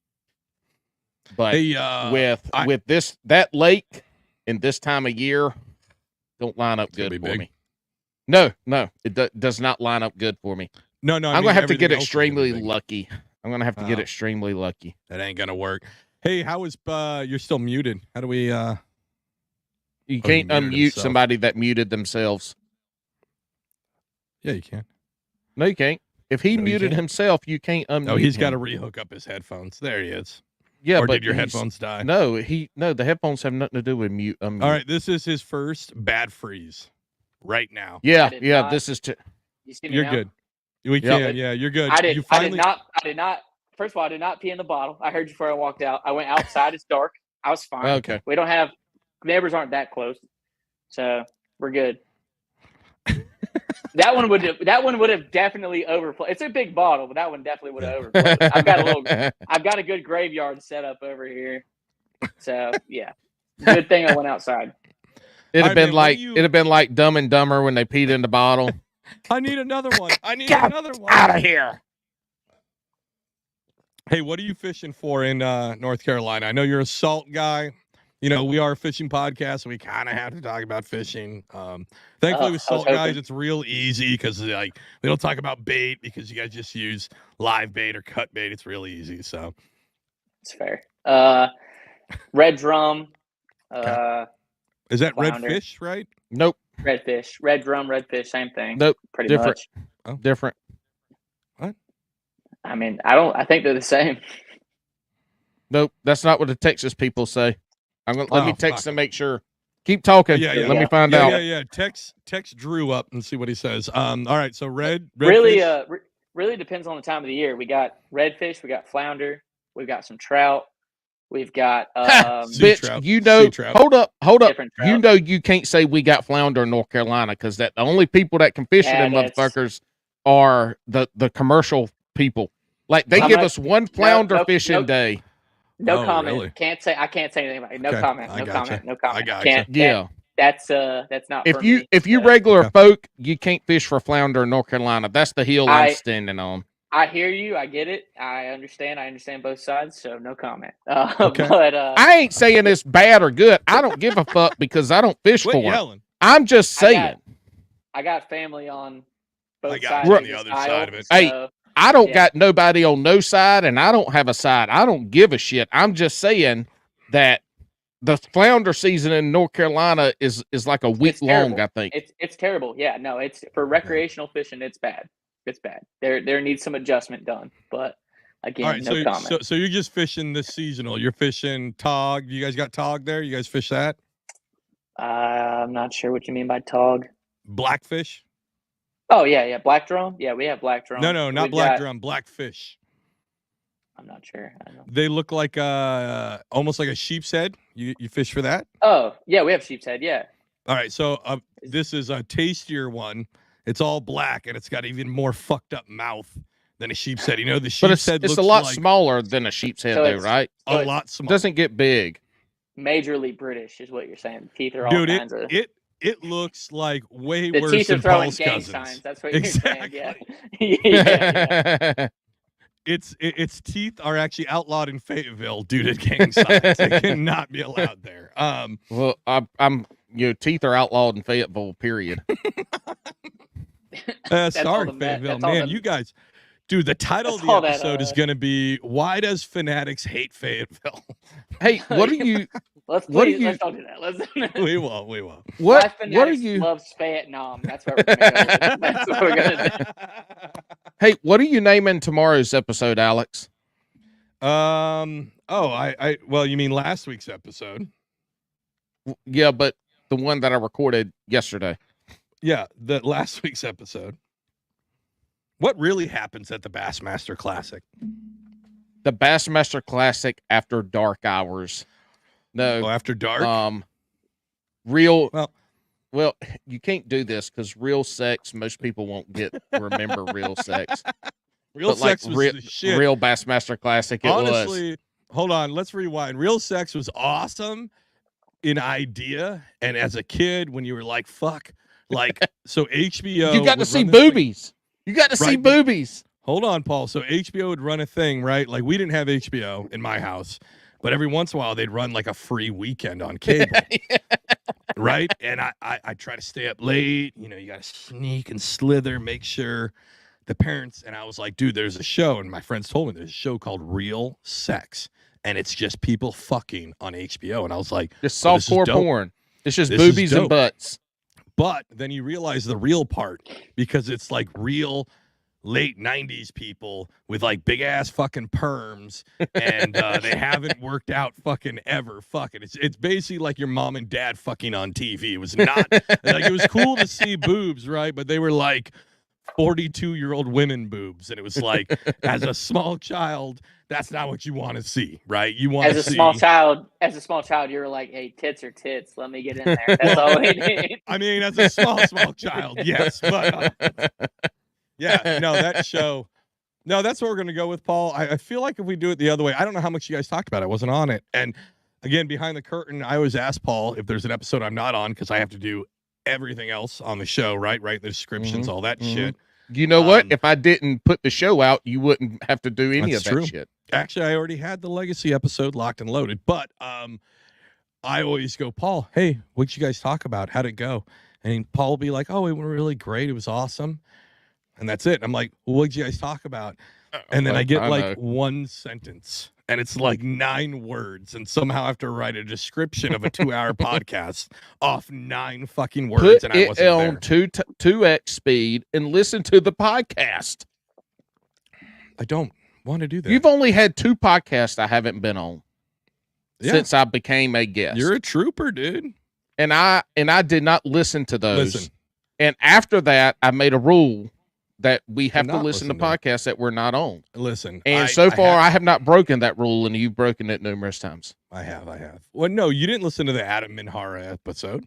[SPEAKER 2] But with that lake and this time of year, don't line up good for me. No, it does not line up good for me.
[SPEAKER 4] No,
[SPEAKER 2] I'm gonna have to get extremely lucky. I'm gonna have to get extremely lucky.
[SPEAKER 4] That ain't gonna work. Hey, how is you're still muted? How do we?
[SPEAKER 2] You can't unmute somebody that muted themselves.
[SPEAKER 4] Yeah, you can.
[SPEAKER 2] No, you can't. If he muted himself, you can't unmute.
[SPEAKER 4] Oh, he's got to rehook up his headphones. There he is.
[SPEAKER 2] Yeah,
[SPEAKER 4] or
[SPEAKER 2] but
[SPEAKER 4] did your headphones die?
[SPEAKER 2] No, the headphones have nothing to do with mute.
[SPEAKER 4] All right, this is his first bad freeze right now.
[SPEAKER 2] Yeah. This is.
[SPEAKER 5] You see me
[SPEAKER 4] You're
[SPEAKER 5] now?
[SPEAKER 4] good. We can. Yeah, you're good.
[SPEAKER 5] I did not. First of all, I did not pee in the bottle. I heard you before I walked out. I went outside. It's dark. I was fine.
[SPEAKER 2] Okay.
[SPEAKER 5] We don't have neighbors aren't that close, so we're good. That one would have definitely overflowed. It's a big bottle, but that one definitely would have overflowed. I've got a good graveyard set up over here. So yeah. Good thing I went outside.
[SPEAKER 2] It'd have been like Dumb and Dumber when they peed in the bottle.
[SPEAKER 4] I need another one. Another one.
[SPEAKER 2] Out of here.
[SPEAKER 4] Hey, what are you fishing for in North Carolina? I know you're a salt guy. You know, we are a fishing podcast, so we kind of have to talk about fishing. Thankfully, with salt guys, it's real easy because we don't talk about bait because you guys just use live bait or cut bait. It's real easy. So
[SPEAKER 5] it's fair. Red drum.
[SPEAKER 4] Is that
[SPEAKER 5] flounder.
[SPEAKER 4] redfish, right?
[SPEAKER 2] Nope.
[SPEAKER 5] Redfish. Red drum, redfish, same thing.
[SPEAKER 2] Nope.
[SPEAKER 5] Pretty
[SPEAKER 2] different.
[SPEAKER 5] much.
[SPEAKER 4] Oh.
[SPEAKER 2] Different.
[SPEAKER 4] What?
[SPEAKER 5] I mean, I think they're the same.
[SPEAKER 2] Nope. That's not what the Texas people say. Let me text and make sure. Keep talking.
[SPEAKER 4] Yeah.
[SPEAKER 2] Let me find out.
[SPEAKER 4] Yeah. Text Drew up and see what he says. All right. So red
[SPEAKER 5] really,
[SPEAKER 4] fish.
[SPEAKER 5] Really depends on the time of the year. We got redfish, we got flounder, we've got some trout, we've got
[SPEAKER 2] bitch.
[SPEAKER 4] trout.
[SPEAKER 2] You know, hold up.
[SPEAKER 5] You
[SPEAKER 2] know, you can't say we got flounder in North Carolina because the only people that can fish them motherfuckers are the commercial people. Like they give us one flounder fishing day.
[SPEAKER 5] No comment.
[SPEAKER 4] Really?
[SPEAKER 5] I can't say anything about it. No comment. No comment.
[SPEAKER 4] I got
[SPEAKER 5] That's not.
[SPEAKER 2] If you regular folk, you can't fish for flounder in North Carolina. That's the hill I'm standing on.
[SPEAKER 5] I hear you. I get it. I understand both sides. So no comment.
[SPEAKER 4] Okay.
[SPEAKER 5] But
[SPEAKER 2] I ain't saying it's bad or good. I don't give a fuck because I don't fish for it. I'm just saying.
[SPEAKER 5] I got family on both sides.
[SPEAKER 4] On the other side of it.
[SPEAKER 2] Hey, I don't got nobody on no side, and I don't have a side. I don't give a shit. I'm just saying that the flounder season in North Carolina is like a week long. I think
[SPEAKER 5] it's terrible. Yeah, no, it's for recreational fishing. It's bad. It's bad. There needs some adjustment done. But again,
[SPEAKER 4] right,
[SPEAKER 5] no comment.
[SPEAKER 4] So you're just fishing this seasonal. You're fishing tog. You guys got tog there? You guys fish that?
[SPEAKER 5] I'm not sure what you mean by tog.
[SPEAKER 4] Blackfish.
[SPEAKER 5] Oh yeah, black drum. Yeah, we have black drum.
[SPEAKER 4] No, not black drum. Blackfish.
[SPEAKER 5] I'm not sure. I don't know.
[SPEAKER 4] They look like almost like a sheep's head. You fish for that?
[SPEAKER 5] Oh yeah, we have sheep's head. Yeah.
[SPEAKER 4] All right, so this is a tastier one. It's all black and it's got even more fucked up mouth than a sheep's head. You know, the sheep's head.
[SPEAKER 2] It's a lot smaller than a sheep's head, though, right?
[SPEAKER 4] A lot smaller.
[SPEAKER 2] Doesn't get big.
[SPEAKER 5] Majorly British is what you're saying. Teeth are all kinds of.
[SPEAKER 4] It looks like way
[SPEAKER 5] the
[SPEAKER 4] worse
[SPEAKER 5] teeth
[SPEAKER 4] than
[SPEAKER 5] are throwing
[SPEAKER 4] Paul's
[SPEAKER 5] gang
[SPEAKER 4] cousins.
[SPEAKER 5] signs. That's what you're saying. Yeah.
[SPEAKER 4] Its teeth are actually outlawed in Fayetteville due to gang signs. They cannot be allowed there.
[SPEAKER 2] Well, I'm teeth are outlawed in Fayetteville. Period.
[SPEAKER 4] Sorry, Fayetteville, man. You guys, dude. The title of the episode is going to be "Why Does Finaddicts Hate Fayetteville?"
[SPEAKER 2] Hey, what are you?
[SPEAKER 5] Let's don't do that.
[SPEAKER 4] We won't.
[SPEAKER 2] What are you?
[SPEAKER 5] Loves Vietnam. That's what we're gonna do. That's what we're gonna do.
[SPEAKER 2] Hey, what are you naming tomorrow's episode, Alex?
[SPEAKER 4] Well, you mean last week's episode?
[SPEAKER 2] Yeah, but the one that I recorded yesterday.
[SPEAKER 4] Yeah, the last week's episode. What really happens at the Bassmaster Classic?
[SPEAKER 2] The Bassmaster Classic after dark hours. No,
[SPEAKER 4] after dark.
[SPEAKER 2] Well, you can't do this because real sex. Most people won't remember real sex.
[SPEAKER 4] Real sex was the shit.
[SPEAKER 2] Real Bassmaster Classic.
[SPEAKER 4] Honestly, hold on. Let's rewind. Real sex was awesome in idea, and as a kid, when you were so HBO.
[SPEAKER 2] You got to see boobies. You got to see boobies.
[SPEAKER 4] Hold on, Paul. So HBO would run a thing, right? Like we didn't have HBO in my house, but every once in a while they'd run like a free weekend on cable. Right? And I try to stay up late. You know, you got to sneak and slither, make sure the parents. And I was like, dude, there's a show. And my friends told me there's a show called Real Sex. And it's just people fucking on HBO. And I was like,
[SPEAKER 2] just softcore porn. It's just boobies and butts.
[SPEAKER 4] But then you realize the real part because it's like real late 90s people with like big ass fucking perms and they haven't worked out fucking ever fucking. It's basically like your mom and dad fucking on TV. It was not like it was cool to see boobs, right? But they were like 42-year-old women boobs. And it was like, as a small child, that's not what you want to see, right? You want to see.
[SPEAKER 5] As a small child, you were like, hey, tits are tits. Let me get in there. That's all we need.
[SPEAKER 4] I mean, as a small child, yes. But yeah, no, that show. No, that's what we're going to go with, Paul. I feel like if we do it the other way, I don't know how much you guys talked about it. I wasn't on it. And again, behind the curtain, I always ask Paul if there's an episode I'm not on because I have to do everything else on the show, right? Write the descriptions, all that shit.
[SPEAKER 2] You know what? If I didn't put the show out, you wouldn't have to do any of that shit.
[SPEAKER 4] Actually, I already had the Legacy episode locked and loaded. But I always go, Paul, hey, what'd you guys talk about? How'd it go? And Paul will be like, oh, it went really great. It was awesome. And that's it. I'm like, well, what'd you guys talk about? And then I get like one sentence. And it's like 9 words, and somehow I have to write a description of a 2-hour podcast off 9 fucking words.
[SPEAKER 2] Put
[SPEAKER 4] and I wasn't
[SPEAKER 2] on 2x speed and listen to the podcast.
[SPEAKER 4] I don't want to do that.
[SPEAKER 2] You've only had 2 podcasts I haven't been on since I became a guest.
[SPEAKER 4] You're a trooper, dude.
[SPEAKER 2] And I did not listen to those. And after that, I made a rule that we have to listen to podcasts that we're not on.
[SPEAKER 4] Listen.
[SPEAKER 2] And so far, I have not broken that rule, and you've broken it numerous times.
[SPEAKER 4] I have. Well, no, you didn't listen to the Adam Minhara episode.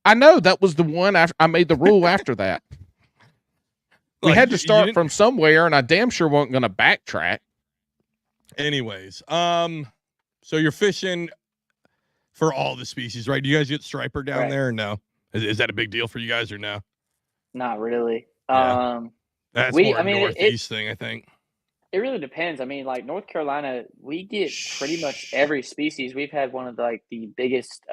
[SPEAKER 2] I know. That was the one after I made the rule after that. We had to start from somewhere, and I damn sure wasn't going to backtrack.
[SPEAKER 4] Anyways, so you're fishing for all the species, right? Do you guys get striper down there or no? Is that a big deal for you guys or no?
[SPEAKER 5] Not really.
[SPEAKER 4] Yeah. That's more northeast thing, I think.
[SPEAKER 5] It really depends. I mean, like North Carolina, we get pretty much every species. We've had one of the biggest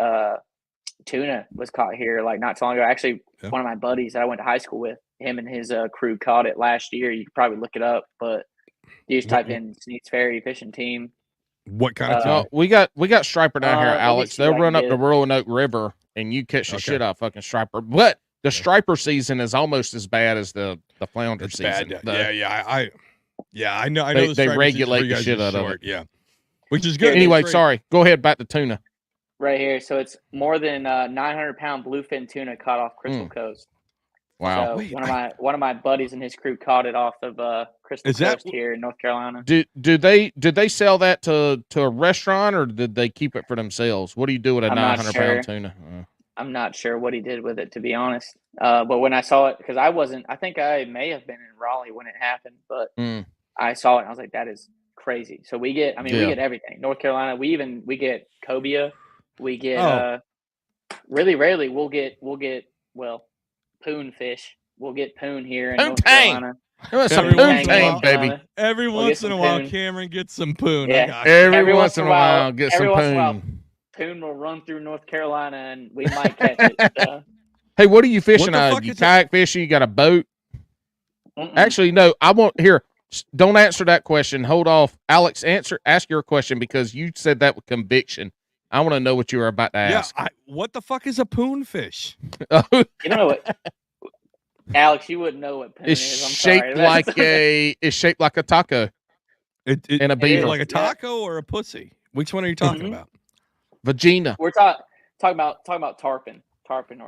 [SPEAKER 5] tuna was caught here like not so long ago. Actually, one of my buddies that I went to high school with, him and his crew caught it last year. You could probably look it up, but you just type in Sneaks Ferry fishing team.
[SPEAKER 4] What kind of tuna?
[SPEAKER 2] We got striper down here, Alex. They'll run up the Roanoke River and you catch the shit out of fucking striper. But the striper season is almost as bad as the flounder season.
[SPEAKER 4] Bad. I know.
[SPEAKER 2] They regulate the shit out of it.
[SPEAKER 4] Yeah, which is good.
[SPEAKER 2] Anyway, sorry. Go ahead. Back to tuna.
[SPEAKER 5] Right here. So it's more than 900-pound bluefin tuna caught off Crystal Coast.
[SPEAKER 2] Wow.
[SPEAKER 5] So one of my buddies and his crew caught it off of Crystal Coast here in North Carolina.
[SPEAKER 2] Did they sell that to a restaurant or did they keep it for themselves? What do you do with a 900-pound tuna?
[SPEAKER 5] I'm not sure what he did with it, to be honest. But when I saw it, because I think I may have been in Raleigh when it happened, but I saw it and I was like, that is crazy. So we get everything. North Carolina, we get cobia. We get really rarely we'll get poon fish. We'll get poon here in North Carolina.
[SPEAKER 2] Some poon tang, baby.
[SPEAKER 4] Every once in a while, Cameron gets some poon.
[SPEAKER 5] Yeah.
[SPEAKER 2] Every once in a while, get some poon.
[SPEAKER 5] Poon will run through North Carolina, and we might catch it.
[SPEAKER 2] Hey, what are you fishing on? You kayak fishing? You got a boat? Actually, no. I won't. Here, don't answer that question. Hold off, Alex. Ask your question because you said that with conviction. I want to know what you were about to ask.
[SPEAKER 4] Yeah, what the fuck is a poon fish?
[SPEAKER 5] You don't know what, Alex? You wouldn't know what poon is. I'm sorry.
[SPEAKER 2] It's shaped like a taco.
[SPEAKER 4] And a beaver, like a taco or a pussy. Which one are you talking about?
[SPEAKER 2] Vagina.
[SPEAKER 5] We're talking about tarpon. Tarpon.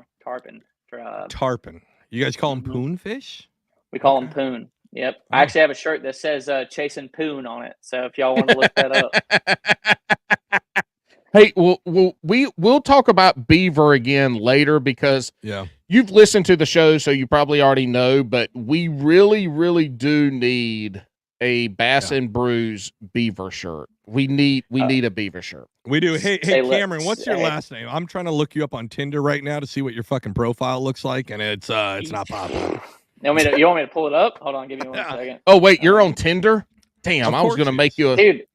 [SPEAKER 4] Tarpon. You guys call them poon fish?
[SPEAKER 5] We call them poon. Yep. I actually have a shirt that says "Chasing Poon" on it. So if y'all want to look that up.
[SPEAKER 2] Hey, we'll talk about beaver again later because
[SPEAKER 4] you've
[SPEAKER 2] listened to the show, so you probably already know. But we really, really do need a Bass and Brews beaver shirt. We need a beaver shirt.
[SPEAKER 4] We do. Hey, Cameron, what's your last name? I'm trying to look you up on Tinder right now to see what your fucking profile looks like, and it's not popping.
[SPEAKER 6] You want me to pull it up? Hold on, give me 1 second.
[SPEAKER 2] Oh wait, you're on Tinder? Damn,
[SPEAKER 4] Of
[SPEAKER 2] I was
[SPEAKER 4] course
[SPEAKER 2] gonna
[SPEAKER 4] he
[SPEAKER 2] make
[SPEAKER 4] is.
[SPEAKER 2] you a.
[SPEAKER 6] Dude,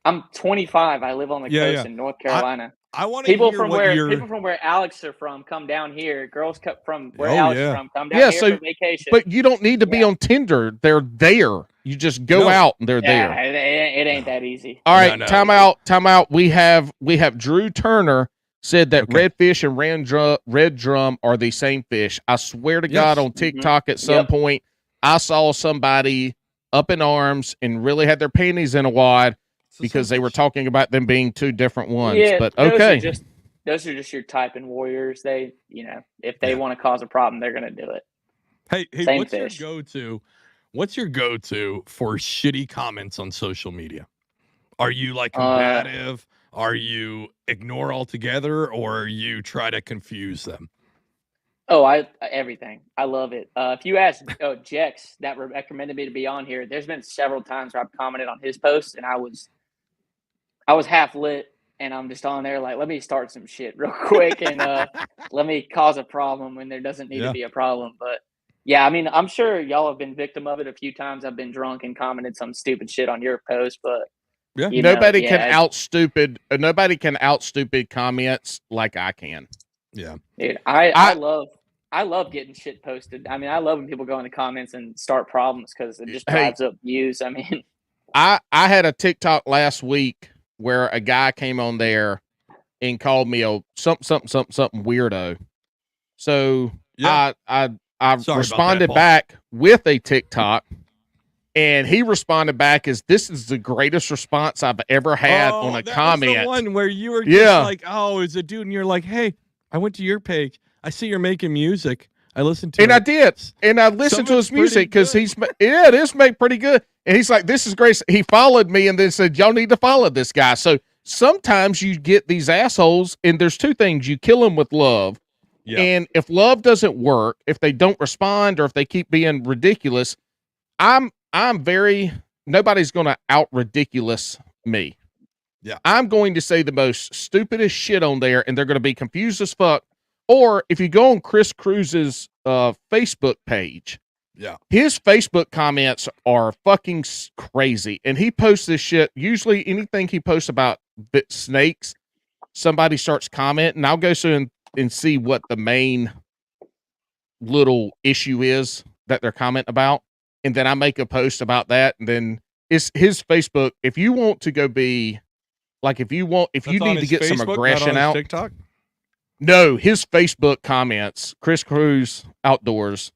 [SPEAKER 6] I'm 25. I live on the
[SPEAKER 4] Yeah,
[SPEAKER 6] coast
[SPEAKER 4] yeah.
[SPEAKER 6] in North Carolina.
[SPEAKER 4] I want to
[SPEAKER 6] People
[SPEAKER 4] hear
[SPEAKER 6] from
[SPEAKER 4] what
[SPEAKER 6] where
[SPEAKER 4] you're.
[SPEAKER 6] people from where Alex are from come down here. Girls from where
[SPEAKER 4] Oh,
[SPEAKER 6] Alex
[SPEAKER 4] yeah.
[SPEAKER 6] is from come down
[SPEAKER 2] Yeah,
[SPEAKER 6] here
[SPEAKER 2] so-
[SPEAKER 6] for vacation.
[SPEAKER 2] But you don't need to be
[SPEAKER 6] Yeah.
[SPEAKER 2] on Tinder. They're there. You just go
[SPEAKER 4] No.
[SPEAKER 2] out and they're
[SPEAKER 6] yeah,
[SPEAKER 2] there.
[SPEAKER 6] it ain't that easy.
[SPEAKER 2] All right,
[SPEAKER 4] No.
[SPEAKER 2] time out. We have Drew Turner said that
[SPEAKER 4] Okay.
[SPEAKER 2] redfish and red drum are the same fish. I swear to God,
[SPEAKER 4] Yes.
[SPEAKER 2] on TikTok at some point, I saw somebody up in arms and really had their panties in a wad because they were talking about them being two different ones.
[SPEAKER 6] Yeah,
[SPEAKER 2] But okay,
[SPEAKER 6] those are just your type and warriors. They, if they want to cause a problem, they're gonna do it.
[SPEAKER 4] Hey,
[SPEAKER 6] Same
[SPEAKER 4] what's
[SPEAKER 6] fish.
[SPEAKER 4] your go-to? What's your go-to for shitty comments on social media? Are you like combative? Are you ignore altogether, or you try to confuse them?
[SPEAKER 6] Oh, everything. I love it. If you ask Jex that recommended me to be on here, there's been several times where I've commented on his posts and I was half lit and I'm just on there like, let me start some shit real quick and let me cause a problem when there doesn't need to be a problem. But yeah, I mean, I'm sure y'all have been victim of it a few times. I've been drunk and commented some stupid shit on your post, but
[SPEAKER 2] nobody can out stupid comments like I can.
[SPEAKER 4] Yeah,
[SPEAKER 6] dude, I love getting shit posted. I mean, I love when people go in the comments and start problems because it just drives up views. I mean,
[SPEAKER 2] I had a TikTok last week where a guy came on there and called me a something weirdo. So I responded back with a TikTok, and he responded back as, "This is the greatest response I've ever had on a comment."
[SPEAKER 4] Was the one where you were just like, "Oh, it's a dude," and you're like, "Hey, I went to your page. I see you're making music. I listened to it."
[SPEAKER 2] And I did. And I listened to his music because it is made pretty good. And he's like, "This is great." He followed me and then said, "Y'all need to follow this guy." So sometimes you get these assholes, and there's two things. You kill them with love. Yeah. And if love doesn't work, if they don't respond or if they keep being ridiculous, nobody's going to out ridiculous me.
[SPEAKER 4] Yeah.
[SPEAKER 2] I'm going to say the most stupidest shit on there, and they're going to be confused as fuck. Or if you go on Chris Cruz's Facebook page, his Facebook comments are fucking crazy. And he posts this shit. Usually anything he posts about snakes, somebody starts commenting. I'll go through and see what the main little issue is that they're commenting about. And then I make a post about that. And then it's his Facebook. If you want to go be like, if you need to get some aggression out.
[SPEAKER 4] TikTok?
[SPEAKER 2] No, his Facebook comments, Chris Cruz Outdoors,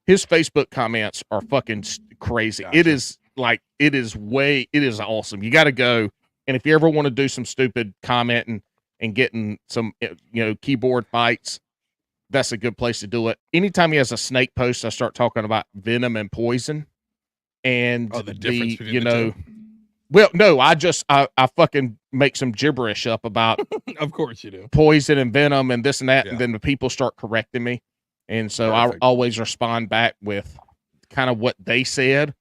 [SPEAKER 2] his Facebook comments are fucking crazy. Gotcha. It is awesome. You got to go. And if you ever want to do some stupid commenting and getting some, keyboard fights, that's a good place to do it. Anytime he has a snake post, I start talking about venom and poison. And
[SPEAKER 4] the difference between the two.
[SPEAKER 2] Well, no, I fucking make some gibberish up about
[SPEAKER 4] of course you do.
[SPEAKER 2] Poison and venom and this and that, and then the people start correcting me. And so I always respond back with kind of what they said,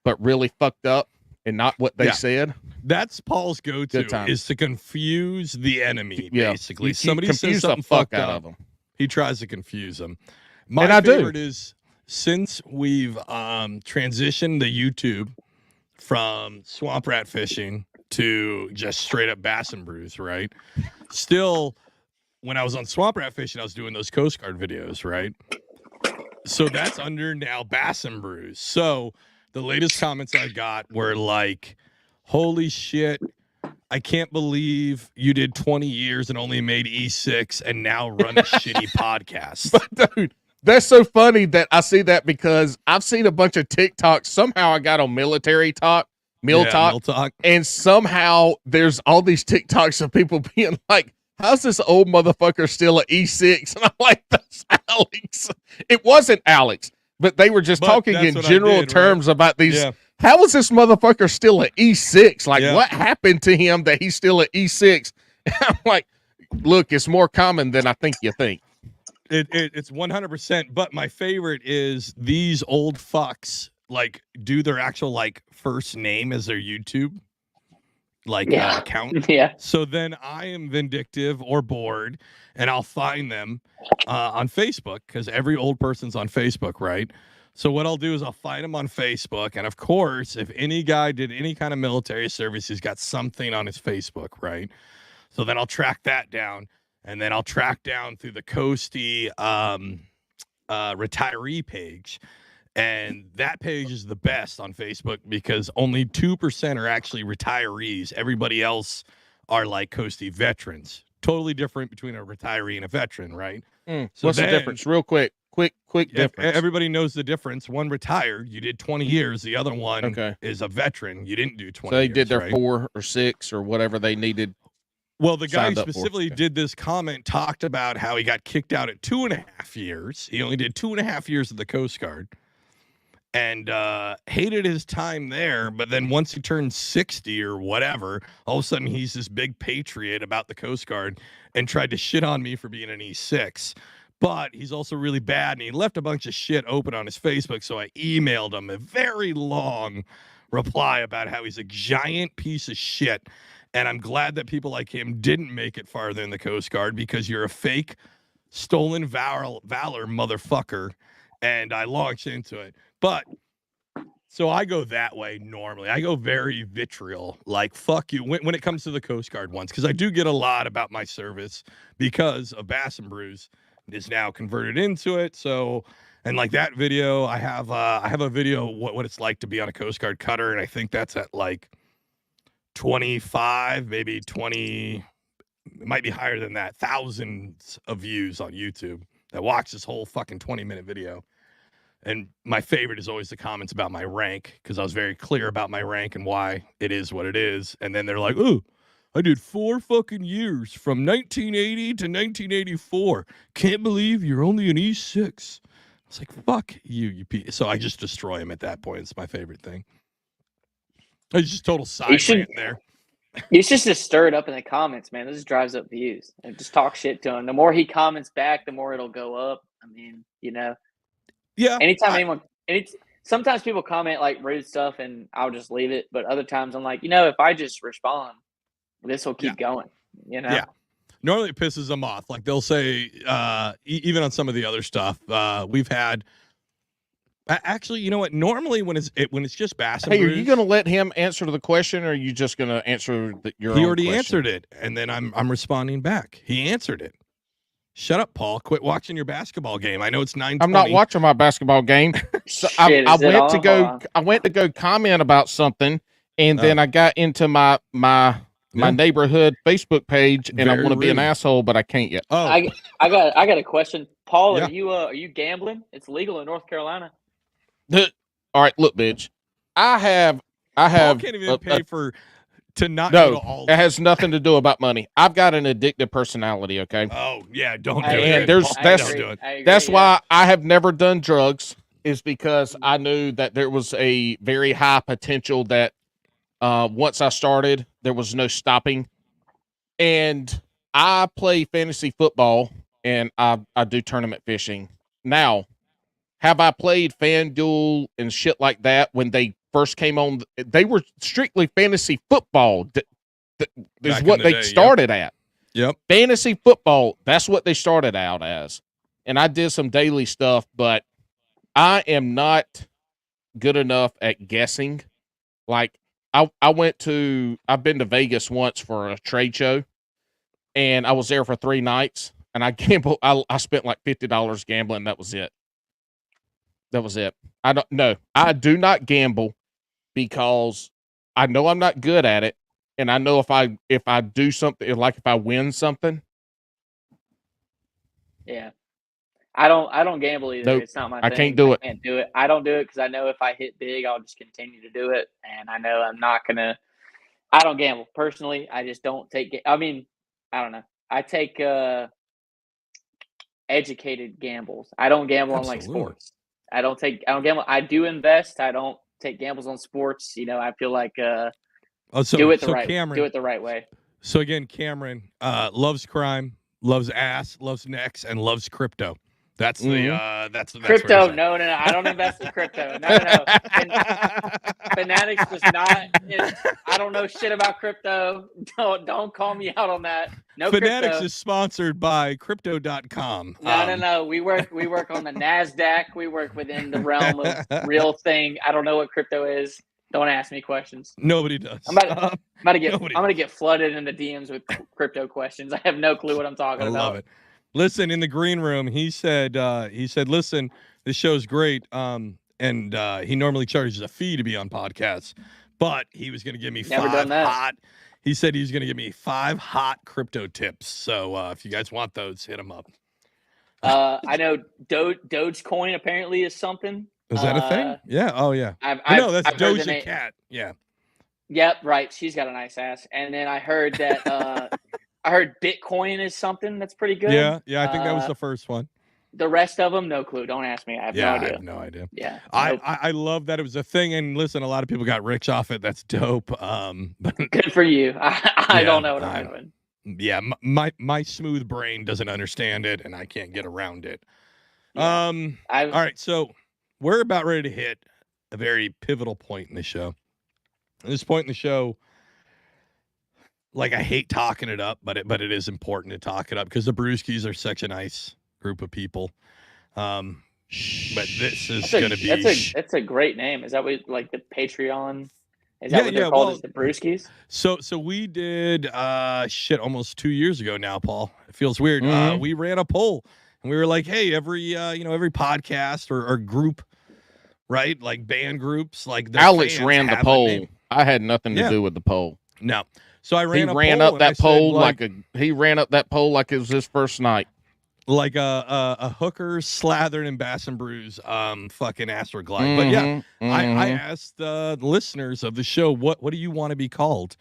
[SPEAKER 2] but really fucked up and not what they said.
[SPEAKER 4] That's Paul's go-to is to confuse the enemy, basically. Somebody
[SPEAKER 2] confuse
[SPEAKER 4] says something
[SPEAKER 2] the fuck
[SPEAKER 4] fucked
[SPEAKER 2] out
[SPEAKER 4] up,
[SPEAKER 2] of them.
[SPEAKER 4] He tries to confuse them. My favorite is since we've transitioned the YouTube from swamp rat fishing to just straight up bass and brews, right? Still, when I was on swamp rat fishing, I was doing those Coast Guard videos, right? So that's under now bass and brews. So the latest comments I got were like, holy shit, I can't believe you did 20 years and only made E6 and now run a shitty podcast.
[SPEAKER 2] But dude, that's so funny that I see that because I've seen a bunch of TikToks. Somehow I got on military talk, meal talk, and somehow there's all these TikToks of people being like, how's this old motherfucker still at E6? And I'm like, that's Alex. It wasn't Alex, but they were just talking in general terms about these. Yeah. How is this motherfucker still at E6? Like, what happened to him that he's still at E6? And I'm like, look, it's more common than I think you think.
[SPEAKER 4] It's 100%. But my favorite is these old fucks like do their actual like first name as their YouTube account.
[SPEAKER 6] Yeah.
[SPEAKER 4] So then I am vindictive or bored, and I'll find them on Facebook because every old person's on Facebook, right? So what I'll do is I'll find him on Facebook. And of course, if any guy did any kind of military service, he's got something on his Facebook, right? So then I'll track that down. And then I'll track down through the Coastie retiree page. And that page is the best on Facebook because only 2% are actually retirees. Everybody else are like Coastie veterans. Totally different between a retiree and a veteran, right? So
[SPEAKER 2] what's the difference? Real quick difference.
[SPEAKER 4] Everybody knows the difference. One retired, you did 20 years. The other one
[SPEAKER 2] Okay.
[SPEAKER 4] is a veteran. You didn't do 20
[SPEAKER 2] So they
[SPEAKER 4] years,
[SPEAKER 2] did their
[SPEAKER 4] right?
[SPEAKER 2] 4 or 6 or whatever they needed.
[SPEAKER 4] Well, the guy who
[SPEAKER 2] signed up for.
[SPEAKER 4] specifically did this comment talked about how he got kicked out at 2.5 years. He only did 2.5 years of the Coast Guard and hated his time there. But then once he turned 60 or whatever, all of a sudden he's this big patriot about the Coast Guard and tried to shit on me for being an E6. But he's also really bad, and he left a bunch of shit open on his Facebook, so I emailed him a very long reply about how he's a giant piece of shit. And I'm glad that people like him didn't make it farther in the Coast Guard because you're a fake, stolen valor motherfucker. And I launched into it. But so I go that way normally. I go very vitriol, like fuck you when it comes to the Coast Guard ones, because I do get a lot about my service because of Bass and Brews is now converted into it. So, and like that video, I have a video what it's like to be on a Coast Guard cutter, and I think that's at like 25, maybe 20, it might be higher than that, thousands of views on YouTube that watch this whole fucking 20-minute video. And my favorite is always the comments about my rank, because I was very clear about my rank and why it is what it is. And then they're like, oh, I did 4 fucking years from 1980 to 1984. Can't believe you're only an E6. I was like, fuck you so I just destroy him at that point. It's my favorite thing. It's just total side rant there.
[SPEAKER 6] You should just stir it up in the comments, man. This drives up views. And just talk shit to him. The more he comments back, the more it'll go up. I mean, you know.
[SPEAKER 4] Yeah.
[SPEAKER 6] Anytime sometimes people comment like rude stuff and I'll just leave it. But other times I'm like, you know, if I just respond, this will keep going, you know?
[SPEAKER 4] Yeah. Normally it pisses them off. Like they'll say, even on some of the other stuff, we've had. Actually, you know what? Normally, when it's just Bass and
[SPEAKER 2] Hey,
[SPEAKER 4] Brews,
[SPEAKER 2] are you going to let him answer the question, or are you just going to answer your own
[SPEAKER 4] he already
[SPEAKER 2] question?
[SPEAKER 4] answered it, and then I'm responding back. He answered it. Shut up, Paul. Quit watching your basketball game. I know it's 9:20.
[SPEAKER 2] I'm not watching my basketball game. So I went to go comment about something, and then I got into my neighborhood Facebook page, and I want to be an asshole, but I can't yet.
[SPEAKER 4] Oh,
[SPEAKER 6] I got a question, Paul. Yeah. Are you gambling? It's legal in North Carolina.
[SPEAKER 2] All right, look, bitch. I have.
[SPEAKER 4] Paul can't even pay to not go to all.
[SPEAKER 2] It has nothing to do about money. I've got an addictive personality. Okay.
[SPEAKER 4] Oh yeah, don't do
[SPEAKER 2] it.
[SPEAKER 4] And
[SPEAKER 2] that's why I have never done drugs. Is because I knew that there was a very high potential that once I started, there was no stopping. And I play fantasy football, and I do tournament fishing. Now, have I played FanDuel and shit like that when they first came on? They were strictly fantasy football. Is what they started at.
[SPEAKER 4] Yep.
[SPEAKER 2] Fantasy football, that's what they started out as. And I did some daily stuff, but I am not good enough at guessing. Like, I've been to Vegas once for a trade show, and I was there for 3 nights, and I gambled. I spent like $50 gambling. That was it. I do not gamble because I know I'm not good at it, and I know if I do something, like if I win something.
[SPEAKER 6] Yeah. I don't gamble either.
[SPEAKER 2] Nope.
[SPEAKER 6] It's not my
[SPEAKER 2] I
[SPEAKER 6] thing.
[SPEAKER 2] can't do it.
[SPEAKER 6] I can't do it. I don't do it because I know if I hit big, I'll just continue to do it, and I know I'm not gonna. I don't gamble personally. I just don't take. I mean, I don't know. I take educated gambles. I don't gamble on like sports. I don't gamble. I do invest. I don't take gambles on sports. You know, I feel like do it the right way.
[SPEAKER 4] So again, Cameron loves crime, loves ass, loves necks, and loves crypto. That's the that's
[SPEAKER 6] Crypto?
[SPEAKER 4] where it's
[SPEAKER 6] No. I don't invest in crypto. No. And Finaddicts does not. I don't know shit about crypto. Don't call me out on that. No
[SPEAKER 4] Finaddicts
[SPEAKER 6] crypto.
[SPEAKER 4] is sponsored by Crypto.com.
[SPEAKER 6] No. We work on the Nasdaq. We work within the realm of real thing. I don't know what crypto is. Don't ask me questions.
[SPEAKER 4] Nobody does.
[SPEAKER 6] I'm about to get flooded in the DMs with crypto questions. I have no clue what I'm talking about.
[SPEAKER 4] I love it. Listen, in the green room, he said, listen, this show's great. And he normally charges a fee to be on podcasts, but he was going to give me he said he was going to give me 5 hot crypto tips. So if you guys want those, hit him up.
[SPEAKER 6] I know Dogecoin apparently is something.
[SPEAKER 4] Is that a thing? Yeah. Oh, yeah. That's
[SPEAKER 6] I've heard the
[SPEAKER 4] Doja
[SPEAKER 6] name.
[SPEAKER 4] Cat. Yeah.
[SPEAKER 6] Yep, right. She's got a nice ass. And then I heard that I heard Bitcoin is something that's pretty good.
[SPEAKER 4] Yeah. I think that was the first one.
[SPEAKER 6] The rest of them, no clue. Don't ask me. I have no idea.
[SPEAKER 4] I have no idea.
[SPEAKER 6] Yeah.
[SPEAKER 4] I love that it was a thing. And listen, a lot of people got rich off it. That's dope.
[SPEAKER 6] Good for you. I don't know what I'm doing.
[SPEAKER 4] Yeah, my smooth brain doesn't understand it, and I can't get around it.
[SPEAKER 6] Yeah.
[SPEAKER 4] All right, so we're about ready to hit a very pivotal point in the show. At this point in the show, like, I hate talking it up, but it is important to talk it up because the Brewskis are such a nice group of people. But this is going to be
[SPEAKER 6] that's a great name. Is that what, like, the Patreon? Is that what they're called? Is the Brewskis?
[SPEAKER 4] So we did almost 2 years ago now, Paul. It feels weird.
[SPEAKER 2] Mm-hmm.
[SPEAKER 4] We ran a poll and we were like, hey, every podcast or group, right? Like band groups, like
[SPEAKER 2] Alex ran the poll. I had nothing to do with the poll.
[SPEAKER 4] No. So I ran
[SPEAKER 2] he ran up that poll like it was his first night.
[SPEAKER 4] Like a hooker slathered in Bass and Brews fucking Astroglide. But yeah, I asked the listeners of the show, what do you want to be called?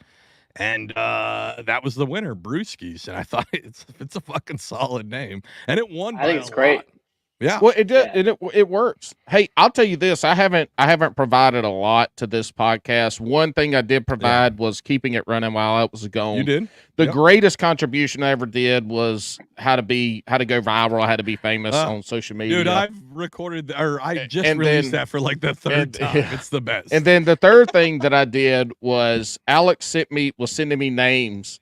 [SPEAKER 4] And that was the winner, Brewskis. And I thought it's a fucking solid name. And it won by
[SPEAKER 6] I think it's great.
[SPEAKER 4] lot. Yeah.
[SPEAKER 2] Well, it works. Hey, I'll tell you this. I haven't provided a lot to this podcast. One thing I did provide was keeping it running while I was gone.
[SPEAKER 4] You did?
[SPEAKER 2] The greatest contribution I ever did was how to go viral, how to be famous on social media.
[SPEAKER 4] Dude, I've recorded, I just released that for like the third time. Yeah. It's the best.
[SPEAKER 2] And then the third thing that I did was Alex was sending me names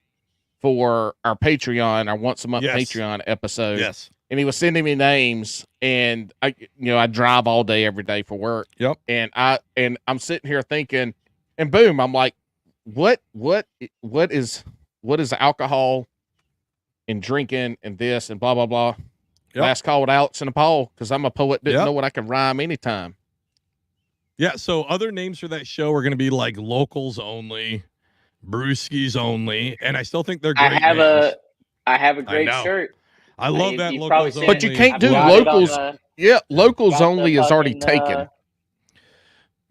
[SPEAKER 2] for our Patreon, our once a month Patreon episode.
[SPEAKER 4] Yes.
[SPEAKER 2] And he was sending me names, and I drive all day, every day for work.
[SPEAKER 4] Yep.
[SPEAKER 2] And I'm sitting here thinking, and boom, I'm like, what is alcohol and drinking and this and blah blah blah.
[SPEAKER 4] Yep.
[SPEAKER 2] Last call with Alex and Paul, because I'm a poet, didn't know what I could rhyme anytime.
[SPEAKER 4] Yeah. So other names for that show are going to be like Locals Only, Brewskis Only, and I still think they're great.
[SPEAKER 6] I have a great shirt.
[SPEAKER 4] I love that
[SPEAKER 6] you've
[SPEAKER 4] Locals Only.
[SPEAKER 2] But you can't do Locals. Locals Only is already taken.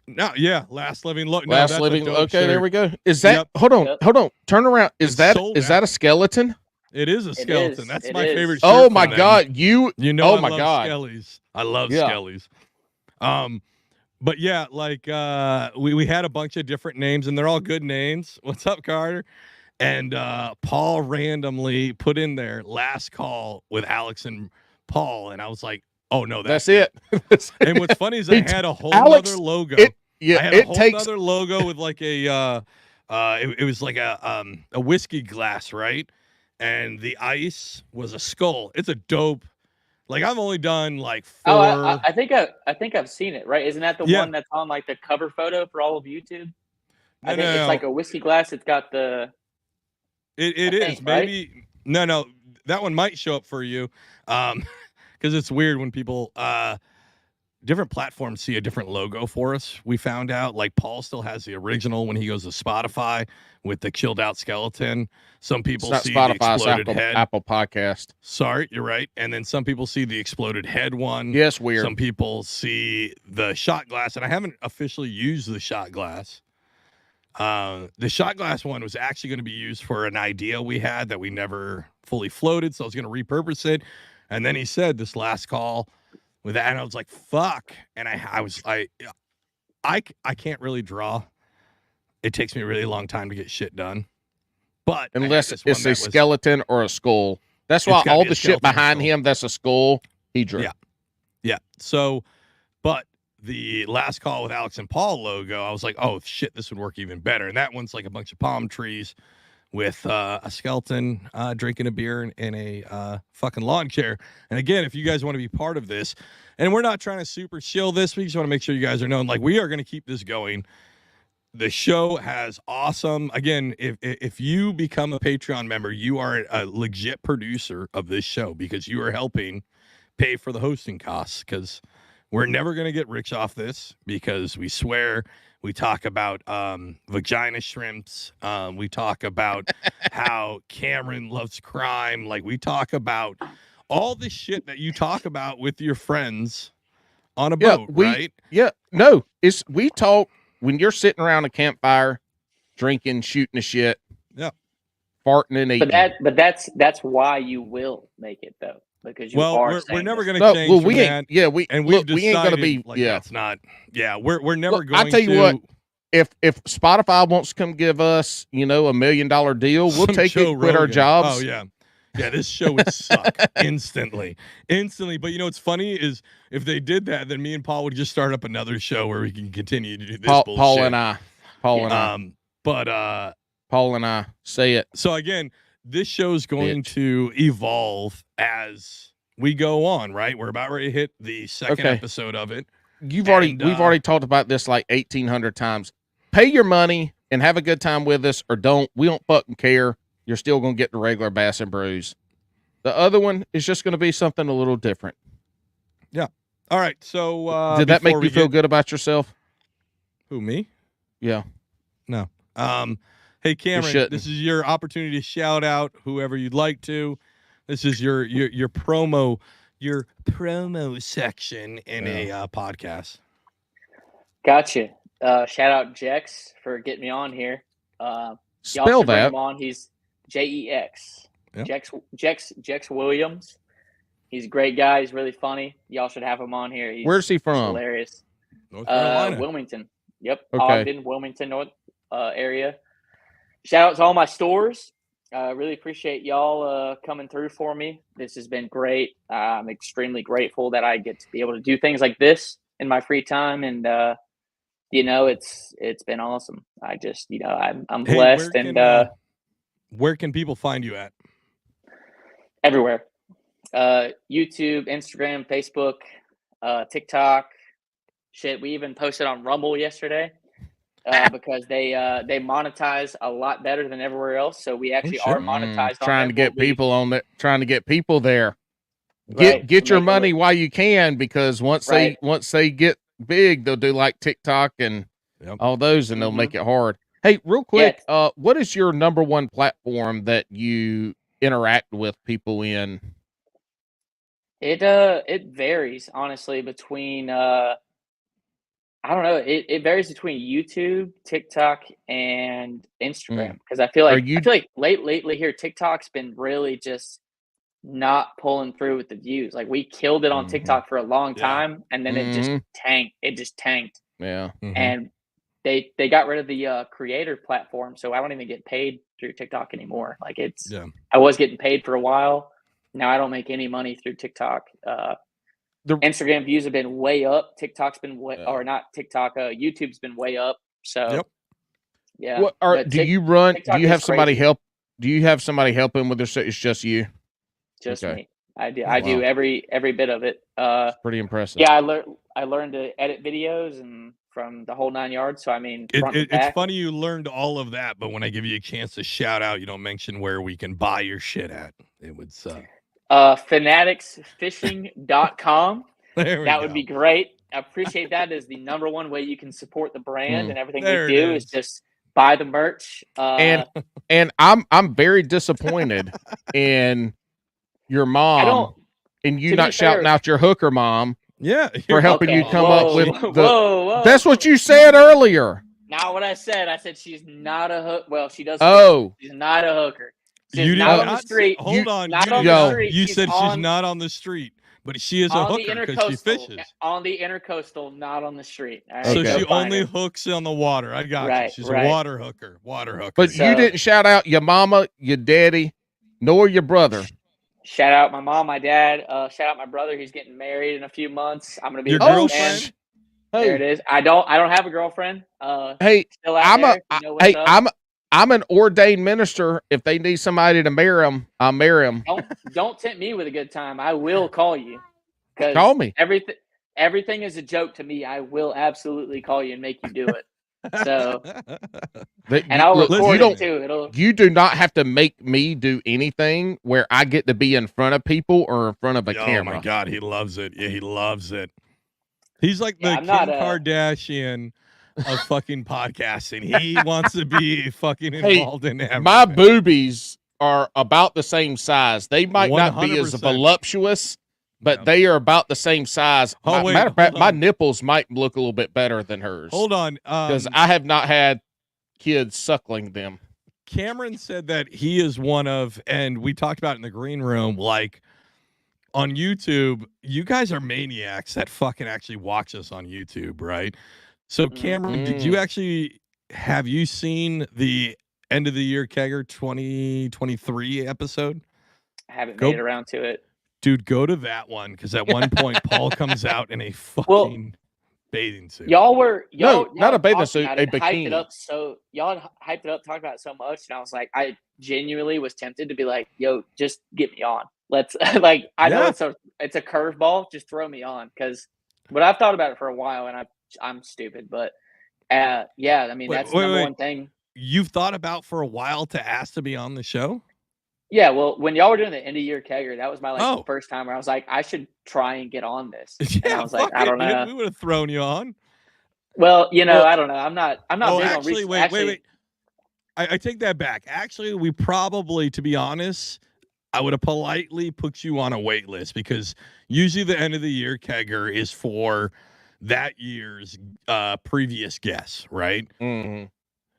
[SPEAKER 4] No, Last Living Local.
[SPEAKER 2] Last Living. Okay, there we go. Is that? Hold on. Turn around. Is that a skeleton?
[SPEAKER 4] It is a skeleton. That's my favorite. Shirt
[SPEAKER 2] oh my god!
[SPEAKER 4] You know.
[SPEAKER 2] Oh my god!
[SPEAKER 4] Skellies. I love Skellies. But yeah, like we had a bunch of different names, and they're all good names. What's up, Carter? And Paul randomly put in there Last Call with Alex and Paul, and I was like, "Oh no, that's
[SPEAKER 2] it."
[SPEAKER 4] And what's funny is I had a whole other logo. I had a whole other logo with like a it was like a whiskey glass, right? And the ice was a skull. It's a dope. Like, I've only done like 4.
[SPEAKER 6] Oh, I think I've seen it. Right? Isn't that the one that's on like the cover photo for all of YouTube? I think it's like a whiskey glass. It's got the.
[SPEAKER 4] It is maybe right? No, that one might show up for you, because it's weird when people different platforms see a different logo for us. We found out like Paul still has the original when he goes to Spotify with the chilled out skeleton. Some people see the exploded head.
[SPEAKER 2] Apple Podcast.
[SPEAKER 4] Sorry, you're right. And then some people see the exploded head one.
[SPEAKER 2] Yes, weird.
[SPEAKER 4] Some people see the shot glass, and I haven't officially used the shot glass. The shot glass one was actually going to be used for an idea we had that we never fully floated, so I was going to repurpose it. And then he said this Last Call with that, and I was like, "Fuck!" And I can't really draw. It takes me a really long time to get shit done. But
[SPEAKER 2] unless it's a skeleton or a skull, that's why all the shit behind him that's a skull he drew.
[SPEAKER 4] Yeah. So, but the last call with Alex and Paul logo, I was like, oh shit, this would work even better. And that one's like a bunch of palm trees with a skeleton drinking a beer in a fucking lawn chair. And again, if you guys want to be part of this, and we're not trying to super shill this, we just want to make sure you guys are known. Like, we are going to keep this going. The show has awesome. Again, if you become a Patreon member, you are a legit producer of this show because you are helping pay for the hosting costs, because we're never going to get rich off this, because we swear. We talk about vagina shrimps. We talk about how Cameron loves crime. Like, we talk about all the shit that you talk about with your friends on a boat, right?
[SPEAKER 2] Yeah, no, we talk when you're sitting around a campfire, drinking, shooting the shit, farting and eating.
[SPEAKER 6] But that's why you will make it though, because you are.
[SPEAKER 4] We're never going to change.
[SPEAKER 2] Well, we
[SPEAKER 4] that.
[SPEAKER 2] ain't. Yeah, we
[SPEAKER 4] ain't going
[SPEAKER 2] to be.
[SPEAKER 4] Like, that's not. Yeah, we're never going.
[SPEAKER 2] I tell you what. If Spotify wants to come give us, $1 million deal, we'll take it, quit our jobs.
[SPEAKER 4] Oh yeah. Yeah, this show would suck instantly. But what's funny is if they did that, then me and Paul would just start up another show where we can continue to do this bullshit.
[SPEAKER 2] Paul and I. Paul and I say it.
[SPEAKER 4] So again, this show is going to evolve as we go on, right? We're about ready to hit the second episode of it.
[SPEAKER 2] We've already talked about this like 1,800 times. Pay your money and have a good time with us, or don't. We don't fucking care. You're still going to get the regular Bass and Brews. The other one is just going to be something a little different.
[SPEAKER 4] Yeah. All right. So
[SPEAKER 2] did that make you feel good about yourself?
[SPEAKER 4] Who, me?
[SPEAKER 2] Yeah.
[SPEAKER 4] No. Hey, Cameron, this is your opportunity to shout out whoever you'd like to. This is your promo section in a podcast.
[SPEAKER 6] Gotcha. Shout out Jex for getting me on here.
[SPEAKER 2] Spell that.
[SPEAKER 6] Him on. He's Jex.
[SPEAKER 4] Yep.
[SPEAKER 6] Jex Williams. He's a great guy. He's really funny. Y'all should have him on here.
[SPEAKER 2] Where's he from?
[SPEAKER 6] Hilarious.
[SPEAKER 4] North Carolina.
[SPEAKER 6] Wilmington. Yep.
[SPEAKER 2] Okay.
[SPEAKER 6] Ogden, Wilmington, North area. Shout out to all my stores. Really appreciate y'all coming through for me. This has been great. I'm extremely grateful that I get to be able to do things like this in my free time, and it's been awesome. I just I'm blessed.
[SPEAKER 4] Where can people find you at?
[SPEAKER 6] Everywhere. YouTube, Instagram, Facebook, TikTok. Shit, we even posted on Rumble yesterday. Because they monetize a lot better than everywhere else, so we actually are monetized.
[SPEAKER 2] Trying to get people on that, trying to get people there.
[SPEAKER 6] Right.
[SPEAKER 2] Get your money while you can, because once they get big, they'll do like TikTok and all those, and they'll make it hard. Hey, real quick, what is your number one platform that you interact with people in?
[SPEAKER 6] It varies honestly between I don't know. It varies between YouTube, TikTok, and Instagram, because I feel like lately here TikTok's been really just not pulling through with the views. Like, we killed it on TikTok for a long time, and then it just tanked. It just tanked.
[SPEAKER 2] Yeah.
[SPEAKER 6] And they got rid of the creator platform, so I don't even get paid through TikTok anymore. Like, I was getting paid for a while. Now I don't make any money through TikTok. The Instagram views have been way up. TikTok's been or not TikTok. YouTube's been way up. So, yeah.
[SPEAKER 2] Do you have somebody help? Do you have somebody helping with this? It's just you.
[SPEAKER 6] Just me. I do. I do every bit of it.
[SPEAKER 2] It's pretty impressive.
[SPEAKER 6] Yeah, I learned to edit videos and from the whole 9 yards. So I mean,
[SPEAKER 4] it's funny you learned all of that, but when I give you a chance to shout out, you don't mention where we can buy your shit at. It would suck.
[SPEAKER 6] Finaddictsfishing.com. That would be great. I appreciate that. Is the number one way you can support the brand and everything we do is just buy the merch.
[SPEAKER 2] And I'm very disappointed in your mom and you not shouting out your hooker mom.
[SPEAKER 4] Yeah,
[SPEAKER 2] for helping you come up with the. That's what you said earlier.
[SPEAKER 6] Not what I said. I said she's not a hook. Well, she does. She's not a hooker.
[SPEAKER 4] You
[SPEAKER 6] not on the street.
[SPEAKER 4] Hold on. You said she's not on the street, but she is a hooker because she fishes.
[SPEAKER 6] On the intercoastal, not on the street. Right,
[SPEAKER 4] so she only hooks on the water. I got you. She's a water hooker.
[SPEAKER 2] But you didn't shout out your mama, your daddy, nor your brother.
[SPEAKER 6] Shout out my mom, my dad. Shout out my brother. He's getting married in a few months. I'm gonna be
[SPEAKER 4] Your
[SPEAKER 6] a best
[SPEAKER 4] girlfriend?
[SPEAKER 6] man.
[SPEAKER 2] Hey,
[SPEAKER 6] There it is. I don't have a girlfriend.
[SPEAKER 2] hey,
[SPEAKER 6] Still out
[SPEAKER 2] I'm
[SPEAKER 6] there.
[SPEAKER 2] a
[SPEAKER 6] If you know what's up.
[SPEAKER 2] I'm an ordained minister. If they need somebody to marry them, I'll marry them.
[SPEAKER 6] Don't tempt me with a good time. I will call you because
[SPEAKER 2] Call me.
[SPEAKER 6] everything is a joke to me. I will absolutely call you and make you do it. So and I'll
[SPEAKER 2] Look,
[SPEAKER 6] record
[SPEAKER 4] listen,
[SPEAKER 6] it too.
[SPEAKER 2] you do not have to make me do anything where I get to be in front of people or in front of a camera.
[SPEAKER 4] Oh my God, he loves it. Yeah, he loves it. He's like the
[SPEAKER 6] I'm
[SPEAKER 4] Kim
[SPEAKER 6] not
[SPEAKER 4] Kardashian of fucking podcasting. He wants to be fucking
[SPEAKER 2] Hey,
[SPEAKER 4] involved in everything.
[SPEAKER 2] My boobies are about the same size. They might not be as
[SPEAKER 4] 100%.
[SPEAKER 2] voluptuous, but
[SPEAKER 4] Yep.
[SPEAKER 2] they are about the same size.
[SPEAKER 4] Oh, wait,
[SPEAKER 2] matter of fact,
[SPEAKER 4] hold
[SPEAKER 2] my
[SPEAKER 4] on.
[SPEAKER 2] nipples might look a little bit better than hers.
[SPEAKER 4] Hold on.
[SPEAKER 2] Because I have not had kids suckling them.
[SPEAKER 4] Cameron said that he is one of, and we talked about it in the green room, like on YouTube, you guys are maniacs that fucking actually watch us on YouTube, right? So Cameron, did you actually, have you seen the end of the year Kegger 2023 episode?
[SPEAKER 6] I haven't made it around to it.
[SPEAKER 4] Dude, go to that one, because at one point Paul comes out in a fucking bathing suit.
[SPEAKER 2] No, not a bathing suit, a
[SPEAKER 6] Hyped it
[SPEAKER 2] bikini.
[SPEAKER 6] up y'all hyped it up, talked about it so much, and I was like, I genuinely was tempted to be like, "Yo, just get me on. Let's like." I know it's a curveball. Just throw me on, but I've thought about it for a while, and I'm stupid, but yeah, I mean that's the number one thing.
[SPEAKER 4] You've thought about for a while to ask to be on the show?
[SPEAKER 6] Yeah, well, when y'all were doing the end of year kegger, that was my
[SPEAKER 4] Oh.
[SPEAKER 6] first time where I was like, I should try and get on this.
[SPEAKER 4] Yeah,
[SPEAKER 6] and I was like, I don't know.
[SPEAKER 4] We would have thrown you on.
[SPEAKER 6] Well, I don't know. I'm not big on
[SPEAKER 4] actually, wait. I take that back. Actually, we probably, to be honest, I would have politely put you on a wait list, because usually the end of the year kegger is for that year's previous guests, right?
[SPEAKER 2] Mm-hmm.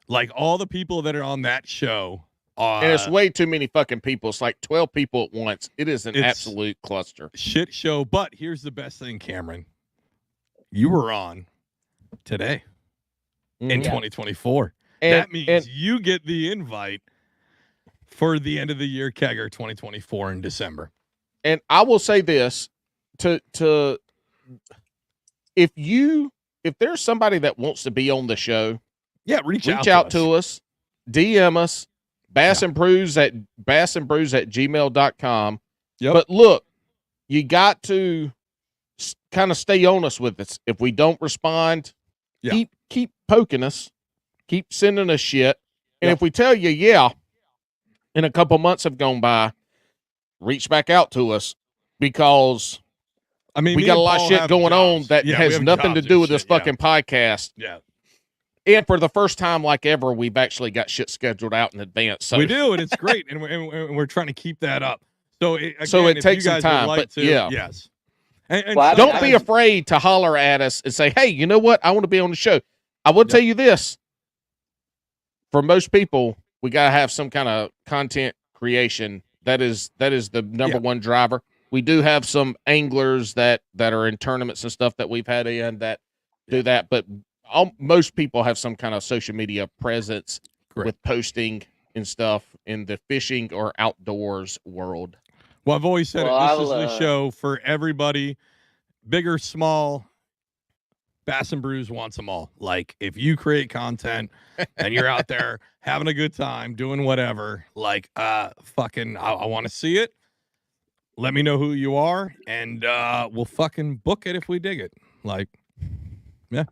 [SPEAKER 4] Like all the people that are on that show.
[SPEAKER 2] And it's way too many fucking people. It's like 12 people at once. It is an absolute cluster.
[SPEAKER 4] Shit show. But here's the best thing, Cameron. You were on today in 2024. And that means you get the invite for the end of the year kegger 2024 in December.
[SPEAKER 2] And I will say this if there's somebody that wants to be on the show, reach out to us, DM us, bassandbrews at gmail.com.
[SPEAKER 4] Yep.
[SPEAKER 2] But look, you got to kind of stay on us with us. If we don't respond, keep poking us, keep sending us shit. And if we tell you, and a couple months have gone by, reach back out to us, because
[SPEAKER 4] I mean,
[SPEAKER 2] we got a lot of shit going on that has nothing to do with this fucking podcast.
[SPEAKER 4] Yeah.
[SPEAKER 2] And for the first time, like ever, we've actually got shit scheduled out in advance. So
[SPEAKER 4] we do, and it's great, and we're trying to keep that up. So
[SPEAKER 2] it takes some time, but
[SPEAKER 4] yes. And
[SPEAKER 2] don't be afraid to holler at us and say, "Hey, you know what? I want to be on the show." I will tell you this: for most people, we gotta have some kind of content creation. That is the number one driver. We do have some anglers that are in tournaments and stuff that we've had in that do that, but most people have some kind of social media presence with posting and stuff in the fishing or outdoors world.
[SPEAKER 4] Well, I've always said this is the show for everybody, big or small. Bass and Brews wants them all. Like, if you create content and you're out there having a good time, doing whatever, like, I want to see it. Let me know who you are, and we'll fucking book it if we dig it. Like, yeah.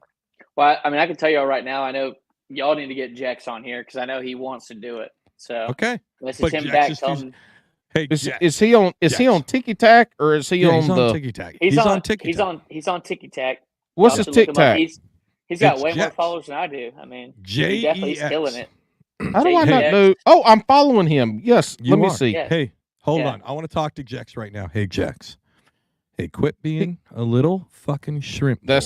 [SPEAKER 6] Well, I mean, I can tell y'all right now, I know y'all need to get Jex on here, because I know he wants to do it. So
[SPEAKER 4] okay,
[SPEAKER 6] this is him back.
[SPEAKER 4] Hey,
[SPEAKER 2] is he on Tiki Tac, or is he on the
[SPEAKER 4] Tiki Tac?
[SPEAKER 6] He's on Tiki Tac. He's on Tiki Tac.
[SPEAKER 2] What's his Tic Tac?
[SPEAKER 6] He's got way more followers than I do. I mean, he definitely is killing it.
[SPEAKER 2] How do I not know? Oh, I'm following him. Yes, let me see.
[SPEAKER 6] Yes.
[SPEAKER 4] Hey, hold on. I want to talk to Jex right now. Hey, Jex. Hey, quit being a little fucking shrimp boy.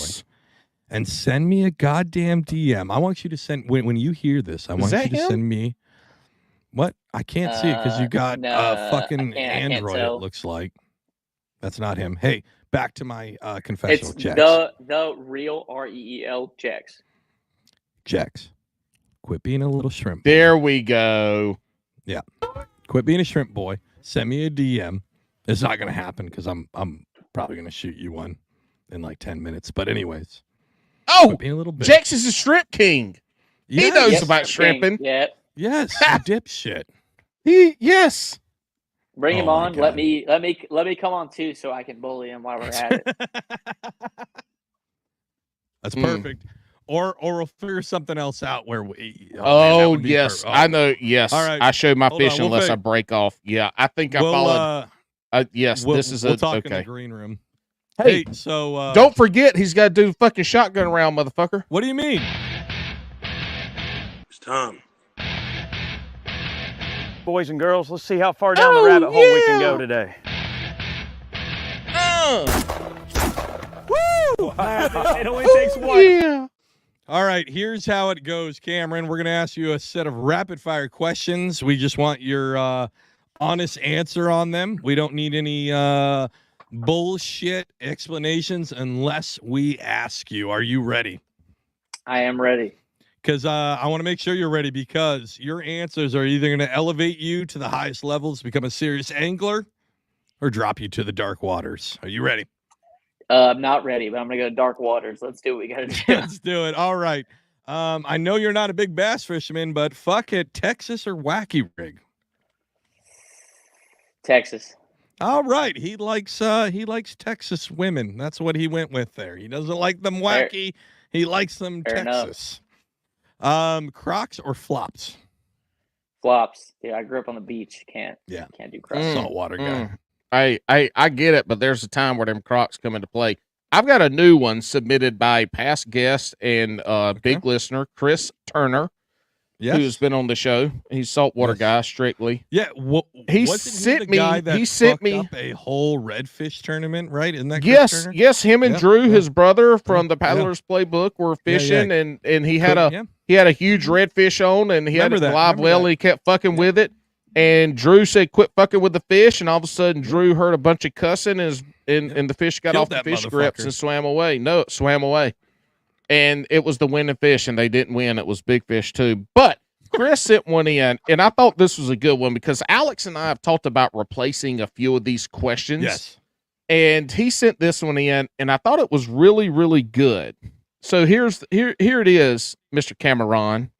[SPEAKER 4] And send me a goddamn DM. I want you to send, when you hear this, I want you to send me, what? I can't see it because you got fucking Android, it looks like. That's not him. Hey, back to my confessional.
[SPEAKER 6] It's
[SPEAKER 4] Jex.
[SPEAKER 6] the real REEL Jex.
[SPEAKER 4] Jex. Quit being a little shrimp boy.
[SPEAKER 2] There we go.
[SPEAKER 4] Yeah. Quit being a shrimp boy. Send me a DM. It's not gonna happen because I'm probably gonna shoot you one in like 10 minutes. But anyways,
[SPEAKER 2] Oh,
[SPEAKER 4] being a little bit.
[SPEAKER 2] Jex is a shrimp king. He
[SPEAKER 4] Yes.
[SPEAKER 2] knows
[SPEAKER 6] Yes,
[SPEAKER 2] about
[SPEAKER 6] King.
[SPEAKER 2] shrimping.
[SPEAKER 6] Yeah.
[SPEAKER 4] Yes, you dipshit.
[SPEAKER 2] Yes.
[SPEAKER 6] Bring him
[SPEAKER 4] Oh my
[SPEAKER 6] on.
[SPEAKER 4] God.
[SPEAKER 6] Let me come on too, so I can bully him while we're at it.
[SPEAKER 4] That's
[SPEAKER 2] Mm.
[SPEAKER 4] perfect. Or we'll figure something else out where we. Man, that
[SPEAKER 2] Oh,
[SPEAKER 4] would be
[SPEAKER 2] yes.
[SPEAKER 4] perfect.
[SPEAKER 2] I know. Yes.
[SPEAKER 4] All right.
[SPEAKER 2] I show my
[SPEAKER 4] Hold on,
[SPEAKER 2] fish
[SPEAKER 4] we'll
[SPEAKER 2] unless I
[SPEAKER 4] fig-
[SPEAKER 2] break off. Yeah. I think I
[SPEAKER 4] We'll,
[SPEAKER 2] followed. Yes.
[SPEAKER 4] we'll,
[SPEAKER 2] this is
[SPEAKER 4] we'll
[SPEAKER 2] a.
[SPEAKER 4] talk in the
[SPEAKER 2] Okay.
[SPEAKER 4] green room.
[SPEAKER 2] Hey,
[SPEAKER 4] so
[SPEAKER 2] don't forget he's got to do the fucking shotgun round, motherfucker.
[SPEAKER 4] What do you mean?
[SPEAKER 7] It's time.
[SPEAKER 8] Boys and girls, let's see how far down the rabbit hole we can go today. It only takes one.
[SPEAKER 2] Yeah.
[SPEAKER 4] All right, here's how it goes, Cameron. We're going to ask you a set of rapid-fire questions. We just want your honest answer on them. We don't need any bullshit explanations unless we ask you. Are you ready?
[SPEAKER 6] I am ready.
[SPEAKER 4] Because I want to make sure you're ready because your answers are either going to elevate you to the highest levels, become a serious angler, or drop you to the dark waters. Are you ready?
[SPEAKER 6] I'm not ready, but I'm gonna go to dark waters. Let's do what we gotta do.
[SPEAKER 4] Let's do it. All right. I know you're not a big bass fisherman, but fuck it, Texas or wacky rig?
[SPEAKER 6] Texas.
[SPEAKER 4] All right. He likes Texas women. That's what he went with there. He doesn't like them
[SPEAKER 6] Fair-
[SPEAKER 4] wacky. He likes them
[SPEAKER 6] fair enough.
[SPEAKER 4] Texas. Crocs or flops?
[SPEAKER 6] Flops. Yeah, I grew up on the beach. Can't do crops.
[SPEAKER 2] Mm.
[SPEAKER 4] Saltwater guy.
[SPEAKER 2] I get it, but there's a time where them Crocs come into play. I've got a new one submitted by past guest and big listener Chris Turner,
[SPEAKER 4] Yes.
[SPEAKER 2] who's been on the show. He's saltwater
[SPEAKER 4] Yes.
[SPEAKER 2] guy strictly.
[SPEAKER 4] Yeah,
[SPEAKER 2] He
[SPEAKER 4] wasn't
[SPEAKER 2] sent
[SPEAKER 4] the
[SPEAKER 2] me-
[SPEAKER 4] guy that
[SPEAKER 2] he sent
[SPEAKER 4] fucked
[SPEAKER 2] me-
[SPEAKER 4] up a whole redfish tournament, right? Isn't that Chris
[SPEAKER 2] Yes,
[SPEAKER 4] Turner?
[SPEAKER 2] yes. Him and
[SPEAKER 4] Yep,
[SPEAKER 2] Drew,
[SPEAKER 4] yep.
[SPEAKER 2] his brother from the
[SPEAKER 4] Yeah.
[SPEAKER 2] Paddler's Playbook, were
[SPEAKER 4] Yeah, yeah.
[SPEAKER 2] fishing, and he had
[SPEAKER 4] Yeah.
[SPEAKER 2] a huge redfish on, and he
[SPEAKER 4] Remember
[SPEAKER 2] had a
[SPEAKER 4] that,
[SPEAKER 2] live
[SPEAKER 4] remember
[SPEAKER 2] well,
[SPEAKER 4] that.
[SPEAKER 2] and he kept fucking with it. And Drew said, "Quit fucking with the fish," and all of a sudden, Drew heard a bunch of cussing, and the fish got
[SPEAKER 4] Killed
[SPEAKER 2] off the
[SPEAKER 4] that
[SPEAKER 2] fish grips
[SPEAKER 4] motherfucker.
[SPEAKER 2] and swam away. No, it swam away, and it was the winning fish, and they didn't win. It was big fish too, but. Chris sent one in, and I thought this was a good one because Alex and I have talked about replacing a few of these questions.
[SPEAKER 4] Yes.
[SPEAKER 2] And he sent this one in, and I thought it was really, really good. So here it is, Mr. Cameron.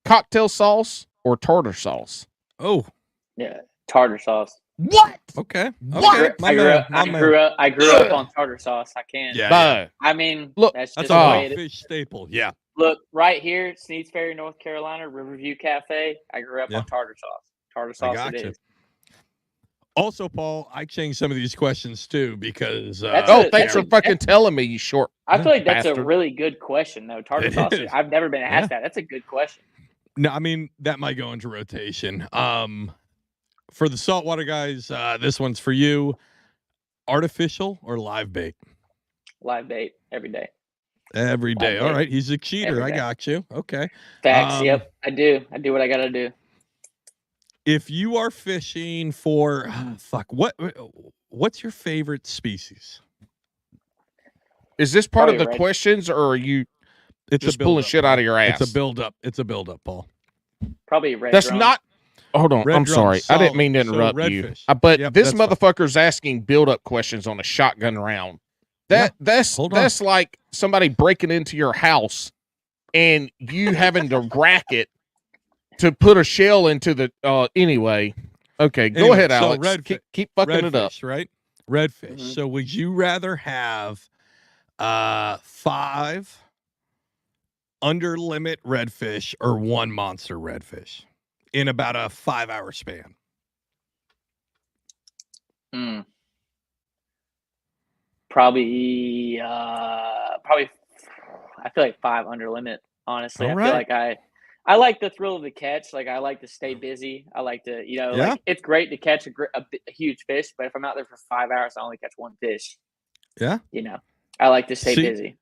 [SPEAKER 2] Cocktail sauce or tartar sauce?
[SPEAKER 4] Oh,
[SPEAKER 6] Yeah, tartar sauce.
[SPEAKER 2] What?
[SPEAKER 4] okay.
[SPEAKER 2] What?
[SPEAKER 4] Okay. My man, my man.
[SPEAKER 6] I grew up on tartar sauce. I can't.
[SPEAKER 4] Yeah,
[SPEAKER 2] Bo.
[SPEAKER 6] I mean,
[SPEAKER 2] Look,
[SPEAKER 6] that's
[SPEAKER 4] That's
[SPEAKER 6] just
[SPEAKER 4] a
[SPEAKER 6] the
[SPEAKER 2] Oh.
[SPEAKER 6] way it is.
[SPEAKER 4] fish staple. Yeah.
[SPEAKER 6] Look, right here, Sneeds Ferry, North Carolina, Riverview Cafe. I grew up
[SPEAKER 4] Yeah.
[SPEAKER 6] on tartar sauce. Tartar
[SPEAKER 4] I
[SPEAKER 6] sauce it
[SPEAKER 4] gotcha.
[SPEAKER 6] is.
[SPEAKER 4] Also, Paul, I changed some of these questions too because
[SPEAKER 6] That's
[SPEAKER 2] Oh,
[SPEAKER 6] a-
[SPEAKER 2] thanks for
[SPEAKER 6] that's-
[SPEAKER 2] fucking telling me, you short.
[SPEAKER 6] I feel like that's
[SPEAKER 2] bastard.
[SPEAKER 6] a really good question, though. Tartar
[SPEAKER 4] It
[SPEAKER 6] sauce.
[SPEAKER 4] is.
[SPEAKER 6] I've never been asked
[SPEAKER 4] Yeah.
[SPEAKER 6] that. That's a good question.
[SPEAKER 4] no, I mean that might go into rotation. For the saltwater guys, this one's for you. Artificial or live bait?
[SPEAKER 6] Live bait every day.
[SPEAKER 4] Every day.
[SPEAKER 6] Live
[SPEAKER 4] All
[SPEAKER 6] bait.
[SPEAKER 4] right, he's a cheater.
[SPEAKER 6] Every
[SPEAKER 4] I
[SPEAKER 6] day.
[SPEAKER 4] got you. Okay.
[SPEAKER 6] Facts.
[SPEAKER 4] Um,
[SPEAKER 6] Yep, I do. I do what I gotta do.
[SPEAKER 4] If you are fishing for what's your favorite species?
[SPEAKER 2] Is this part of
[SPEAKER 6] Probably
[SPEAKER 2] the
[SPEAKER 6] red.
[SPEAKER 2] questions, or are you
[SPEAKER 4] It's
[SPEAKER 2] just
[SPEAKER 4] a
[SPEAKER 2] pulling
[SPEAKER 4] build-up,
[SPEAKER 2] shit out of your ass?
[SPEAKER 4] It's a build-up. It's a build-up, Paul.
[SPEAKER 6] Probably red.
[SPEAKER 2] That's
[SPEAKER 6] drum.
[SPEAKER 2] not. Hold on.
[SPEAKER 4] Red
[SPEAKER 2] I'm
[SPEAKER 4] drum,
[SPEAKER 2] sorry. I didn't mean to
[SPEAKER 4] solid. So
[SPEAKER 2] interrupt you.
[SPEAKER 4] redfish.
[SPEAKER 2] But
[SPEAKER 4] Yep,
[SPEAKER 2] this
[SPEAKER 4] that's fine.
[SPEAKER 2] motherfucker's asking build-up questions on a shotgun round. That's
[SPEAKER 4] hold on.
[SPEAKER 2] that's like somebody breaking into your house and you having to rack it to put a shell into the. Anyway, okay, go
[SPEAKER 4] Anyway,
[SPEAKER 2] ahead,
[SPEAKER 4] so
[SPEAKER 2] Alex. Keep fucking it up.
[SPEAKER 4] Redfish, right? Redfish.
[SPEAKER 6] Mhm.
[SPEAKER 4] So would you rather have 5 under limit redfish or 1 monster redfish in about a 5-hour span?
[SPEAKER 6] Probably. I feel like 5 under limit. Honestly,
[SPEAKER 4] All
[SPEAKER 6] I
[SPEAKER 4] right.
[SPEAKER 6] feel like I like the thrill of the catch. Like I like to stay busy. I like to,
[SPEAKER 4] Yeah.
[SPEAKER 6] like it's great to catch a huge fish, but if I'm out there for 5 hours, I only catch one fish.
[SPEAKER 4] Yeah.
[SPEAKER 6] I like to stay
[SPEAKER 4] See,
[SPEAKER 6] busy.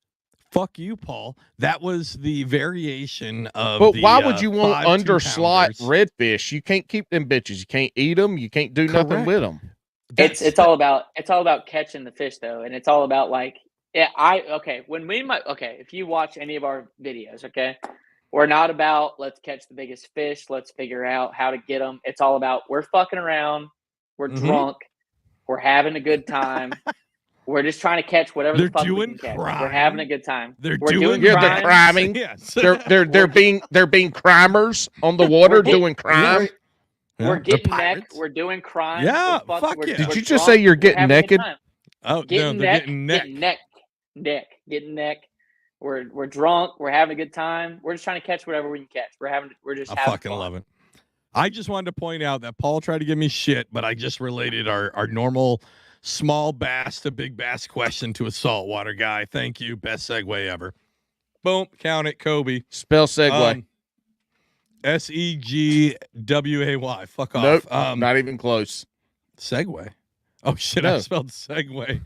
[SPEAKER 4] Fuck you, Paul. That was the variation of
[SPEAKER 2] But
[SPEAKER 4] the,
[SPEAKER 2] why would you want
[SPEAKER 4] 5
[SPEAKER 2] underslot
[SPEAKER 4] 2-pounders.
[SPEAKER 2] redfish? You can't keep them bitches. You can't eat them. You can't do nothing
[SPEAKER 4] Correct.
[SPEAKER 2] with them.
[SPEAKER 6] It's all about catching the fish though, and it's all about like if you watch any of our videos, okay, we're not about let's catch the biggest fish, let's figure out how to get them. It's all about we're fucking around, we're
[SPEAKER 4] Mhm.
[SPEAKER 6] drunk, We're having a good time. We're just trying to catch whatever
[SPEAKER 4] They're
[SPEAKER 6] the fuck we
[SPEAKER 4] doing
[SPEAKER 6] can catch.
[SPEAKER 4] crime.
[SPEAKER 6] We're having a good time.
[SPEAKER 4] They're
[SPEAKER 6] We're
[SPEAKER 4] doing
[SPEAKER 2] Yeah,
[SPEAKER 6] crime.
[SPEAKER 2] they're criming.
[SPEAKER 4] Yes.
[SPEAKER 2] They're being crimers on the water doing crime.
[SPEAKER 4] Yeah,
[SPEAKER 6] We're
[SPEAKER 4] they're
[SPEAKER 6] getting neck.
[SPEAKER 4] pirates.
[SPEAKER 6] We're doing crime.
[SPEAKER 4] Yeah,
[SPEAKER 6] we're fucking,
[SPEAKER 4] fuck
[SPEAKER 6] we're,
[SPEAKER 4] yeah.
[SPEAKER 2] Did
[SPEAKER 6] we're
[SPEAKER 2] you just
[SPEAKER 6] drunk,
[SPEAKER 2] say you're
[SPEAKER 6] we're
[SPEAKER 2] getting
[SPEAKER 6] having a good
[SPEAKER 2] naked?
[SPEAKER 6] time.
[SPEAKER 4] Oh,
[SPEAKER 6] Getting
[SPEAKER 4] no, they're getting neck.
[SPEAKER 6] Getting neck. We're drunk. We're having a good time. We're just trying to catch whatever we can catch. We're just
[SPEAKER 4] I
[SPEAKER 6] having
[SPEAKER 4] fucking
[SPEAKER 6] fun.
[SPEAKER 4] love it. I just wanted to point out that Paul tried to give me shit, but I just related our normal small bass to big bass question to a saltwater guy. Thank you. Best segue ever. Boom. Count it, Kobe.
[SPEAKER 2] Spell segue.
[SPEAKER 4] Segway. Fuck
[SPEAKER 2] Nope,
[SPEAKER 4] off.
[SPEAKER 2] not even close.
[SPEAKER 4] Segway. Oh shit!
[SPEAKER 2] No.
[SPEAKER 4] I spelled segue.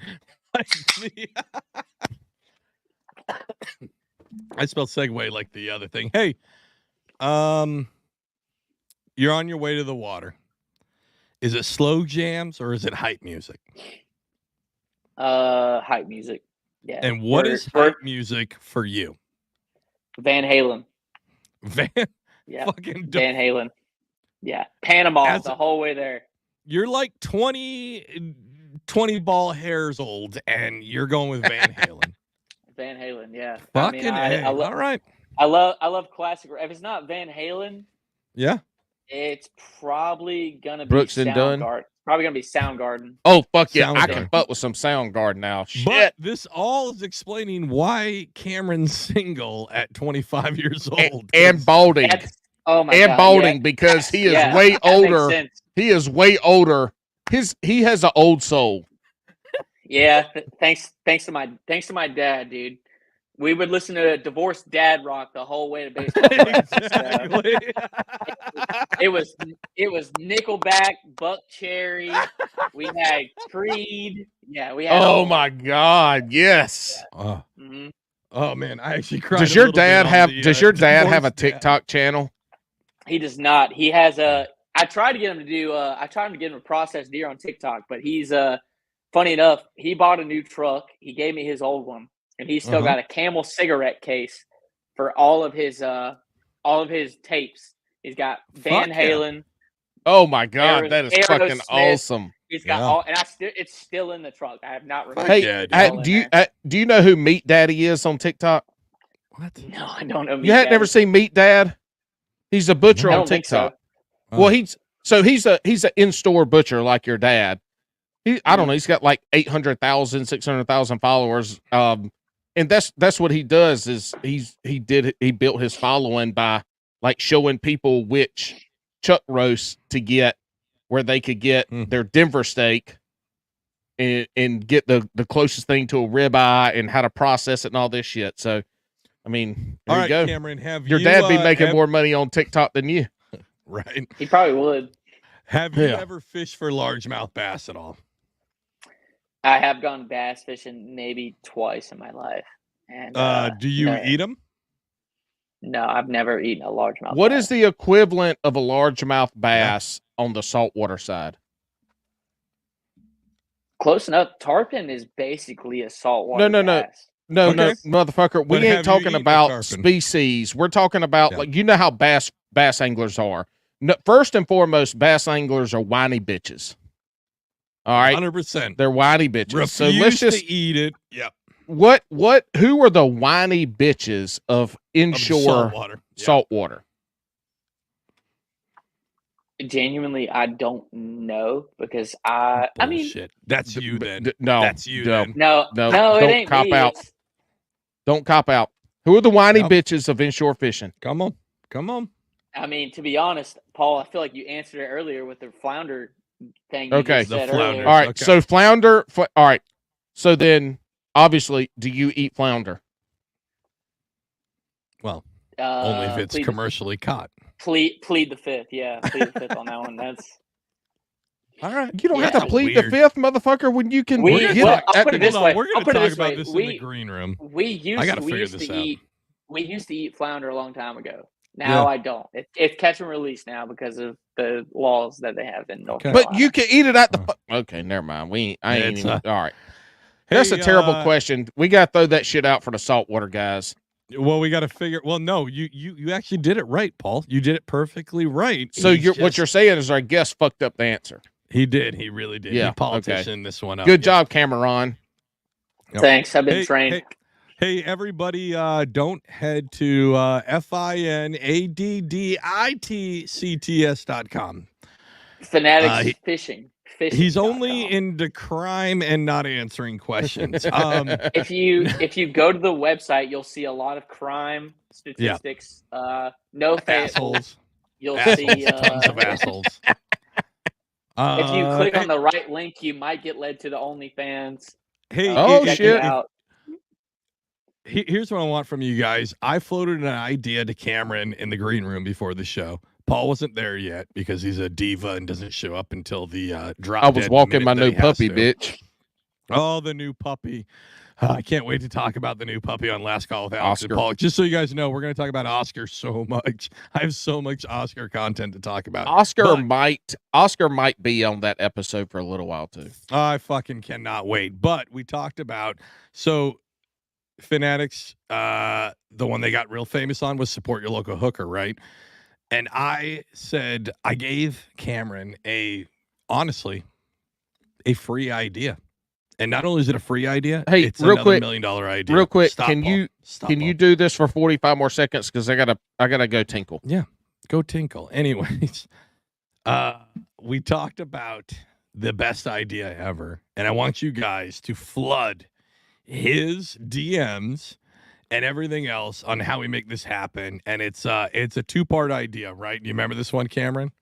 [SPEAKER 4] I spelled segue like the other thing. Hey, you're on your way to the water. Is it slow jams or is it hype music?
[SPEAKER 6] Hype music. Yeah.
[SPEAKER 4] And what is
[SPEAKER 6] we're
[SPEAKER 4] hype music for you?
[SPEAKER 6] Van Halen. Yeah.
[SPEAKER 4] Fucking
[SPEAKER 6] Van Halen. Yeah. Panama
[SPEAKER 4] As-
[SPEAKER 6] the whole way there.
[SPEAKER 4] You're like 20 ball hairs old, and you're going with Van Halen.
[SPEAKER 6] Van Halen. Yeah.
[SPEAKER 4] Fucking A.
[SPEAKER 6] I
[SPEAKER 4] All right.
[SPEAKER 6] I love classic. If it's not Van Halen,
[SPEAKER 4] Yeah.
[SPEAKER 6] it's probably gonna be
[SPEAKER 2] Brooks and Dunn?
[SPEAKER 6] Soundgarden. Probably gonna be Soundgarden.
[SPEAKER 2] Oh fuck yeah! I can
[SPEAKER 4] Soundgarden.
[SPEAKER 2] fuck with some Soundgarden now. Shit.
[SPEAKER 4] But this all is explaining why Cameron's single at 25 years old.
[SPEAKER 2] And balding.
[SPEAKER 6] Oh my
[SPEAKER 2] And
[SPEAKER 6] God,
[SPEAKER 2] balding
[SPEAKER 6] yeah.
[SPEAKER 2] because he is
[SPEAKER 6] Yeah,
[SPEAKER 2] way
[SPEAKER 6] that makes
[SPEAKER 2] older.
[SPEAKER 6] sense.
[SPEAKER 2] He is way older. He has an old soul.
[SPEAKER 6] Yeah, thanks to my dad, dude. We would listen to divorced dad rock the whole way to baseball practice.
[SPEAKER 4] Exactly.
[SPEAKER 6] It was Nickelback, Buck Cherry. We had Creed. Yeah, we had.
[SPEAKER 2] Oh my God! Yes.
[SPEAKER 4] Oh,
[SPEAKER 6] Mhm.
[SPEAKER 4] oh, man, I actually cried.
[SPEAKER 2] Does
[SPEAKER 4] a
[SPEAKER 2] your
[SPEAKER 4] little bit
[SPEAKER 2] dad
[SPEAKER 4] on
[SPEAKER 2] have?
[SPEAKER 4] the,
[SPEAKER 2] Does your dad have a
[SPEAKER 4] divorced dad.
[SPEAKER 2] TikTok channel?
[SPEAKER 6] He does not. He has a. I tried to get him to do. I tried to get him to process deer on TikTok, but he's funny enough. He bought a new truck. He gave me his old one, and he's still got a Camel cigarette case for all of his tapes. He's got Van
[SPEAKER 4] Fuck yeah.
[SPEAKER 6] Halen.
[SPEAKER 2] Oh my God,
[SPEAKER 6] Aeros-
[SPEAKER 2] that is
[SPEAKER 6] Aerosmith.
[SPEAKER 2] fucking awesome.
[SPEAKER 6] He's got
[SPEAKER 4] Yeah.
[SPEAKER 6] all, and it's still in the truck. I have not removed
[SPEAKER 2] Hey,
[SPEAKER 4] yeah,
[SPEAKER 6] it.
[SPEAKER 4] dude.
[SPEAKER 6] It's all in there.
[SPEAKER 2] do you know who Meat Daddy is on TikTok?
[SPEAKER 4] What?
[SPEAKER 6] No, I don't know.
[SPEAKER 2] You had never seen Meat Dad? He's a butcher
[SPEAKER 6] I
[SPEAKER 2] on
[SPEAKER 6] don't think so.
[SPEAKER 2] TikTok. Well, he's an in-store butcher like your dad. I don't know. He's got like 800,000, 600,000 followers. And that's what he does is he built his following by like showing people which chuck roast to get where they could get their Denver steak and get the closest thing to a ribeye and how to process it and all this shit. So, I mean, there
[SPEAKER 4] All
[SPEAKER 2] you
[SPEAKER 4] right,
[SPEAKER 2] go.
[SPEAKER 4] Cameron, have
[SPEAKER 2] Your
[SPEAKER 4] you,
[SPEAKER 2] dad be making
[SPEAKER 4] have-
[SPEAKER 2] more money on TikTok than you.
[SPEAKER 4] Right.
[SPEAKER 6] He probably would.
[SPEAKER 4] Have you
[SPEAKER 2] Yeah.
[SPEAKER 4] ever fished for largemouth bass at all?
[SPEAKER 6] I have gone bass fishing maybe twice in my life. And
[SPEAKER 4] Do you
[SPEAKER 6] no,
[SPEAKER 4] eat them?
[SPEAKER 6] No, I've never eaten a largemouth.
[SPEAKER 2] What
[SPEAKER 6] bass.
[SPEAKER 2] is the equivalent of a largemouth bass on the saltwater side?
[SPEAKER 6] Close enough? Tarpon is basically a saltwater
[SPEAKER 2] No.
[SPEAKER 6] bass.
[SPEAKER 2] No,
[SPEAKER 4] Okay.
[SPEAKER 2] no, motherfucker. We
[SPEAKER 4] But have you
[SPEAKER 2] ain't talking
[SPEAKER 4] eaten a
[SPEAKER 2] about
[SPEAKER 4] tarpon?
[SPEAKER 2] species. We're talking about
[SPEAKER 4] Yeah.
[SPEAKER 2] like you know how bass anglers are. No, first and foremost, bass anglers are whiny bitches. All right,
[SPEAKER 4] 100%.
[SPEAKER 2] they're whiny bitches.
[SPEAKER 4] Refuse
[SPEAKER 2] So let's just
[SPEAKER 4] to eat it. Yep.
[SPEAKER 2] who are the whiny bitches of inshore
[SPEAKER 4] Saltwater. Yeah.
[SPEAKER 2] saltwater?
[SPEAKER 6] Genuinely, I don't know because I mean,
[SPEAKER 4] Bullshit. That's you then.
[SPEAKER 2] No,
[SPEAKER 4] That's you
[SPEAKER 2] no.
[SPEAKER 4] then.
[SPEAKER 6] no,
[SPEAKER 2] No,
[SPEAKER 6] it
[SPEAKER 2] don't
[SPEAKER 6] ain't
[SPEAKER 2] cop
[SPEAKER 6] me.
[SPEAKER 2] out.
[SPEAKER 6] It's-
[SPEAKER 2] Don't cop out. Who are the whiny
[SPEAKER 4] Yep.
[SPEAKER 2] bitches of inshore fishing?
[SPEAKER 4] Come on. Come on.
[SPEAKER 6] I mean, to be honest, Paul, I feel like you answered it earlier with the flounder thing. You
[SPEAKER 2] Okay.
[SPEAKER 6] just
[SPEAKER 4] The
[SPEAKER 6] said
[SPEAKER 4] flounder.
[SPEAKER 6] earlier.
[SPEAKER 2] All right,
[SPEAKER 4] Okay.
[SPEAKER 2] so flounder. All right, so then obviously, do you eat flounder?
[SPEAKER 4] Well, only if it's
[SPEAKER 6] plead,
[SPEAKER 4] commercially caught.
[SPEAKER 6] plead the fifth. Yeah, plead the fifth on that one. That's
[SPEAKER 4] All right.
[SPEAKER 2] You don't have
[SPEAKER 6] Yeah.
[SPEAKER 2] to plead
[SPEAKER 4] Weird.
[SPEAKER 2] the fifth, motherfucker, when you can
[SPEAKER 6] We-
[SPEAKER 2] get
[SPEAKER 6] well,
[SPEAKER 2] it
[SPEAKER 6] I'll
[SPEAKER 2] at
[SPEAKER 6] put it
[SPEAKER 2] the-
[SPEAKER 6] this
[SPEAKER 4] Hold on,
[SPEAKER 6] way.
[SPEAKER 4] we're
[SPEAKER 6] I'll
[SPEAKER 4] going to
[SPEAKER 6] put it
[SPEAKER 4] talk
[SPEAKER 6] this
[SPEAKER 4] about
[SPEAKER 6] way.
[SPEAKER 4] this in the green room.
[SPEAKER 6] we used
[SPEAKER 4] I gotta
[SPEAKER 6] we
[SPEAKER 4] figure
[SPEAKER 6] used
[SPEAKER 4] this
[SPEAKER 6] to
[SPEAKER 4] out.
[SPEAKER 6] eat we used to eat flounder a long time ago. Now
[SPEAKER 4] Yeah.
[SPEAKER 6] I don't. It's catch and release now because of the laws that they have in North
[SPEAKER 4] Okay.
[SPEAKER 6] Carolina.
[SPEAKER 2] But you can eat it at the.
[SPEAKER 4] Oh.
[SPEAKER 2] Okay, never mind. I
[SPEAKER 4] Yeah,
[SPEAKER 2] ain't
[SPEAKER 4] it's
[SPEAKER 2] even.
[SPEAKER 4] a-
[SPEAKER 2] All right, that's a
[SPEAKER 4] Hey,
[SPEAKER 2] terrible question. We got to throw that shit out for the saltwater guys.
[SPEAKER 4] Well, we got to figure. Well, no, you actually did it right, Paul. You did it perfectly right.
[SPEAKER 2] So
[SPEAKER 4] He's
[SPEAKER 2] what you're saying is our guest fucked up the answer.
[SPEAKER 4] He did. He really did.
[SPEAKER 2] Yeah,
[SPEAKER 4] He politicianed this one up.
[SPEAKER 2] Good job, Cameron.
[SPEAKER 4] Yep.
[SPEAKER 6] Thanks. I've been trained.
[SPEAKER 4] Hey, everybody, don't head to FINADDITCTS.com.
[SPEAKER 6] Finaddicts fishing.
[SPEAKER 4] He's only into crime and not answering questions.
[SPEAKER 6] If you go to the website, you'll see a lot of crime statistics. No
[SPEAKER 4] assholes.
[SPEAKER 6] You'll
[SPEAKER 4] Assholes,
[SPEAKER 6] see
[SPEAKER 4] tons of assholes.
[SPEAKER 6] If you click on the right link, you might get led to the OnlyFans.
[SPEAKER 4] Hey,
[SPEAKER 6] check it out.
[SPEAKER 4] Here's what I want from you guys. I floated an idea to Cameron in the green room before the show. Paul wasn't there yet because he's a diva and doesn't show up until the drop.
[SPEAKER 2] I was walking my new puppy, bitch.
[SPEAKER 4] Oh, the new puppy. I can't wait to talk about the new puppy on Last Call with Alex and
[SPEAKER 2] Oscar.
[SPEAKER 4] Paul. Just so you guys know, we're going to talk about Oscar so much. I have so much Oscar content to talk about.
[SPEAKER 2] Oscar might be on that episode for a little while too.
[SPEAKER 4] I fucking cannot wait. But we talked about Finaddicts, the one they got real famous on was support your local hooker, right? And I said I gave Cameron honestly a free idea. And not only is it a free idea,
[SPEAKER 2] Hey,
[SPEAKER 4] it's
[SPEAKER 2] real
[SPEAKER 4] another
[SPEAKER 2] quick,
[SPEAKER 4] $1 million idea.
[SPEAKER 2] Real quick,
[SPEAKER 4] Stop,
[SPEAKER 2] can
[SPEAKER 4] Paul.
[SPEAKER 2] you
[SPEAKER 4] Stop,
[SPEAKER 2] can
[SPEAKER 4] Paul.
[SPEAKER 2] you do this for 45 more seconds because I gotta go tinkle.
[SPEAKER 4] Yeah, go tinkle. Anyways, we talked about the best idea ever, and I want you guys to flood his DMs and everything else on how we make this happen. And it's a 2-part idea, right? You remember this one, Cameron?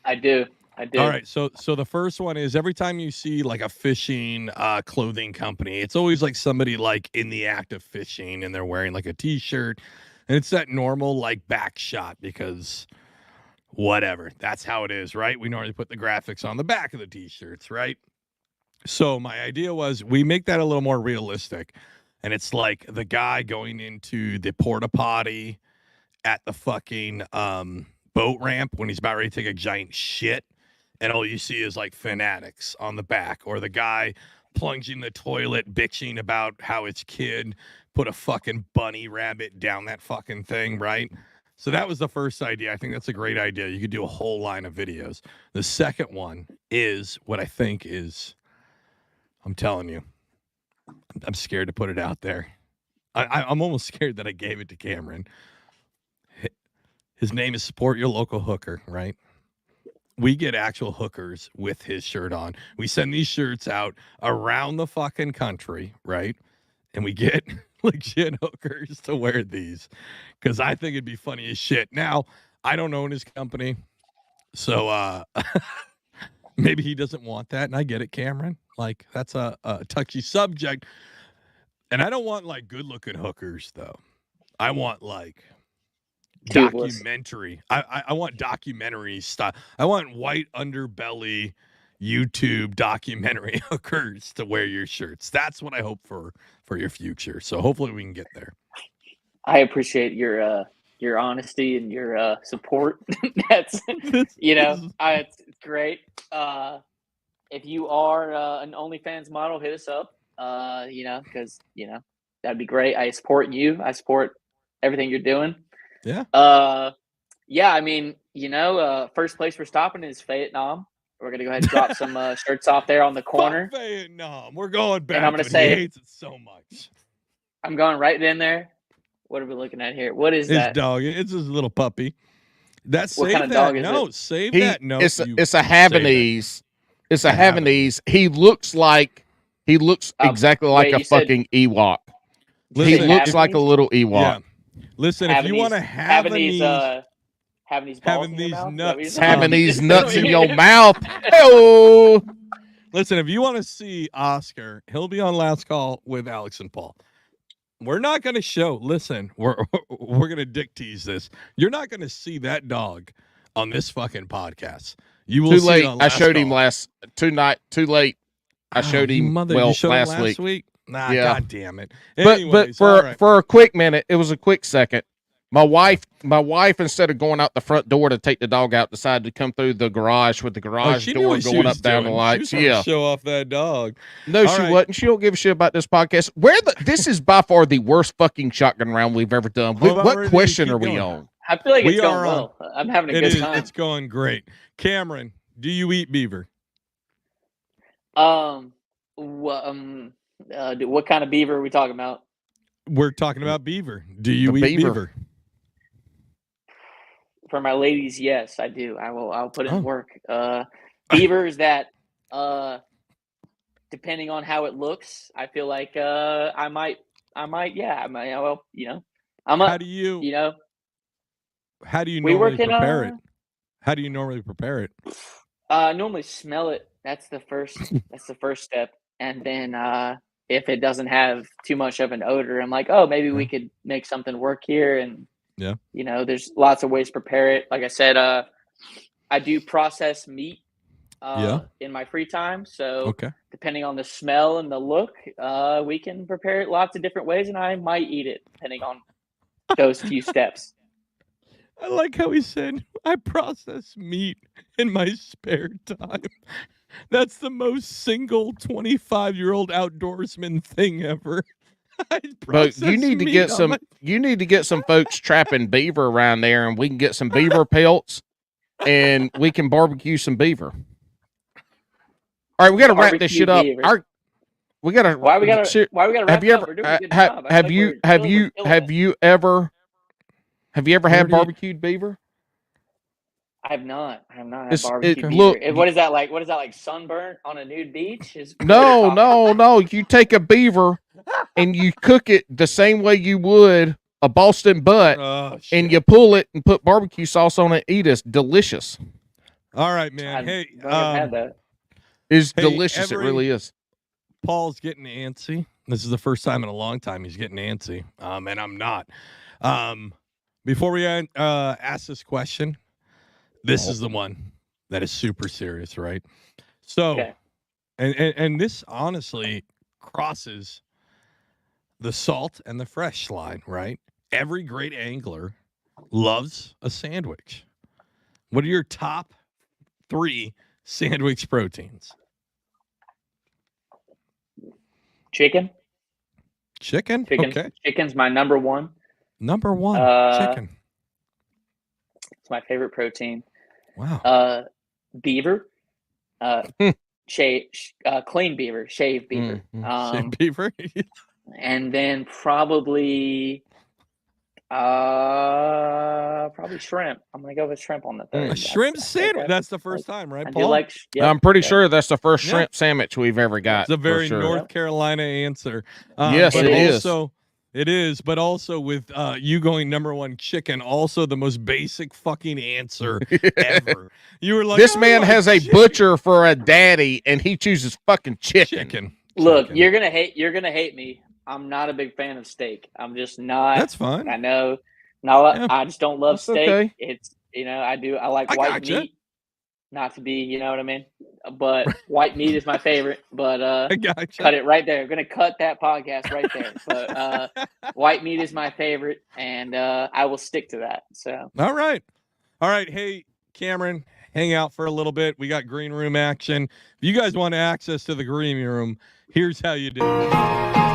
[SPEAKER 6] I do.
[SPEAKER 4] All right, so the first one is every time you see like a fishing clothing company, it's always like somebody like in the act of fishing and they're wearing like a t-shirt, and it's that normal like back shot because whatever, that's how it is, right? We normally put the graphics on the back of the t-shirts, right? So my idea was we make that a little more realistic, and it's like the guy going into the porta potty at the fucking boat ramp when he's about ready to take a giant shit. And all you see is like Finaddicts on the back, or the guy plunging the toilet, bitching about how his kid put a fucking bunny rabbit down that fucking thing, right? So that was the first idea. I think that's a great idea. You could do a whole line of videos. The second one is what I think is, I'm telling you, I'm scared to put it out there. I'm almost scared that I gave it to Cameron. His name is Support Your Local Hooker, right? We get actual hookers with his shirt on. We send these shirts out around the fucking country, right? And we get legit hookers to wear these because I think it'd be funny as shit. Now, I don't own his company, so maybe he doesn't want that, and I get it, Cameron. Like, that's a touchy subject. And I don't want, like, good-looking hookers, though. I want, like... documentary. I want documentary stuff. I want white underbelly YouTube documentary hookers to wear your shirts. That's what I hope for your future. So hopefully we can get there.
[SPEAKER 6] I appreciate your honesty and your support. That's it's great. If you are an OnlyFans model, hit us up. Because that'd be great. I support you. I support everything you're doing.
[SPEAKER 4] Yeah.
[SPEAKER 6] I mean, first place we're stopping is Vietnam. We're gonna go ahead and drop some shirts off there on the corner.
[SPEAKER 4] Fuck Vietnam. We're going back.
[SPEAKER 6] And I'm gonna
[SPEAKER 4] but
[SPEAKER 6] say
[SPEAKER 4] he hates it so much.
[SPEAKER 6] I'm going right in there. What are we looking at here? What is
[SPEAKER 4] his
[SPEAKER 6] that?
[SPEAKER 4] dog? It's his little puppy. That's
[SPEAKER 6] What
[SPEAKER 4] save
[SPEAKER 6] kind of
[SPEAKER 4] that
[SPEAKER 6] dog is
[SPEAKER 4] note.
[SPEAKER 6] it?
[SPEAKER 4] Save that note.
[SPEAKER 2] It's a Havanese. It's a Havanese. He looks exactly like a fucking Ewok. He looks like a little Ewok.
[SPEAKER 4] Yeah. Listen, if you want to have
[SPEAKER 6] these nuts
[SPEAKER 2] in your mouth. Oh.
[SPEAKER 4] Listen, if you want to see Oscar, he'll be on Last Call with Alex and Paul. We're not going to show. Listen, we're going to dick tease this. You're not going to see that dog on this fucking podcast. You will.
[SPEAKER 2] Too
[SPEAKER 4] see
[SPEAKER 2] late.
[SPEAKER 4] it on
[SPEAKER 2] I
[SPEAKER 4] Last
[SPEAKER 2] showed him
[SPEAKER 4] Call.
[SPEAKER 2] Too late. I showed him. Last week.
[SPEAKER 4] Nah,
[SPEAKER 2] yeah.
[SPEAKER 4] God damn it. Anyways,
[SPEAKER 2] but for a quick minute, it was a quick second. My wife, instead of going out the front door to take the dog out, decided to come through the garage with the garage door going up down the lights.
[SPEAKER 4] Yeah, show off that dog.
[SPEAKER 2] No, she wasn't. She don't give a shit about this podcast. This is by far the worst fucking shotgun round we've ever done. What question are we on?
[SPEAKER 6] I feel like it's going well. I'm having a good time.
[SPEAKER 4] It's going great. Cameron, do you eat beaver?
[SPEAKER 6] What kind of beaver are we talking about?
[SPEAKER 4] We're talking about beaver. Do you
[SPEAKER 2] The
[SPEAKER 4] eat beaver?
[SPEAKER 6] For my ladies, yes, I do. I'll put in
[SPEAKER 4] Oh.
[SPEAKER 6] work. Beavers that, depending on how it looks, I feel like I might, well,
[SPEAKER 4] How do you
[SPEAKER 6] we
[SPEAKER 4] normally
[SPEAKER 6] work in
[SPEAKER 4] prepare it? How do you normally prepare it?
[SPEAKER 6] normally smell it. That's the first step. And then if it doesn't have too much of an odor, I'm like, oh, maybe we could make something work here. And
[SPEAKER 4] Yeah.
[SPEAKER 6] there's lots of ways to prepare it. Like I said, I do process meat in my free time. So
[SPEAKER 4] Okay.
[SPEAKER 6] depending on the smell and the look, we can prepare it lots of different ways, and I might eat it depending on those few steps.
[SPEAKER 4] I like how he said, I process meat in my spare time. That's the most single 25-year-old outdoorsman thing ever.
[SPEAKER 2] But you need to get some. You need to get some folks trapping beaver around there, and we can get some beaver pelts, and we can barbecue some beaver. All right, we got to wrap this shit up. We got to.
[SPEAKER 6] Why we got to wrap
[SPEAKER 2] Have you
[SPEAKER 6] up?
[SPEAKER 2] ever?
[SPEAKER 6] We're doing a good job.
[SPEAKER 2] Have you ever had barbecued beaver?
[SPEAKER 6] I have not had
[SPEAKER 2] It's-
[SPEAKER 6] barbecued
[SPEAKER 2] it-
[SPEAKER 6] beaver.
[SPEAKER 2] look-
[SPEAKER 6] What is that like? What is that like? Sunburn on a nude beach?
[SPEAKER 2] No. You take a beaver and you cook it the same way you would a Boston butt, and you pull it and put barbecue sauce on it. Eat it. Delicious.
[SPEAKER 4] All right, man.
[SPEAKER 6] I've
[SPEAKER 4] Hey,
[SPEAKER 6] never had that.
[SPEAKER 2] It's
[SPEAKER 4] Hey,
[SPEAKER 2] delicious. It really is.
[SPEAKER 4] Paul's getting antsy. This is the first time in a long time he's getting antsy, and I'm not. Before we ask this question, this is the one that is super serious, right? So,
[SPEAKER 6] Okay.
[SPEAKER 4] and this honestly crosses the salt and the fresh line, right? Every great angler loves a sandwich. What are your top 3 sandwich proteins?
[SPEAKER 6] Chicken.
[SPEAKER 4] Okay.
[SPEAKER 6] Chicken's my number one.
[SPEAKER 4] Number 1, chicken.
[SPEAKER 6] It's my favorite protein.
[SPEAKER 4] Wow.
[SPEAKER 6] Beaver. Clean beaver, shaved beaver.
[SPEAKER 4] Shaved beaver.
[SPEAKER 6] And then probably shrimp. I'm gonna go with shrimp on the third.
[SPEAKER 4] A shrimp sandwich. That's the first time, right,
[SPEAKER 6] I
[SPEAKER 4] Paul?
[SPEAKER 6] do like.
[SPEAKER 2] I'm pretty sure that's the first shrimp sandwich we've ever got.
[SPEAKER 4] It's a very
[SPEAKER 2] for sure.
[SPEAKER 4] North Carolina answer.
[SPEAKER 2] Yes,
[SPEAKER 4] but
[SPEAKER 2] it is.
[SPEAKER 4] It is, but also with you going number 1 chicken, also the most basic fucking answer ever. You were like,
[SPEAKER 2] this man has a
[SPEAKER 4] chicken.
[SPEAKER 2] butcher for a daddy, and he chooses fucking chicken.
[SPEAKER 6] Look, you're gonna hate me. I'm not a big fan of steak. I'm just not.
[SPEAKER 4] That's fine.
[SPEAKER 6] I know. No,
[SPEAKER 4] Yeah.
[SPEAKER 6] I just don't love
[SPEAKER 2] That's
[SPEAKER 6] steak.
[SPEAKER 2] okay.
[SPEAKER 6] It's I like
[SPEAKER 4] I
[SPEAKER 6] white
[SPEAKER 4] gotcha.
[SPEAKER 6] meat. Not to be, you know what I mean? But white meat is my favorite. But
[SPEAKER 4] I gotcha.
[SPEAKER 6] cut it right there. I'm gonna cut that podcast right there. But white meat is my favorite, and I will stick to that. So
[SPEAKER 4] All right. Hey, Cameron, hang out for a little bit. We got green room action. If you guys want access to the green room, here's how you do it.